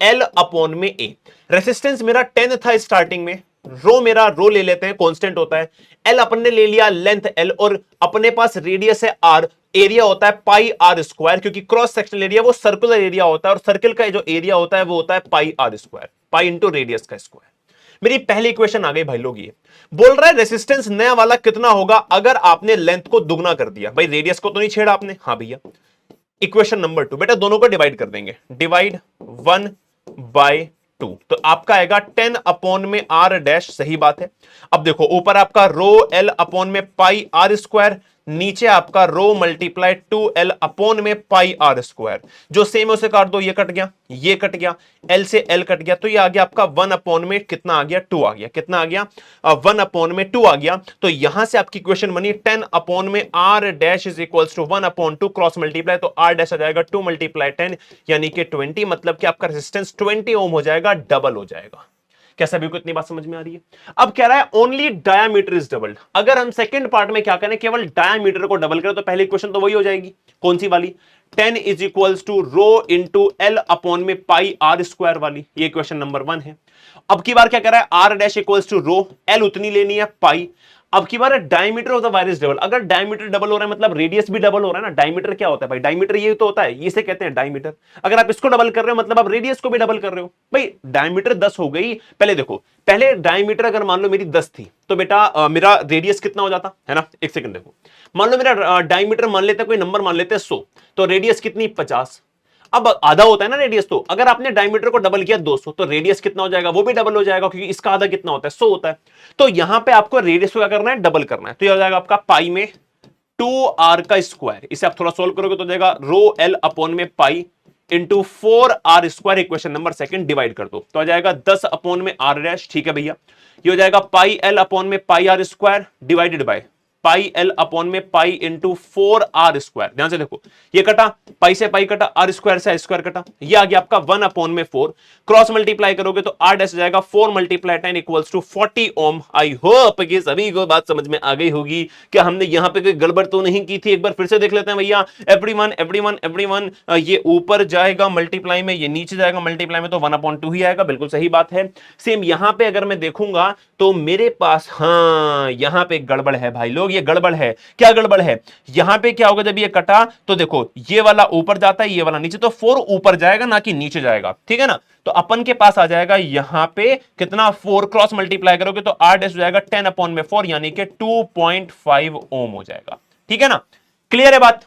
L upon में A। रेसिस्टेंस मेरा 10 था स्टार्टिंग में, रो मेरा, रो ले लेते हैं, कांस्टेंट होता है, L अपन ने ले लिया लेंथ L, और अपने पास रेडियस है R, एरिया होता है पाई आर स्क्वायर, क्योंकि क्रॉस सेक्शनल एरिया वो सर्कुलर एरिया होता है, और सर्कल का जो एरिया होता है वो होता है pi R square, pi into radius का स्क्वायर। मेरी पहली इक्वेशन आ गई भाई लोग, ये बोल रहा है रेसिस्टेंस नया वाला कितना होगा अगर आपने लेंथ को दुगना कर दिया। भाई रेडियस को तो नहीं छेड़ा आपने, हाँ भैया। इक्वेशन नंबर 2, बेटा दोनों को डिवाइड कर देंगे, डिवाइड 1/2, तो आपका आएगा 10 अपॉन में आर डैश, सही बात है। अब देखो ऊपर आपका रो एल अपॉन में पाई आर स्क्वायर, नीचे आपका रो मल्टीप्लाई 2L अपॉन में पाई आर स्क्वायर, जो सेम उसे काट दो, ये कट गया, ये कट गया, L से L कट गया, तो ये आ गया आपका 1 अपॉन में कितना आ गया, 2 आ गया, कितना आ गया 1 अपॉन में 2 आ गया। तो यहां से आपकी इक्वेशन बनी 10 अपॉन में R dash is equals to 1 upon 2 cross multiply, तो R डैश आ जाएगा 2 मल्टीप्लाई 10 यानी कि 20, मतलब कि आपका रेजिस्टेंस 20 ओम हो जाएगा, डबल हो जाएगा। क्या सभी को इतनी बात समझ में आ रही है? अब कह रहा है ओनली डायामीटर इज डबल्ड। अगर हम सेकंड पार्ट में क्या करें, केवल डायामीटर को डबल करें, तो पहली इक्वेशन तो वही हो जाएगी, कौन सी वाली, 10 is equals to rho into L upon में पाई आर स्क्वायर वाली, ये इक्वेशन नंबर 1 है। अब की बार क्या कह रहा है, R dash equals to rho, L उतनी लेनी है पाई। अब की बार diameter of the wire is double. अगर डायमीटर डबल हो रहा है मतलब रेडियस भी डबल हो रहा है ना। डायमीटर क्या होता है भाई, डायमीटर ये तो होता है, इसे कहते हैं डायमीटर। अगर आप इसको डबल कर रहे हो मतलब आप रेडियस को भी डबल कर रहे हो। भाई डायमीटर 10 हो गई, पहले देखो, पहले डायमीटर अगर मान लो मेरी 10 थी तो बेटा मेरा रेडियस कितना हो जाता है ना, एक सेकंड देखो, मान लो मेरा डायमीटर मान लेते हैं, कोई नंबर मान लेते हैं 100, तो रेडियस कितनी 50। अब आधा होता है ना रेडियस, तो अगर आपने डायमीटर को डबल किया 200, तो रेडियस कितना हो जाएगा, वो भी डबल हो जाएगा, क्योंकि इसका आधा कितना होता है 100 होता है। तो यहां पे आपको रेडियस को क्या करना है, डबल करना है, तो ये हो जाएगा आपका पाई में 2r का स्क्वायर। इसे आप थोड़ा सोल्व करोगे तो हो जाएगा रो एल अपॉन में pi into 4r square, equation number 2 divide कर दो तो आ जाएगा 10 अपॉन में r डैश, ठीक है भैया। ये हो जाएगा पाई एल अपॉन में pi R square divided by pi L upon में पाई इंटू 4r²। ध्यान से देखो, ये कटा, पाई से पाई कटा, r² से r² कटा, ये आ गया आपका 1 अपॉन में 4। क्रॉस मल्टीप्लाई करोगे तो r डैश जाएगा 4 multiply 10 equals to 40 ohm. I hope कि सभी को बात समझ में आ गई होगी कि हमने यहां पे कोई गड़बड़ तो नहीं की थी। एक बार फिर से देख लेते हैं भैया। एवरीवन, ये ऊपर जाएगा मल्टीप्लाई में, ये नीचे जाएगा मल्टीप्लाई में, तो 1/2 ही आएगा। बिल्कुल सही बात है। सेम यहां पे अगर मैं देखूंगा तो मेरे पास, हाँ, यहां पे गड़बड़ है भाई लोग, ये गड़बड़ है। क्या गड़बड़ है? यहां पे क्या होगा जब ये कटा तो देखो, ये वाला ऊपर जाता है, ये वाला नीचे, तो 4 ऊपर जाएगा ना कि नीचे जाएगा, ठीक है ना। तो अपन के पास आ जाएगा यहां पे कितना, 4 क्रॉस मल्टीप्लाई करोगे तो r डैश हो जाएगा 10 अपॉन में 4 यानी कि 2.5 ओम हो जाएगा, ठीक है ना। क्लियर है बात?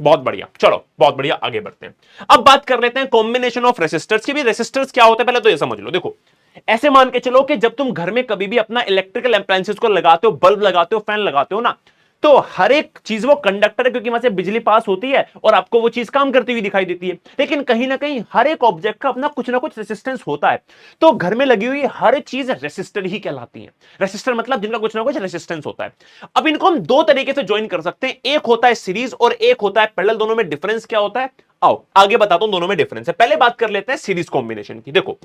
बहुत बढ़िया, चलो बहुत बढ़िया, आगे बढ़ते हैं। अब बात कर लेते हैं कॉम्बिनेशन ऑफ रेसिस्टर्स की। भी रेसिस्टर्स क्या होता है पहले तो ये समझ लो। देखो, ऐसे मान के चलो कि जब तुम घर में कभी भी अपना इलेक्ट्रिकल अप्लायंसेस को लगाते हो, बल्ब लगाते हो, फैन लगाते हो ना, तो हर एक चीज वो कंडक्टर है, क्योंकि वहां से बिजली पास होती है और आपको वो चीज काम करती हुई दिखाई देती है। लेकिन कहीं ना कहीं हर एक ऑब्जेक्ट का अपना कुछ ना कुछ रेसिस्टेंस होता है। तो घर में लगी हुई हर चीज रेसिस्टर ही कहलाती है। रेसिस्टर मतलब जिनका कुछ ना कुछ रेसिस्टेंस होता है। अब इनको हम दो तरीके से ज्वाइन कर सकते हैं, एक होता है सीरीज और एक होता है पैरेलल। दोनों में डिफरेंस क्या होता है आओ आगे बताता हूं, दोनों में डिफरेंस है। पहले बात कर लेते हैं सीरीज कॉम्बिनेशन की। देखो,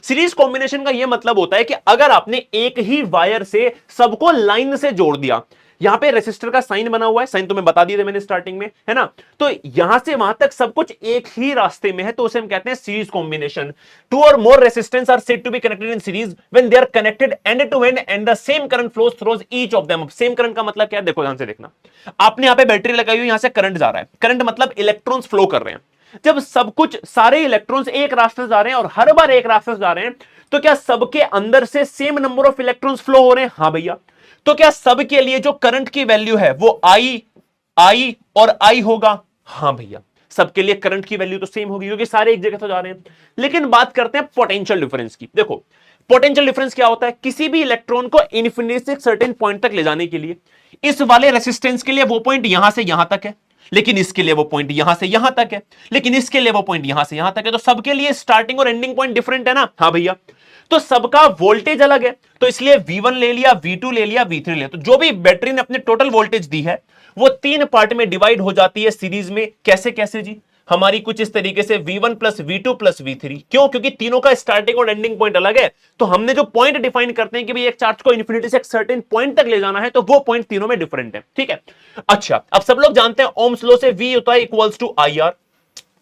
सीरीज कॉम्बिनेशन का यह मतलब होता है कि अगर आपने एक ही वायर से सबको लाइन से जोड़ दिया, यहां पे रेसिस्टर का साइन बना हुआ है, साइन तुम्हें बता दिए थे मैंने स्टार्टिंग में, है ना। तो यहां से वहां तक सब कुछ एक ही रास्ते में है, तो उसे हम कहते हैं सीरीज कॉम्बिनेशन। टू और more resistance are said to be connected in series when they are connected end to end and the same current flows through each of them. Same current का मतलब क्या है? देखो ध्यान से देखना, आपने यहां पे बैटरी लगाई हुई, यहां से करंट जा रहा है, करंट मतलब इलेक्ट्रॉन्स फ्लो कर रहे हैं। जब सब कुछ, सारे इलेक्ट्रॉन्स एक रास्ते से जा रहे हैं और हर बार एक रास्ते से जा रहे हैं, तो क्या सबके अंदर से same number of electrons flow हो रहे हैं? हाँ भैया। तो क्या सब के लिए जो करंट की वैल्यू है वो आई और आई होगा? हाँ भैया, सबके लिए करंट की वैल्यू तो सेम होगी क्योंकि सारे एक जगह से जा रहे हैं। लेकिन बात करते हैं पोटेंशियल डिफरेंस की। देखो, पोटेंशियल डिफरेंस क्या होता है? किसी भी इलेक्ट्रॉन को इन्फिनिटी से सर्टेन पॉइंट तक ले जाने के लिए, इस वाले रेसिस्टेंस के लिए वो पॉइंट यहां से यहां तक है, लेकिन इसके लिए वो पॉइंट यहां से यहां तक है, लेकिन इसके लिए वो पॉइंट यहां से यहां तक है। तो सबके लिए स्टार्टिंग और एंडिंग पॉइंट डिफरेंट है ना? हाँ भैया। तो सबका वोल्टेज अलग है, तो इसलिए V1 ले लिया, V2 ले लिया, V3 ले लिया। तो जो भी बैटरी ने अपने टोटल वोल्टेज दी है वो 3 पार्ट में डिवाइड हो जाती है सीरीज में। कैसे कैसे जी? हमारी कुछ इस तरीके से V1 plus V2 plus V3। क्यों? क्योंकि तीनों का स्टार्टिंग और एंडिंग पॉइंट अलग है। तो हमने जो पॉइंट डिफाइन करते हैं कि भाई एक चार्ज को इन्फिनिटी से एक सर्टेन पॉइंट तक ले जाना है, तो वो पॉइंट तीनों में डिफरेंट है, ठीक है। अच्छा, अब सब लोग जानते हैं ओम्स लॉ से V होता है इक्वल्स टू IR।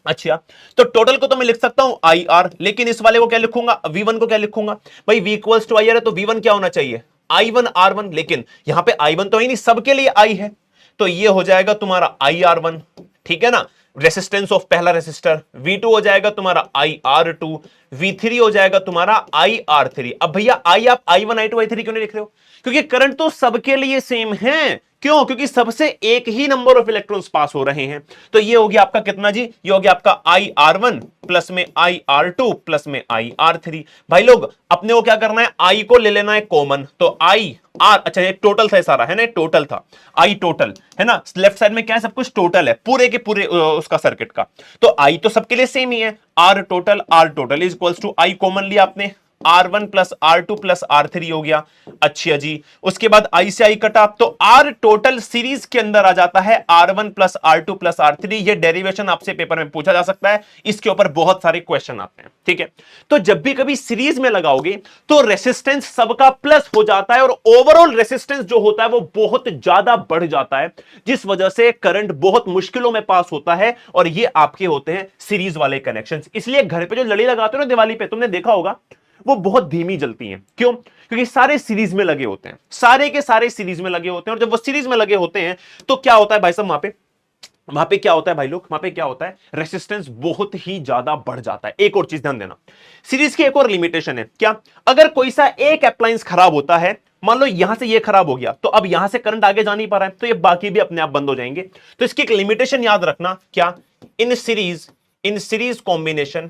अच्छा, तो टोटल को तो मैं लिख सकता हूं IR, लेकिन इस वाले को क्या लिखूंगा? V1 को क्या लिखूंगा? भाई V इक्वल्स टू IR है, तो V1 क्या होना चाहिए? I1 R1। लेकिन यहां पे I1 तो है नहीं, सबके लिए I है, तो ये हो जाएगा तुम्हारा IR1, ठीक है ना, रेसिस्टेंस ऑफ पहला रेसिस्टर। V2 हो जाएगा तुम्हारा IR2, V3 हो जाएगा तुम्हारा IR3। अब भैया आप I1 I2 I3 क्यों नहीं लिख रहे हो? क्योंकि करंट तो सबके लिए सेम है। क्यों? क्योंकि सबसे एक ही नंबर ऑफ इलेक्ट्रॉन्स पास हो रहे हैं। तो ये हो गया आपका कितना जी? ये हो गया आपका IR1 प्लस में IR2 प्लस में IR3। भाई लोग, अपने को क्या करना है? I को ले लेना है कॉमन, तो IR, अच्छा ये टोटल था सारा, है ना, टोटल था, I टोटल है ना। लेफ्ट साइड में क्या है? सब कुछ टोटल है, पूरे के पूरे उसका सर्किट का। तो I तो सबके लिए सेम ही है, R total is equals to I common लिया आपने, R1 plus R2 plus R3 हो गया। अच्छा जी, उसके बाद I से I कटा, तो R टोटल सीरीज के अंदर आ जाता है R1 plus R2 plus R3। ये डेरिवेशन आपसे पेपर में पूछा जा सकता है, इसके ऊपर बहुत सारे क्वेश्चन आते हैं, ठीक है। तो जब भी कभी सीरीज में लगाओगे तो रेसिस्टेंस सबका प्लस हो जाता है और ओवरऑल रेसिस्टेंस जो होता है वो बहुत ज्यादा बढ़ जाता है, जिस वजह से करंट बहुत मुश्किलों में पास होता है। और ये आपके होते हैं सीरीज वाले कनेक्शंस। इसलिए घर पे जो लड़ी लगाते हो ना दिवाली पे, तुमने देखा होगा वो बहुत धीमी जलती हैं। क्यों? क्योंकि सारे सीरीज में लगे होते हैं, सारे के सारे सीरीज में लगे होते हैं। और जब वो सीरीज में लगे होते हैं तो क्या होता है भाई साहब? वहां पे क्या होता है भाई लोग? वहां पे क्या होता है? रेसिस्टेंस बहुत ही ज्यादा बढ़ जाता है। एक और चीज ध्यान देना, सीरीज की एक और लिमिटेशन है। क्या? अगर कोई सा एक अप्लायंस खराब होता है, मान लो यहां से ये खराब हो गया, तो अब यहां से करंट आगे जा नहीं पा रहा है, तो ये बाकी भी अपने आप बंद हो जाएंगे। तो इसकी एक लिमिटेशन याद रखना, क्या? In series combination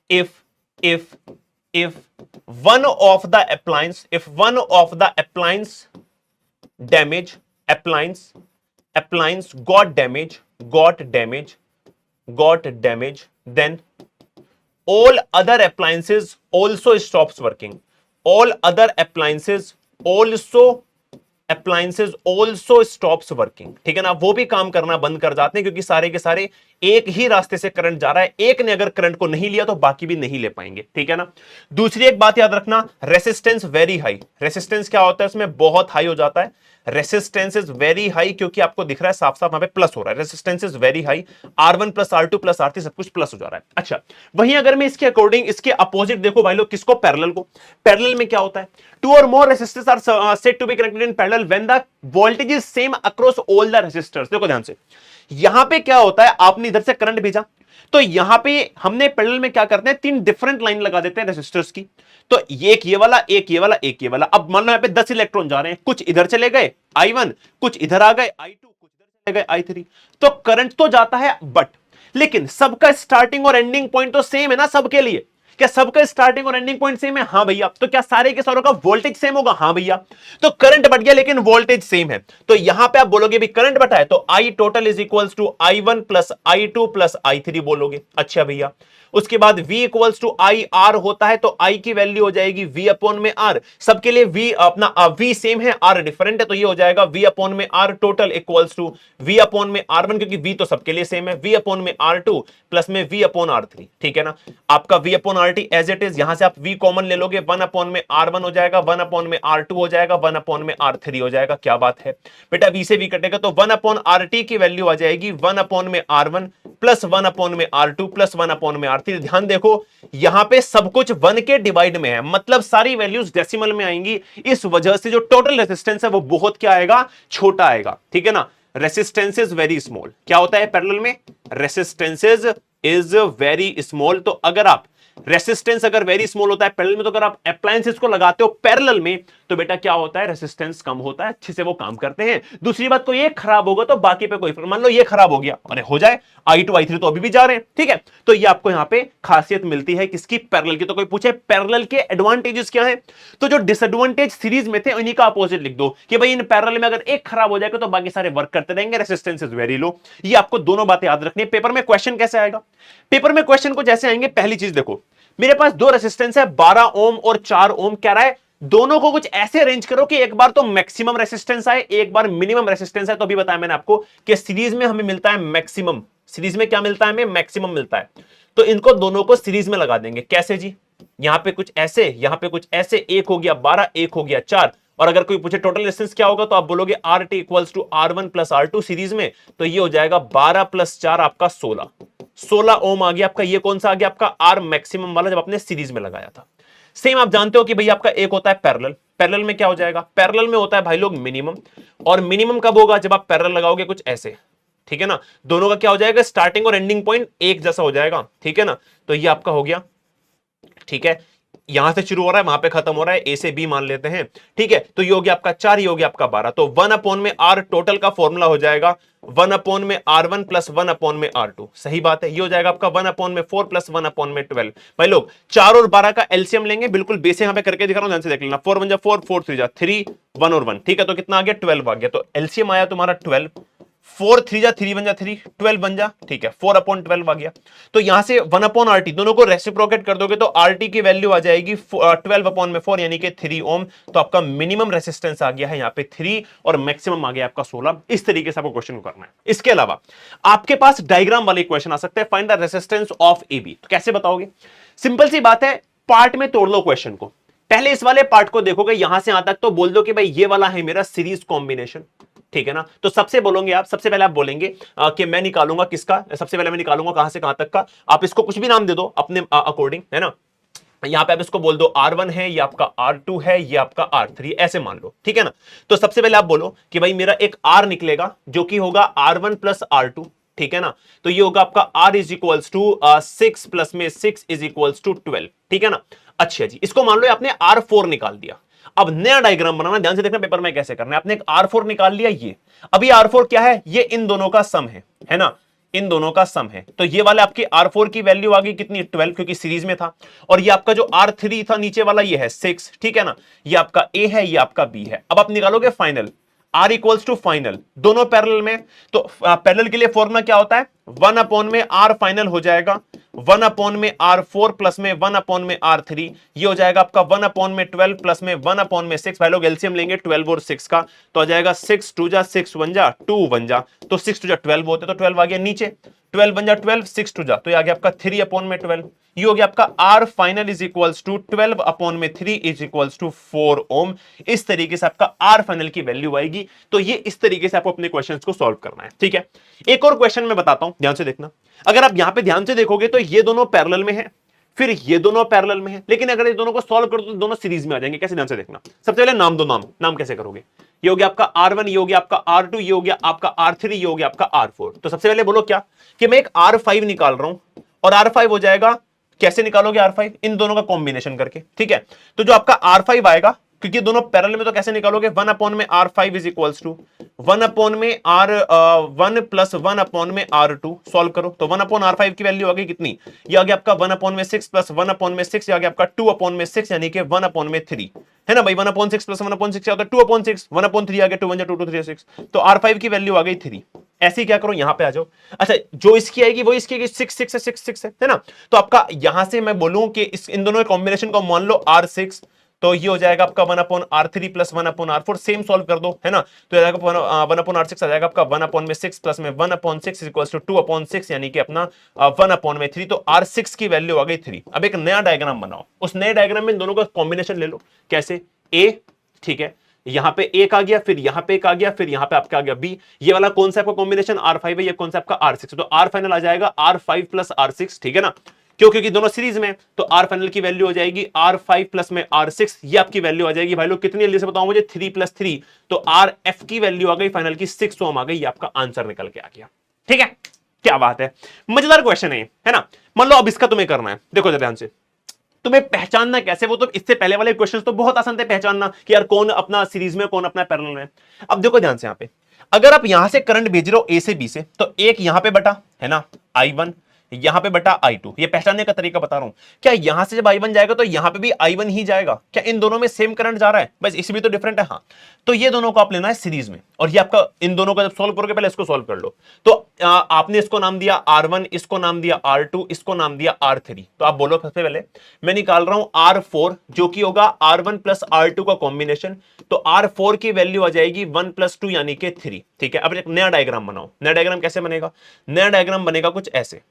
if one of the appliance got damage, then all other appliances also stops working. All other appliances also appliances also stops working, ठीक है ना, वो भी काम करना बंद कर जाते हैं क्योंकि सारे के सारे एक ही रास्ते से करंट जा रहा है, एक ने अगर करंट को नहीं लिया तो बाकी भी नहीं ले पाएंगे, ठीक है ना। दूसरी एक बात याद रखना, रेसिस्टेंस वेरी हाई, रेसिस्टेंस क्या होता है इसमें, बहुत हाई हो जाता है, रेसिस्टेंस इज वेरी हाई, क्योंकि आपको दिख रहा है साफ साफ वहां पे प्लस हो रहा है, resistance is very high, R1 plus R2 plus R3 सब कुछ प्लस हो जा रहा है। अच्छा, वहीं अगर मैं इसके अकॉर्डिंग इसके अपोजिट देखो भाई लोग, किसको, पैरेलल को, पैरेलल में क्या होता है, टू और more resistors are said to be connected in parallel when the voltage is same across all the resistors. देखो ध्यान से, यहां पे क्या होता है, आपने इधर से करंट भेजा, तो यहां पे हमने पैरेलल में क्या करते हैं, तीन डिफरेंट लाइन लगा देते हैं रेसिस्टर्स की, तो एक ये वाला, एक ये वाला, एक ये वाला। अब मान लो यहां पे 10 इलेक्ट्रॉन जा रहे हैं, कुछ इधर चले गए I1, कुछ इधर आ गए I2, कुछ इधर चले गए I3, तो करंट तो जाता है, बट लेकिन सबका स्टार्टिंग और एंडिंग पॉइंट तो सेम है ना सबके लिए। क्या सबका स्टार्टिंग और एंडिंग पॉइंट सेम है? हाँ भैया। तो क्या सारे के सारों का वोल्टेज सेम होगा? हाँ भैया। तो करंट बढ़ गया लेकिन वोल्टेज सेम है, तो यहां पे आप बोलोगे भी करंट बढ़ा है तो I total is equals to I1 plus I2 plus I3 बोलोगे। अच्छा भैया, उसके बाद V equals to I R होता है तो I की वैल्यू हो जाएगी V अपॉन में R, सबके लिए V अपना V सेम है, R डिफरेंट है, तो ये हो जाएगा V अपॉन में R total equals to V upon में R1, क्योंकि V तो सबके लिए सेम है, V अपॉन में R2 प्लस में V अपॉन R3, ठीक है ना। आपका V upon RT as it is, यहां से आप V कॉमन ले लोगे, 1 अपॉन में R1 हो जाएगा, 1 अपॉन में R2 हो जाएगा, 1 अपॉन में R3 हो जाएगा। क्या बात है बेटा, V से V कटेगा तो 1 अपॉन RT की वैल्यू आ जाएगी 1 अपॉन में R1 प्लस 1 अपॉन में R2 प्लस 1 अपॉन में R3। ध्यान देखो यहां पे सब कुछ 1 के डिवाइड में है, मतलब सारी वैल्यूज डेसिमल में आएंगी, इस वजह से जो टोटल रेजिस्टेंस है वो बहुत क्या आएगा, छोटा आएगा, ठीक है ना। रेसिस्टेंस इज वेरी स्मॉल, क्या होता है पैरेलल में, रेसिस्टेंसेज इज वेरी स्मॉल। तो अगर आप रेसिस्टेंस अगर वेरी स्मॉल होता है पैरेलल में, तो अगर आप अप्लायंसेस को लगाते हो पैरेलल में तो बेटा क्या होता है, रेसिस्टेंस कम होता है, अच्छे से वो काम करते हैं। दूसरी बात, कोई एक खराब होगा तो बाकी पे कोई, मान लो ये खराब हो गया, अरे हो जाए, I2 I3 तो अभी भी जा रहे हैं, ठीक है। तो ये आपको यहां पे खासियत मिलती है किसकी, पैरेलल की। तो कोई पूछे पैरेलल के एडवांटेजेस क्या है, तो जो डिसएडवांटेज सीरीज में थे उन्हीं का अपोजिट लिख दो कि भाई इन पैरेलल में अगर एक खराब हो जाएगा तो बाकी सारे वर्क करते रहेंगे, रेसिस्टेंस इज वेरी लो। ये आपको दोनों बातें याद रखनी है। पेपर में क्वेश्चन कैसे आएगा, पेपर में क्वेश्चन को जैसे आएंगे, पहली चीज देखो, मेरे पास दो रेसिस्टेंस है 12 ओम और 4 ओम, कह रहा है दोनों को कुछ ऐसे अरेंज करो कि एक बार तो मैक्सिमम रेसिस्टेंस आए, एक बार मिनिमम रेसिस्टेंस आए। तो अभी बताया मैंने आपको कि सीरीज में हमें मिलता है मैक्सिमम, सीरीज में क्या मिलता है हमें, मैक्सिमम मिलता है। तो इनको दोनों को सीरीज में लगा देंगे, कैसे जी, यहां पे कुछ ऐसे, यहां पे कुछ ऐसे, एक हो गया 12, एक हो गया 4, और अगर कोई पूछे टोटल रेजिस्टेंस क्या होगा तो आप बोलोगे RT equals to R1 plus R2 series में, तो ये हो जाएगा 12 प्लस 4 आपका 16 ओम आ गया आपका। ये कौन सा आ गया आपका, R मैक्सिमम वाला, जब आपने सीरीज में लगाया था। सेम आप जानते हो कि भाई आपका एक होता है पैरेलल, पैरेलल में क्या हो जाएगा, पैरेलल में होता है भाई लोग मिनिमम, और मिनिमम कब होगा, जब आप पैरेलल लगाओगे कुछ ऐसे, ठीक है ना। दोनों का क्या हो जाएगा, स्टार्टिंग और एंडिंग पॉइंट एक जैसा हो जाएगा, ठीक है ना। तो ये आपका हो गया, ठीक है, यहां से शुरू हो रहा है वहां पे खत्म हो रहा है, ए से बी मान लेते हैं, ठीक है। तो ये हो गया आपका 4, ये हो गया आपका 12, तो 1 अपॉन में R टोटल का फॉर्मूला हो जाएगा 1 अपॉन में R1 प्लस 1 अपॉन में R2, सही बात है। ये हो जाएगा आपका 1 अपॉन में 4 प्लस 1 अपॉन में 12। भाई लोग 4 और 12 का एलसीएम लेंगे, बिल्कुल बेस यहां पे करके दिखा रहा हूं, ध्यान से देख लेना। 4 1 जा 4, 4 3 जा 3, 1 और 1, ठीक है। तो कितना आ गया, 12 आ गया। तो एलसीएम आया तुम्हारा 12, 4 3 जा 3 1 जा 3, 12 बन जा, ठीक है, 4 अपॉन 12 आ गया। तो यहां से 1 अपॉन RT दोनों को रेसिप्रोकेट कर दोगे तो RT की वैल्यू आ जाएगी 12 अपॉन में 4 यानी कि 3 ओम। तो आपका मिनिमम रेसिस्टेंस आ गया है यहां पे 3 और मैक्सिमम आ गया आपका 16। इस तरीके से आपको क्वेश्चन को करना है। इसके अलावा आपके पास डायग्राम वाले क्वेश्चन आ सकते हैं, find the resistance of AB। तो कैसे बताओगे, सिंपल सी बात है, पार्ट में तोड़ लो क्वेश्चन को। पहले इस वाले पार्ट को देखोगे यहां से यहां तक, तो बोल दो कि भाई ये वाला है मेरा सीरीज कॉम्बिनेशन, ठीक है ना। तो सबसे बोलोगे आप, सबसे पहले आप बोलेंगे कि मैं निकालूंगा किसका, सबसे पहले मैं निकालूंगा कहां से कहां तक का। आप इसको कुछ भी नाम दे दो अपने अकॉर्डिंग, है ना। यहां पे आप इसको बोल दो R1 है, ये आपका R2 है, ये आपका R3, ऐसे मान लो, ठीक है ना। तो सबसे पहले आप बोलो कि भाई मेरा एक R निकलेगा जो कि होगा R1 प्लस R2, ठीक है ना। तो ये होगा आपका R is equals to 6 plus में 6 इज इक्वल्स टू 12, ठीक है ना। अच्छा जी, इसको मान लो आपने R4 निकाल दिया। अब नया डायग्राम बनाना, ध्यान से देखना पेपर में कैसे करना है। आपने एक R4 निकाल लिया, ये अभी R4 क्या है, ये इन दोनों का सम है ना, इन दोनों का सम है। तो ये वाले आपकी R4 की वैल्यू आ गई कितनी, 12, क्योंकि सीरीज में था। और ये आपका जो R3 था नीचे वाला, ये है 6, ठीक है ना। ये आपका A है, ये आपका B है। अब आप निकालोगे final R equals to final, दोनों पैरेलल में, तो पैरेलल के लिए फॉर्मूला क्या होता है, 1 अपॉन में R फाइनल हो जाएगा 1 अपॉन में R4 प्लस में 1 अपॉन में R3, ये हो जाएगा आपका 1 अपॉन में 12 प्लस में 1 अपॉन में 6। भाई लोग एलसीएम लेंगे 12 और 6 का, तो आ जाएगा 6 2 जा 6 1 जा 2 1 जा, तो 6 2 जा 12 होते, तो 12 आ गया नीचे, 12 1 जा 12, 6 2 जा, तो ये आ गया आपका 3 अपॉन में 12। ये हो गया आपका R final is equals to 12 upon में 3 इज इक्वल्स टू 4 ओम। इस तरीके से आपका R फाइनल की वैल्यू आएगी। तो ये इस तरीके से आपको अपने क्वेश्चंस को सॉल्व करना है, ठीक है। एक और क्वेश्चन मैं बताता हूं, ध्यान से देखना। अगर आप यहां पे ध्यान से देखोगे तो ये दोनों पैरेलल में है, फिर ये दोनों पैरेलल में है, लेकिन अगर ये दोनों को सॉल्व करो तो दोनों सीरीज में आ जाएंगे। कैसे, ध्यान से देखना। सबसे पहले नाम दो, नाम कैसे करोगे, ये हो गया आपका R1, ये हो गया आपका R2, ये हो गया आपका R3, ये हो गया आपका R4। तो सबसे पहले बोलो क्या, कि मैं एक R5 निकाल रहा हूं और R5 हो जाएगा, कैसे निकालोगे R5, इन दोनों का कॉम्बिनेशन करके, ठीक है। तो जो आपका R5 आएगा, क्योंकि दोनों पैरेलल में, तो कैसे निकालोगे, 1 अपॉन में R5 is equals to 1 upon में R1 प्लस 1 अपॉन में R2, सॉल्व करो तो 1 अपॉन R5 की वैल्यू आ गई कितनी, ये आ गया आपका 1 अपॉन में 6 प्लस 1 अपॉन में 6, ये आ गया आपका 2 अपॉन में 6, यानी कि 1 अपॉन में 3, है ना भाई। 1 अपॉन 6 प्लस 1 अपॉन 6 होता है 2 अपॉन 6, 1 अपॉन 3 आ गया 2 1 2 2 3 6, तो R5 की वैल्यू आ गई 3। ऐसे ही क्या करो, यहां पे आ जाओ। अच्छा, जो इसकी आएगी वो इसकी आएगी, 6 6 6 6 है ना। तो आपका यहां से मैं बोलूं कि इन दोनों के कॉम्बिनेशन को मान लो R6, तो ये हो जाएगा आपका 1 upon R3 plus 1 upon R4, same solve कर दो, है ना। तो 1 अपॉन R6 आ जाएगा आपका 1 अपॉन में 6 प्लस में 1 upon 6 is equals to 2 upon 6, यानी कि अपना 1 अपॉन में 3। तो R6 की वैल्यू आ गई 3। अब एक नया डायग्राम बनाओ, उस नए डायग्राम में इन दोनों का कॉम्बिनेशन ले लो। कैसे, A, ठीक है, यहां पे एक आ गया, फिर यहां पे एक आ गया, फिर यहां पे आपका आ गया B। ये वाला कौन सा आपका कॉम्बिनेशन R5 है, ये कौन सा आपका R6। तो R फाइनल आ जाएगा R5 प्लस R6, ठीक है ना, क्यों, क्योंकि दोनों सीरीज में। तो R फाइनल की वैल्यू हो जाएगी R5 प्लस में R6, ये आपकी वैल्यू आ जाएगी। भाई लोग कितनी जल्दी से बताओ मुझे, 3 प्लस 3, तो RF की वैल्यू आ गई फाइनल की 6 ओम आ गई। ये आपका आंसर निकल के आ गया, ठीक है। क्या बात है, मजेदार क्वेश्चन है ना। मान लो अब इसका तुम्हें करना है, देखो जरा ध्यान से, तुम्हें पहचानना कैसे, वो तो इससे पहले वाले क्वेश्चंस तो बहुत आसान थे पहचानना कि यार कौन अपना सीरीज में, कौन अपना पैरेलल में। अब देखो ध्यान से, यहां पे अगर आप यहां से करंट भेज रहे हो A से B से, तो एक यहां पे बटा, है ना, I1, यहां पे बटा I2। ये पहचानने का तरीका बता रहा हूं। क्या यहां से जब I1 जाएगा तो यहां पे भी I1 ही जाएगा? क्या इन दोनों में सेम करंट जा रहा है? बस इसमें तो डिफरेंट है। हाँ, तो ये दोनों को आप लेना है सीरीज में, और ये आपका इन दोनों का जब सॉल्व करोगे, पहले इसको सॉल्व कर लो। तो आपने इसको नाम दिया R1, इसको नाम दिया R2, इसको नाम दिया R3। तो आप बोलो, सबसे पहले मैं निकाल रहा हूं R4, जो कि होगा R1 प्लस R2 का कॉम्बिनेशन। तो R4 की वैल्यू आ जाएगी 1 प्लस 2 यानी कि 3, ठीक है। अब एक नया डायग्राम बनाओ। नया डायग्राम कैसे बनेगा? नया डायग्राम बनेगा कुछ ऐसे,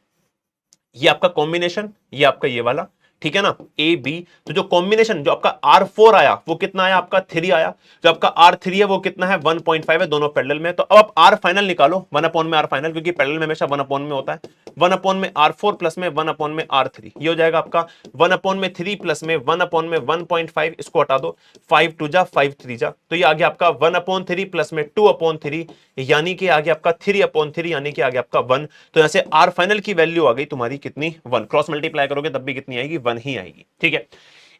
ये आपका कॉम्बिनेशन, ये आपका ये वाला, ठीक है ना, A B। तो जो कॉम्बिनेशन, जो आपका R4 आया वो कितना आया, आपका 3 आया। जो आपका R3 है वो कितना है, 1.5 है, दोनों पैरेलल में। तो अब आप R फाइनल निकालो, 1 अपॉन में R फाइनल, क्योंकि पैरेलल में हमेशा 1 अपॉन में होता है। 1 अपॉन में R4 प्लस में 1 अपॉन में R3, ये हो जाएगा आपका 1 अपॉन में 3 प्लस में 1 अपॉन में 1.5, इसको हटा दो, 5 2 जा 5 3 जा, तो ये आ गया आपका 1 अपॉन 3 प्लस में 2 अपॉन 3, यानी कि आ गया आपका 3 अपॉन 3, यानी कि आ गया आपका 1। तो यहां से R फाइनल की वैल्यू आ गई तुम्हारी कितनी, 1। क्रॉस मल्टीप्लाई करोगे तब भी कितनी आएगी, 1 ही आएगी, ठीक है।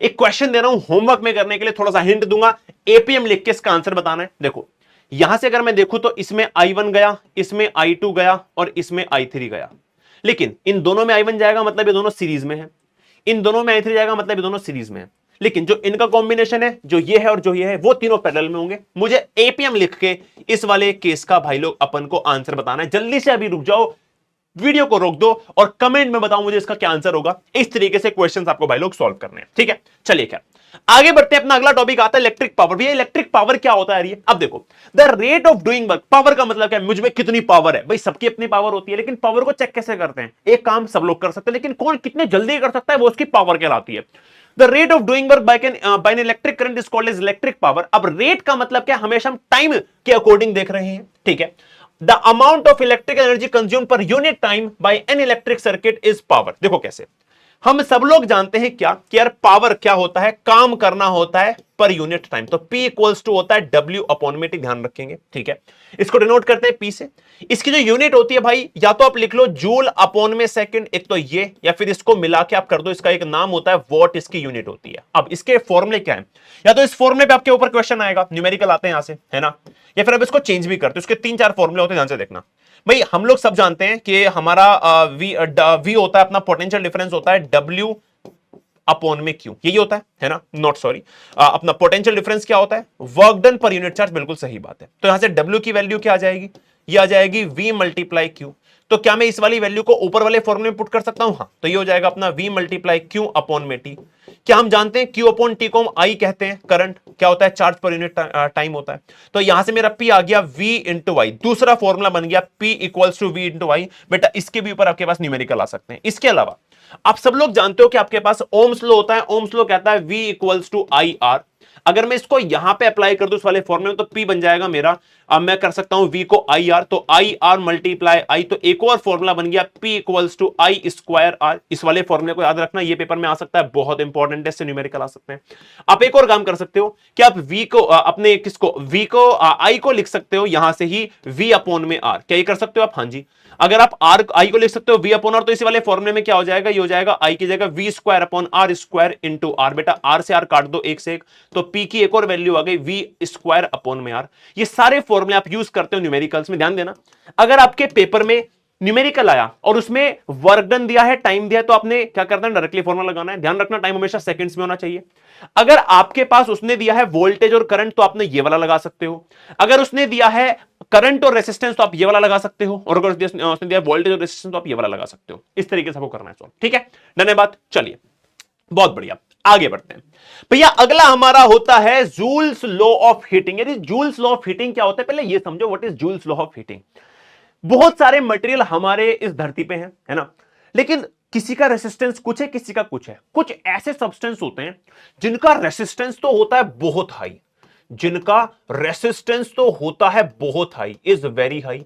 एक क्वेश्चन दे रहा हूं होमवर्क में करने के लिए, थोड़ा सा हिंट दूंगा, एपीएम लिख के इसका आंसर बताना है। देखो यहां से अगर मैं देखूं तो इसमें I1 गया, इसमें I2 गया और इसमें I3 गया, लेकिन इन दोनों में I1 जाएगा मतलब ये दोनों सीरीज में है, इन दोनों में I3 जाएगा मतलब ये दोनों सीरीज में है, लेकिन जो इनका कॉम्बिनेशन है, जो ये है और जो ये है, वो तीनों पैरेलल में होंगे। मुझे एपीएम लिख के इस वाले केस का भाई लोग अपन को आंसर बताना है। जल्दी से अभी रुक जाओ, वीडियो को रोक दो और कमेंट में बताओ मुझे इसका क्या आंसर होगा। इस तरीके से क्वेश्चंस आपको भाई लोग सॉल्व करने हैं, ठीक है। चलिए क्या आगे बढ़ते हैं, अपना अगला टॉपिक आता है इलेक्ट्रिक पावर। भैया इलेक्ट्रिक पावर क्या होता है? अब देखो, the rate of doing work, power का मतलब क्या है, मुझ में कितनी पावर है। भाई सबकी अपनी पावर होती है, लेकिन पावर को चेक कैसे करते हैं? एक काम सब लोग कर सकते हैं, लेकिन कौन कितने जल्दी कर सकता है, वो उसकी पावर कहलाती है। The rate of doing work by an electric current is called as electric power. अब रेट का मतलब क्या, हमेशा हम टाइम के अकॉर्डिंग देख रहे हैं, ठीक है। The amount of electric energy consumed per unit time by an electric circuit is power। देखो कैसे, हम सब लोग जानते हैं क्या कि यार पावर क्या होता है, काम करना होता है पर यूनिट टाइम। तो P इक्वल्स टू होता है W अपॉन में, ध्यान रखेंगे, ठीक है। इसको डिनोट करते हैं P से। इसकी जो यूनिट होती है भाई, या तो आप लिख लो जूल अपॉन में सेकंड, एक तो ये, या फिर इसको मिला के आप कर दो, इसका एक नाम होता है वॉट, इसकी यूनिट होती है। अब इसके फॉर्मूले क्या है, या तो इस फॉर्मूले पे आपके ऊपर क्वेश्चन आएगा, न्यूमेरिकल आते हैं यहां से, है ना, या फिर अब इसको चेंज भी करते हैं। इसके 3-4 फॉर्मूले होते हैं, ध्यान से देखना। भाई हम लोग सब जानते हैं कि हमारा V होता है अपना पोटेंशियल डिफरेंस होता है W अपॉन में क्यू, यही होता है ना, नॉट सॉरी, अपना पोटेंशियल डिफरेंस क्या होता है, work done per unit charge, बिल्कुल सही बात है। तो यहां से W की वैल्यू क्या आ जाएगी, ये आ जाएगी V मल्टीप्लाई Q। तो क्या मैं इस वाली वैल्यू को ऊपर वाले फॉर्मूले में पुट कर सकता हूं, हाँ, तो ये हो जाएगा अपना V मल्टीप्लाई Q अपॉन में T। क्या हम जानते हैं Q अपॉन T को हम I कहते हैं, करंट क्या होता है, चार्ज पर यूनिट टाइम होता है। तो यहां से मेरा P आ गया V इंटू आई, दूसरा फॉर्मूला बन गया P equals to V into I. बेटा इसके भी ऊपर आपके पास न्यूमेरिकल आ सकते हैं। इसके अलावा आप सब लोग जानते हो कि आपके पास ओम्स लॉ होता है, ओम्स लॉ कहता है V equals to I R. अगर मैं इसको यहां पे अप्लाई कर दूं इस वाले फॉर्मूले में, तो P बन जाएगा मेरा, अब मैं कर सकता हूं V को आई आर, तो आई आर मल्टीप्लाई आई, तो एक और फॉर्मूला बन गया P equals to I square R. इस वाले फॉर्मूले को याद रखना, ये पेपर में आ सकता है, बहुत इंपॉर्टेंट है, इससे न्यूमेरिकल आ सकते हैं। आप एक और काम कर सकते हो कि आप V को अपने किसको V को I को लिख सकते हो यहां से ही V अपॉन में R, क्या ये कर सकते हो आप, हाँ जी। अगर आप आर आई को लिख सकते हो V अपॉन आर, तो इसी वाले फॉर्मूले में क्या हो जाएगा, ये हो जाएगा आई की जगह V square upon R square into R. बेटा आर से आर काट दो, एक से एक, तो P की एक और वैल्यू आ गई V स्क्वायर अपॉन में आर। ये सारे फॉर्मूले आप यूज करते हो न्यूमेरिकल्स में, ध्यान देना। अगर आपके पेपर में न्यूमेरिकल आया और उसमें वर्क डन दिया है, टाइम दिया है, तो आपने क्या करना है, डायरेक्टली फॉर्मूला लगाना है। ध्यान रखना टाइम हमेशा सेकंड्स में होना चाहिए। अगर आपके पास उसने दिया है वोल्टेज और करंट, तो आपने ये वाला लगा सकते हो। अगर उसने दिया है करंट और रेसिस्टेंस, तो आप ये वाला लगा सकते हो। और अगर उसने दिया वोल्टेज और रेसिस्टेंस, तो आप ये वाला लगा सकते हो। इस तरीके से आपको करना है सॉल्व, ठीक है, धन्यवाद। चलिए बहुत बढ़िया, आगे बढ़ते हैं भैया। अगला हमारा होता है जूल्स लॉ ऑफ हीटिंग। यदि जूल्स लॉ ऑफ हीटिंग क्या होता है, पहले ये समझो what is joules law of heating. बहुत सारे मटेरियल हमारे इस धरती पे हैं, है ना, लेकिन किसी का रेसिस्टेंस कुछ है, किसी का कुछ है। कुछ ऐसे सब्सटेंस होते हैं जिनका रेसिस्टेंस तो होता है बहुत हाई, जिनका रेसिस्टेंस तो होता है बहुत हाई, इज वेरी हाई।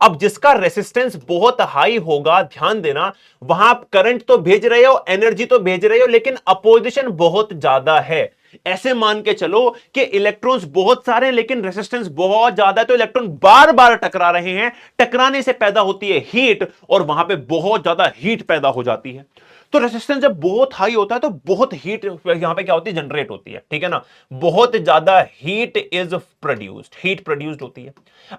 अब जिसका रेसिस्टेंस बहुत हाई होगा, ध्यान देना, वहां आप करंट तो भेज रहे हो, एनर्जी तो भेज रहे हो, लेकिन अपोजिशन बहुत ज्यादा है। ऐसे मान के चलो कि इलेक्ट्रॉन्स बहुत सारे हैं लेकिन रेसिस्टेंस बहुत ज्यादा है, तो इलेक्ट्रॉन बार बार टकरा रहे हैं। टकराने से पैदा होती है हीट, और वहां पे बहुत ज्यादा हीट पैदा हो जाती है। तो रेसिस्टेंस जब बहुत हाई होता है तो बहुत हीट यहां पे क्या होती है, जनरेट होती है, ठीक है ना, बहुत ज्यादा heat is produced, heat produced होती है।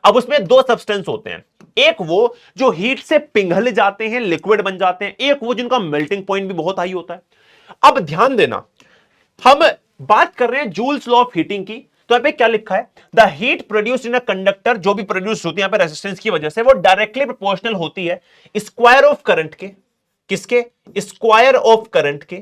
अब उसमें दो सब्सटेंस होते हैं, एक वो जो हीट से पिघल जाते हैं, लिक्विड बन जाते हैं, एक वो जिनका मेल्टिंग पॉइंट भी बहुत हाई होता है। अब ध्यान देना, हम बात कर रहे हैं जूल्स लॉ ऑफ हीटिंग की, तो यहां पे क्या लिखा है, the heat produced in a conductor, जो भी प्रोड्यूस होती है यहां पे रेजिस्टेंस की वजह से, वो डायरेक्टली प्रोपोर्शनल होती है स्क्वायर ऑफ करंट के, किसके, स्क्वायर ऑफ करंट के।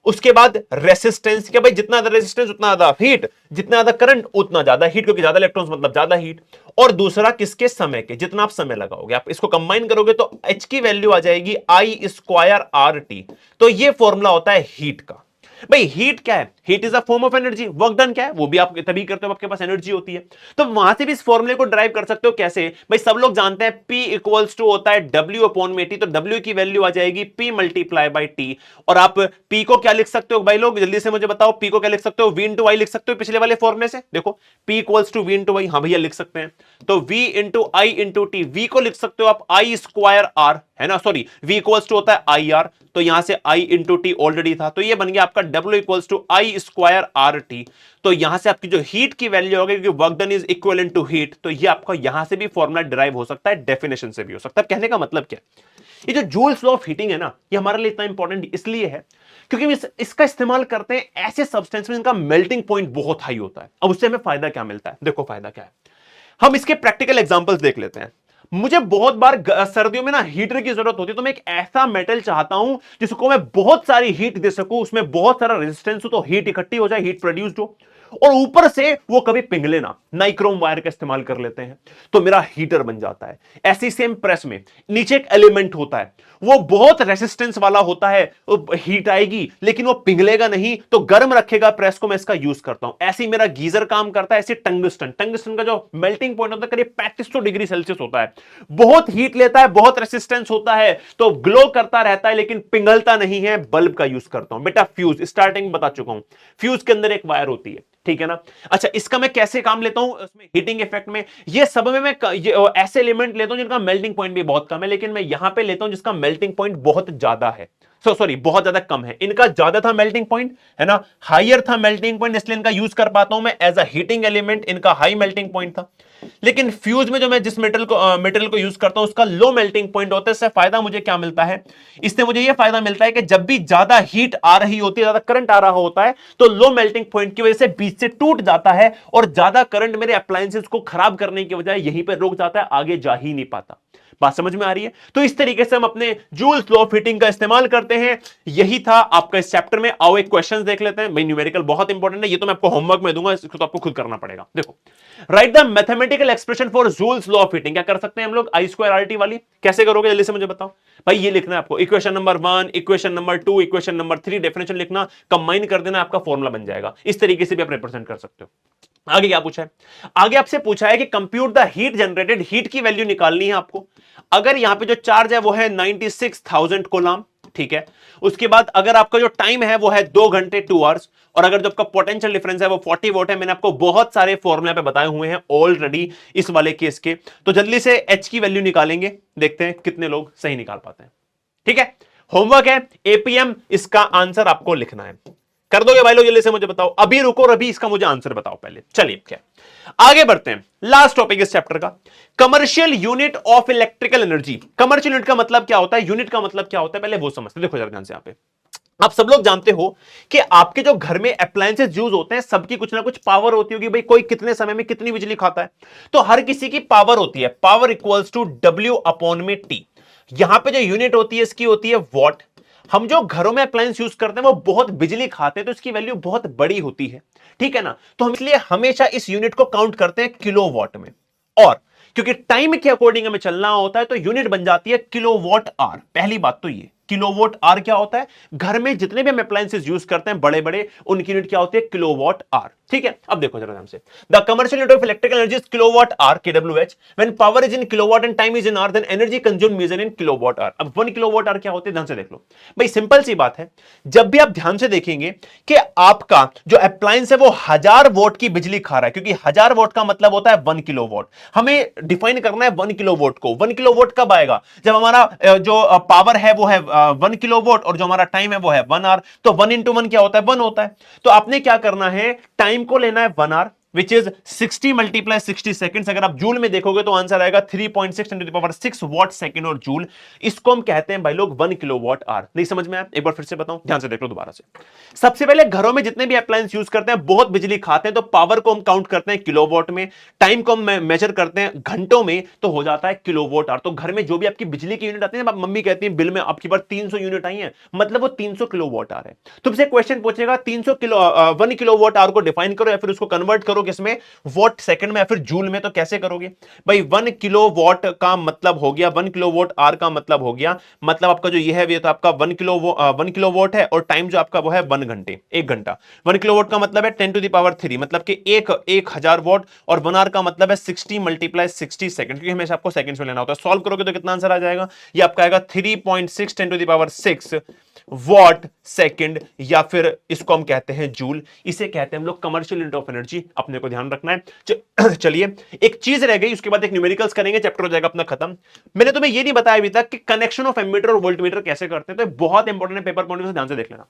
उसके बाद रेसिस्टेंस के, भाई जितना ज्यादा रेसिस्टेंस उतना ज्यादा हीट, जितना ज्यादा करंट उतना ज्यादा हीट, क्योंकि ज्यादा इलेक्ट्रॉन्स मतलब ज्यादा हीट। और दूसरा किसके, समय के, जितना आप समय लगाओगे, आप इसको कंबाइन करोगे तो H की वैल्यू आ जाएगी आई स्क्वायर आर टी। तो ये फॉर्मूला होता है हीट का। भाई हीट क्या है, heat is a form of energy. Work done क्या है, वो भी आप तभी करते हो आपके पास एनर्जी होती है। तो वहां से भी इस फॉर्मूले को ड्राइव कर सकते हो, कैसे भाई, सब लोग जानते हैं P इक्वल्स टू होता है W अपॉन में T, तो W की वैल्यू आ जाएगी P मल्टीप्लाई बाई T। और आप P को क्या लिख सकते हो भाई लोग, जल्दी से मुझे बताओ, P को क्या लिख सकते हो, V इंटू आई लिख सकते हो पिछले वाले फॉर्मूले से, देखो P equals to V into I, हाँ भैया लिख सकते हैं। तो V into I into T, V को लिख सकते हो आप आई स्क्वायर आर, है ना, सॉरी V इक्वल्स टू होता है आई आर, तो यहां से I इंटू टी ऑलरेडी था, तो ये बन गया आपका W equals to I square R T. तो यहां से आपकी जो हीट की वैल्यू होगी, क्योंकि work done is equivalent to heat, तो ये आपका यहां से भी फॉर्मूला डिराइव हो सकता है, डेफिनेशन से भी हो सकता है। कहने का मतलब क्या है, ये जो जूल्स लॉ ऑफ हीटिंग है ना, ये हमारे लिए इतना इंपॉर्टेंट इसलिए है क्योंकि इसका इस्तेमाल करते हैं ऐसे सब्सटेंस में जिनका मेल्टिंग पॉइंट बहुत हाई होता है। अब उससे हमें फायदा क्या मिलता है, देखो फायदा क्या है, हम इसके प्रैक्टिकल एग्जांपल्स देख लेते हैं। मुझे बहुत बार सर्दियों में ना हीटर की जरूरत होती है, तो मैं एक ऐसा मेटल चाहता हूं जिसको मैं बहुत सारी हीट दे सकूं, उसमें बहुत सारा रेजिस्टेंस हो, तो हीट इकट्ठी हो जाए, हीट प्रोड्यूस्ड हो, और ऊपर से वो कभी पिघले ना। नाइक्रोम वायर का इस्तेमाल कर लेते हैं, तो मेरा हीटर बन जाता है। ऐसी सेम प्रेस में नीचे एक एलिमेंट होता है, वो बहुत रेसिस्टेंस वाला होता है, हीट आएगी लेकिन वो पिघलेगा नहीं, तो गर्म रखेगा प्रेस को, मैं इसका यूज करता हूं। ऐसे मेरा गीजर काम करता है। ऐसे टंगस्टन, टंगस्टन का जो मेल्टिंग पॉइंट होता है करीब 3500 डिग्री सेल्सियस होता है, बहुत हीट लेता है, बहुत रेसिस्टेंस होता है, तो ग्लो करता रहता है लेकिन पिघलता नहीं है। बल्ब का यूज करता हूं। बेटा फ्यूज, स्टार्टिंग बता चुका हूं, फ्यूज के अंदर एक वायर होती है, ठीक है ना। अच्छा, इसका मैं कैसे काम लेता हूं उसमें, हीटिंग इफेक्ट में, ये सब में मैं ऐसे एलिमेंट लेता हूं जिनका मेल्टिंग पॉइंट भी बहुत कम है, लेकिन मैं यहां पे लेता हूं जिसका मेल्टिंग पॉइंट बहुत ज्यादा है। सॉरी बहुत ज्यादा कम है, इनका ज्यादा था मेल्टिंग पॉइंट, है ना, हायर था मेल्टिंग पॉइंट, इसलिए इनका यूज कर पाता हूं मैं एज अ हीटिंग एलिमेंट, इनका हाई मेल्टिंग पॉइंट था। लेकिन फ्यूज में जो मैं जिस मेटल को यूज करता हूं उसका लो मेल्टिंग पॉइंट होता है। इससे फायदा मुझे क्या मिलता है, इससे मुझे यह फायदा मिलता है कि जब भी ज्यादा हीट आ रही होती है, ज्यादा करंट आ रहा होता है, तो लो मेल्टिंग पॉइंट की वजह से बीच से टूट जाता है और ज्यादा करंट मेरे अप्लायंसेस को खराब करने की बजाय यहीं पर रुक जाता है, आगे जा ही नहीं पाता। बात समझ में आ रही है? तो इस तरीके से हम अपने जूल्स लॉ ऑफ हीटिंग का इस्तेमाल करते हैं। यही था आपका इस चैप्टर में। आओ एक क्वेश्चन देख लेते हैं भाई, न्यूमेरिकल बहुत इंपॉर्टेंट है, ये तो मैं आपको होमवर्क में दूंगा, इसको तो आपको खुद करना पड़ेगा। देखो, right the mathematical expression for joules law of heating. क्या कर सकते हैं हम लोग, आई स्क्वायर आर टी वाली कैसे करोगे, जल्दी से मुझे बताओ भाई। ये लिखना है आपको, equation number 1, equation number 2, equation number 3, definition लिखना, कंबाइन कर देना, आपका फॉर्मूला बन जाएगा। इस तरीके से भी आप रिप्रेजेंट कर सकते हो। आगे क्या पूछा है, आगे आपसे पूछा है कि compute the heat generated, heat की वैल्यू निकालनी है आपको। अगर यहां पे जो चार्ज है वो है 96,000 कोलम, ठीक है। उसके बाद अगर आपका जो टाइम है वो है 2 घंटे 2 आवर्स, और अगर जो आपका पोटेंशियल डिफरेंस है वो 40 वोल्ट है। मैंने आपको बहुत सारे फॉर्मूले पे बताए हुए हैं ऑलरेडी इस वाले केस के, तो जल्दी से एच की वैल्यू निकालेंगे, देखते हैं कितने लोग सही निकाल पाते हैं। ठीक है, होमवर्क है एपीएम, इसका आंसर आपको लिखना है। कर दोगे भाई लोग, जल्दी से मुझे बताओ, अभी रुको और अभी इसका मुझे आंसर बताओ पहले। चलिए क्या, आगे बढ़ते हैं। लास्ट टॉपिक इस चैप्टर का, commercial unit of electrical energy. Commercial unit का मतलब क्या होता है, यूनिट का मतलब क्या होता है, पहले वो समझते। देखो जरा ध्यान से, यहां पे आप सब लोग जानते हो कि आपके जो घर में अप्लायंसेस यूज होते हैं सबकी कुछ ना कुछ पावर होती होगी भाई, कोई कितने समय में कितनी बिजली खाता है, तो हर किसी की पावर होती है। Power equals to W upon में टी। यहां पे जो यूनिट होती है इसकी होती है वॉट। हम जो घरों में अप्लायंस यूज करते हैं वो बहुत बिजली खाते हैं, तो इसकी वैल्यू बहुत बड़ी होती है, ठीक है ना। तो हम इसलिए हमेशा इस यूनिट को काउंट करते हैं किलोवाट में, और क्योंकि टाइम के अकॉर्डिंग हमें चलना होता है तो यूनिट बन जाती है किलोवाट आवर। पहली बात तो ये, किलोवाट आवर क्या होता है, घर में जितने भी हम अप्लायंसेस यूज करते हैं बड़े बड़े, उनकी यूनिट क्या होती है, किलोवाट आवर। ठीक है, अब देखो जरा ध्यान से, the commercial unit of electrical energy is kilowatt hour, KWH. When power is in kilowatt and time is in hour, then energy consumed measure in kilowatt hour. अब 1 किलोवाट आवर क्या होते हैं, ध्यान से देख लो भाई, सिंपल सी बात है। जब भी आप ध्यान से देखेंगे कि आपका जो अप्लायंस है वो 1000 वोट की बिजली खा रहा है, क्योंकि 1000 वोट का मतलब होता है 1 किलोवाट। हमें डिफाइन करना है 1 किलोवाट को। 1 किलोवाट कब आएगा, जब हमारा जो पावर है वो है 1 किलोवाट और जो हमारा टाइम है वो है 1 आवर। तो 1 इंटू 1 क्या होता है, 1 होता है। तो आपने क्या करना है, टाइम को लेना है 1 hour, which is 60 multiply 60 seconds. अगर आप जूल में देखोगे तो आंसर आएगा 3.6 × 10⁻⁶ वॉट सेकंड और जूल। इसको हम कहते हैं भाई लोग 1 किलोवाट आवर। नहीं समझ में आया, एक बार फिर से बताऊं, ध्यान से देख लो दोबारा से। सबसे पहले घरों में जितने भी अप्लायंस यूज करते हैं बहुत बिजली खाते हैं, तो पावर को हम काउंट करते हैं किलोवाट में, टाइम को हम मेजर करते हैं घंटों में, तो हो जाता है किलोवाट आवर। तो घर में जो भी आपकी बिजली की यूनिट आती है ना, मम्मी कहती है बिल में आपकी बार 300 यूनिट आई है, मतलब वो 300 किलोवाट आवर है। तुमसे क्वेश्चन पूछेगा 1 किलोवाट आवर को डिफाइन करो या फिर उसको कन्वर्ट करो किसमें, वॉट सेकंड में या फिर जूल में। तो कैसे करोगे भाई, 1 किलोवाट का मतलब हो गया 1 किलोवाट आवर का मतलब हो गया, मतलब आपका जो ये है ये तो आपका 1 किलोवाट है, और टाइम जो आपका वो है 1 घंटे, 1 घंटा। 1 किलोवाट का मतलब है 10⁻³ मतलब कि 1000 वॉट, और 1 आवर का मतलब है 60 मल्टीप्लाई 60 सेकंड, क्योंकि हमेशा आपको सेकंड्स में लेना होता है। सॉल्व करोगे तो कितना आंसर आ जाएगा, ये आपका आएगा 3.6 10⁻⁶ वॉट सेकंड, या फिर इसको हम कहते हैं जूल। इसे कहते हैं हम लोग कमर्शियल यूनिट ऑफ एनर्जी, अपने को ध्यान रखना है। चलिए एक चीज रह गई, उसके बाद एक न्यूमेरिकल्स करेंगे, चैप्टर हो जाएगा अपना खत्म। मैंने तुम्हें ये नहीं बताया अभी तक कि कनेक्शन ऑफ एमीटर और वोल्टमीटर कैसे करते हैं, तो बहुत इंपॉर्टेंट है, पेपर पॉइंट से ध्यान से देख लेना।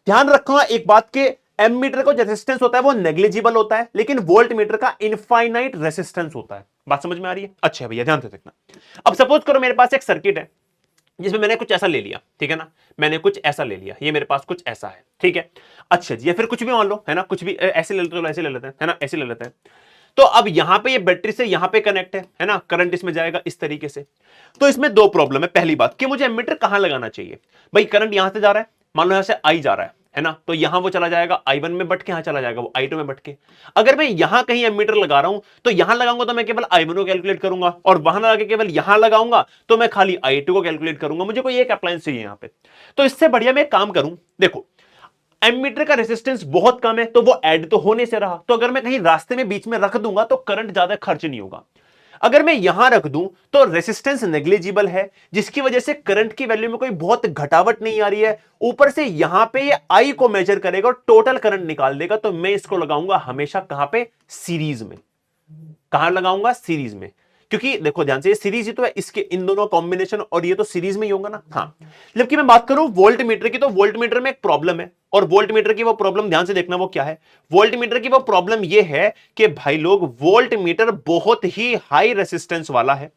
ध्यान रखना एक बात के, एमीटर का जो रेजिस्टेंस होता है वो नेग्लिजिबल होता है, लेकिन वोल्टमीटर का इनफाइनाइट रेजिस्टेंस होता है। बात समझ में आ रही है, अच्छा भैया ध्यान से देखना। अब सपोज करो मेरे पास एक सर्किट है जिसमें मैंने कुछ ऐसा ले लिया, ठीक है ना, मैंने कुछ ऐसा ले लिया, ये मेरे पास कुछ ऐसा है, ठीक है। अच्छा जी, या फिर कुछ भी मान लो, है ना, कुछ भी ऐसे ले लेते, ऐसे ले लेते हैं, है ना, ऐसे ले लेते हैं। तो अब यहां पे ये बैटरी से यहां पे कनेक्ट है ना, करंट इसमें जाएगा इस तरीके से। तो इसमें दो प्रॉब्लम है। पहली बात कि मुझे एमीटर कहां लगाना चाहिए, भाई करंट यहां से जा रहा है, मान लो यहां से आई जा रहा है ना, तो यहां वो चला जाएगा I1 में बट के, यहां चला जाएगा वो I2 में बट के। अगर मैं यहां कहीं एमीटर लगा रहा हूं तो यहां लगाऊंगा तो मैं केवल I1 को कैलकुलेट करूंगा, और वहां लगा के केवल यहां लगाऊंगा तो मैं खाली I2 को कैलकुलेट करूंगा। मुझे कोई एक अप्लायंस चाहिए यहां पे, तो इससे बढ़िया मैं एक काम करूं, देखो एमीटर का रेजिस्टेंस बहुत कम है तो वो ऐड तो होने से रहा, तो अगर मैं कहीं रास्ते में बीच में रख दूंगा तो करंट ज्यादा खर्च नहीं होगा। अगर मैं यहां रख दूं तो रेजिस्टेंस नेग्लिजिबल है, जिसकी वजह से करंट की वैल्यू में कोई बहुत घटावट नहीं आ रही है। ऊपर से यहां पे ये आई को मेजर करेगा और टोटल करंट निकाल देगा। तो मैं इसको लगाऊंगा हमेशा कहां पे, सीरीज में। कहां लगाऊंगा, सीरीज में। क्योंकि देखो ध्यान से, ये सीरीज ही तो है, इसके इन दोनों कॉम्बिनेशन और ये तो सीरीज में ही होगा ना। हाँ, जबकि मैं बात करूं वोल्ट मीटर की, तो वोल्ट मीटर में एक प्रॉब्लम है, और वोल्ट मीटर की वो प्रॉब्लम ध्यान से देखना वो क्या है। वोल्ट मीटर की वो प्रॉब्लम ये है कि भाई लोग, वोल्ट मीटर बहुत ही हाई रेसिस्टेंस वाला है।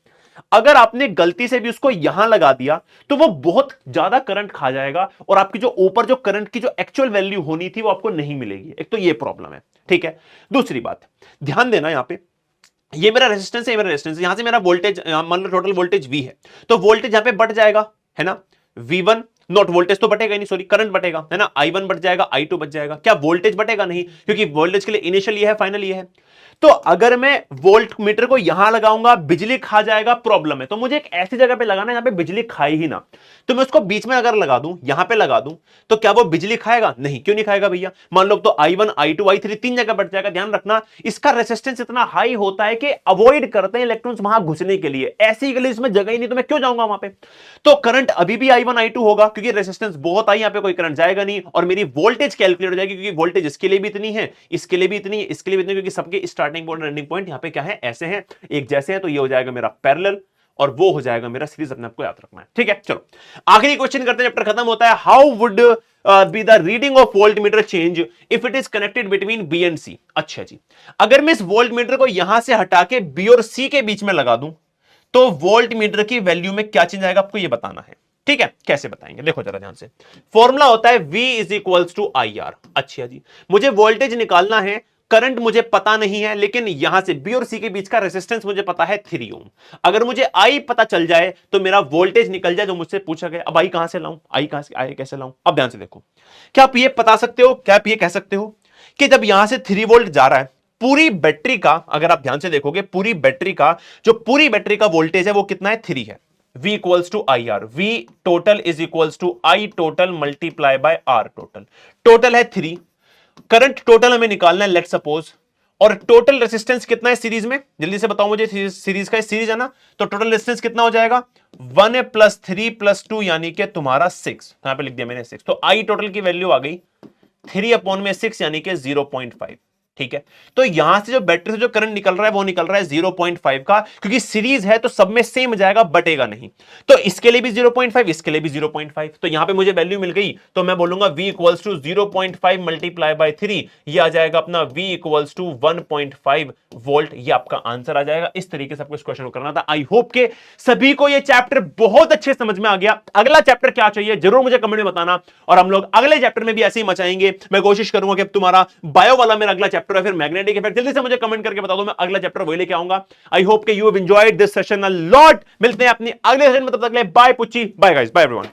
अगर आपने गलती से भी उसको यहां लगा दिया तो वो बहुत ज्यादा करंट खा जाएगा, और आपकी जो ऊपर जो करंट की जो एक्चुअल वैल्यू होनी थी वो आपको नहीं मिलेगी। एक तो ये प्रॉब्लम है, ठीक है। दूसरी बात ध्यान देना, यहां पे ये मेरा रेजिस्टेंस है, ये मेरा रेजिस्टेंस, यहां से मेरा वोल्टेज, मान लो टोटल वोल्टेज V है, तो वोल्टेज यहां पे बढ़ जाएगा, है ना, V1 नॉट, वोल्टेज तो बटेगा ही नहीं, सॉरी करंट बटेगा, है ना, I1 बढ़ जाएगा, I2 बच जाएगा, क्या वोल्टेज बटेगा नहीं, क्योंकि वोल्टेज के लिए इनिशियल ये है, फाइनल ये है। तो अगर मैं वोल्ट मीटर को यहां लगाऊंगा, बिजली खा जाएगा, प्रॉब्लम है। तो मुझे एक ऐसी जगह पे लगाना है जहां पे बिजली खाए ही ना। तो मैं उसको बीच में अगर लगा दूं, यहां पे लगा दूं, तो क्या वो बिजली खाएगा? नहीं, क्यों नहीं खाएगा भैया? मान लो तो I1 I2 I3 तीन जगह बढ़ जाएगा। ध्यान रखना, इसका रेसिस्टेंस इतना हाई होता है कि अवॉइड करते हैं इलेक्ट्रॉन्स वहां घुसने के लिए। ऐसी गली इसमें जगह ही नहीं, तो मैं क्यों जाऊंगा वहां पे? तो करंट अभी भी I1 I2 होगा, क्योंकि रेसिस्टेंस बहुत आई, यहां पे कोई करंट जाएगा नहीं, और मेरी वोल्टेज कैलकुलेट हो जाएगी, क्योंकि वोल्टेज इसके लिए भी इतनी है, इसके लिए भी इतनी है, इसके लिए भी इतनी, क्योंकि सबके स्टार्टिंग पॉइंट एंडिंग पॉइंट यहां पे क्या है, ऐसे हैं, एक जैसे हैं। तो ये हो जाएगा मेरा पैरेलल, और वो हो जाएगा मेरा सीरीज। अपने आपको याद रखना है, ठीक है। चलो आखिरी क्वेश्चन करते हैं, चैप्टर खत्म होता है। How would be the reading of voltmeter change if it is connected between B and C? अच्छा जी, अगर मैं इस वोल्ट मीटर को यहां से हटा के बी और सी के बीच में लगा दूं, तो वोल्ट मीटर की वैल्यू में क्या चेंज आएगा, आपको ये बताना है, ठीक है। कैसे बताएंगे, देखो जरा ध्यान से। फॉर्मूला होता है V is equals to IR। अच्छा जी, मुझे वोल्टेज निकालना है, करंट मुझे पता नहीं है, लेकिन यहां से B और C के बीच का रेजिस्टेंस मुझे पता है 3 ओम। अगर मुझे I पता चल जाए तो मेरा वोल्टेज निकल जाए जो मुझसे पूछा गया। अब I कहां से लाऊं, I कैसे लाऊं? अब ध्यान से देखो, क्या आप ये बता सकते हो, क्या आप ये कह सकते हो कि जब यहां से 3 वोल्ट जा रहा है, पूरी बैटरी का, अगर आप ध्यान से देखोगे, पूरी बैटरी का वोल्टेज है वो कितना है, 3 है। V equals to IR, V total is equals to I total multiply by R total. Total है 3, करंट टोटल हमें निकालना है, लेट सपोज, और टोटल रेजिस्टेंस कितना है सीरीज में, जल्दी से बताओ मुझे, सीरीज का सीरीज है ना, तो टोटल रेजिस्टेंस कितना हो जाएगा, 1 + 3 + 2 यानी कि तुम्हारा 6। यहां पे लिख दिया मैंने 6, तो I टोटल की वैल्यू आ गई 3/6 यानी कि 0.5, ठीक है। तो यहां से जो बैटरी से जो करंट निकल रहा है वो निकल रहा है 0.5 का, क्योंकि सीरीज है तो सब में सेम जाएगा, बटेगा नहीं। तो इसके लिए भी 0.5, इसके लिए भी 0.5, तो यहां पे मुझे वैल्यू मिल गई। तो मैं बोलूंगा V equals to 0.5 multiply by 3, ये आ जाएगा अपना V इक्वल्स टू 1.5 वोल्ट। ये आपका आंसर आ जाएगा। इस तरीके से आपको इस क्वेश्चन को करना था। आई होप के सभी को ये चैप्टर बहुत अच्छे समझ में आ गया। अगला चैप्टर क्या चाहिए जरूर मुझे कमेंट में बताना, और हम लोग अगले चैप्टर में भी ऐसे ही मचाएंगे। मैं कोशिश करूंगा कि तुम्हारा बायो वाला मेरा अगला चैप्टर है, फिर मैग्नेटिक इफेक्ट, जल्दी से मुझे कमेंट करके बता दो, मैं अगला चैप्टर वही लेके आऊंगा। आई होप कि you have enjoyed this session a lot. मिलते हैं अपनी अगले सेशन में, तब तक के लिए bye पुच्ची, bye guys, bye everyone.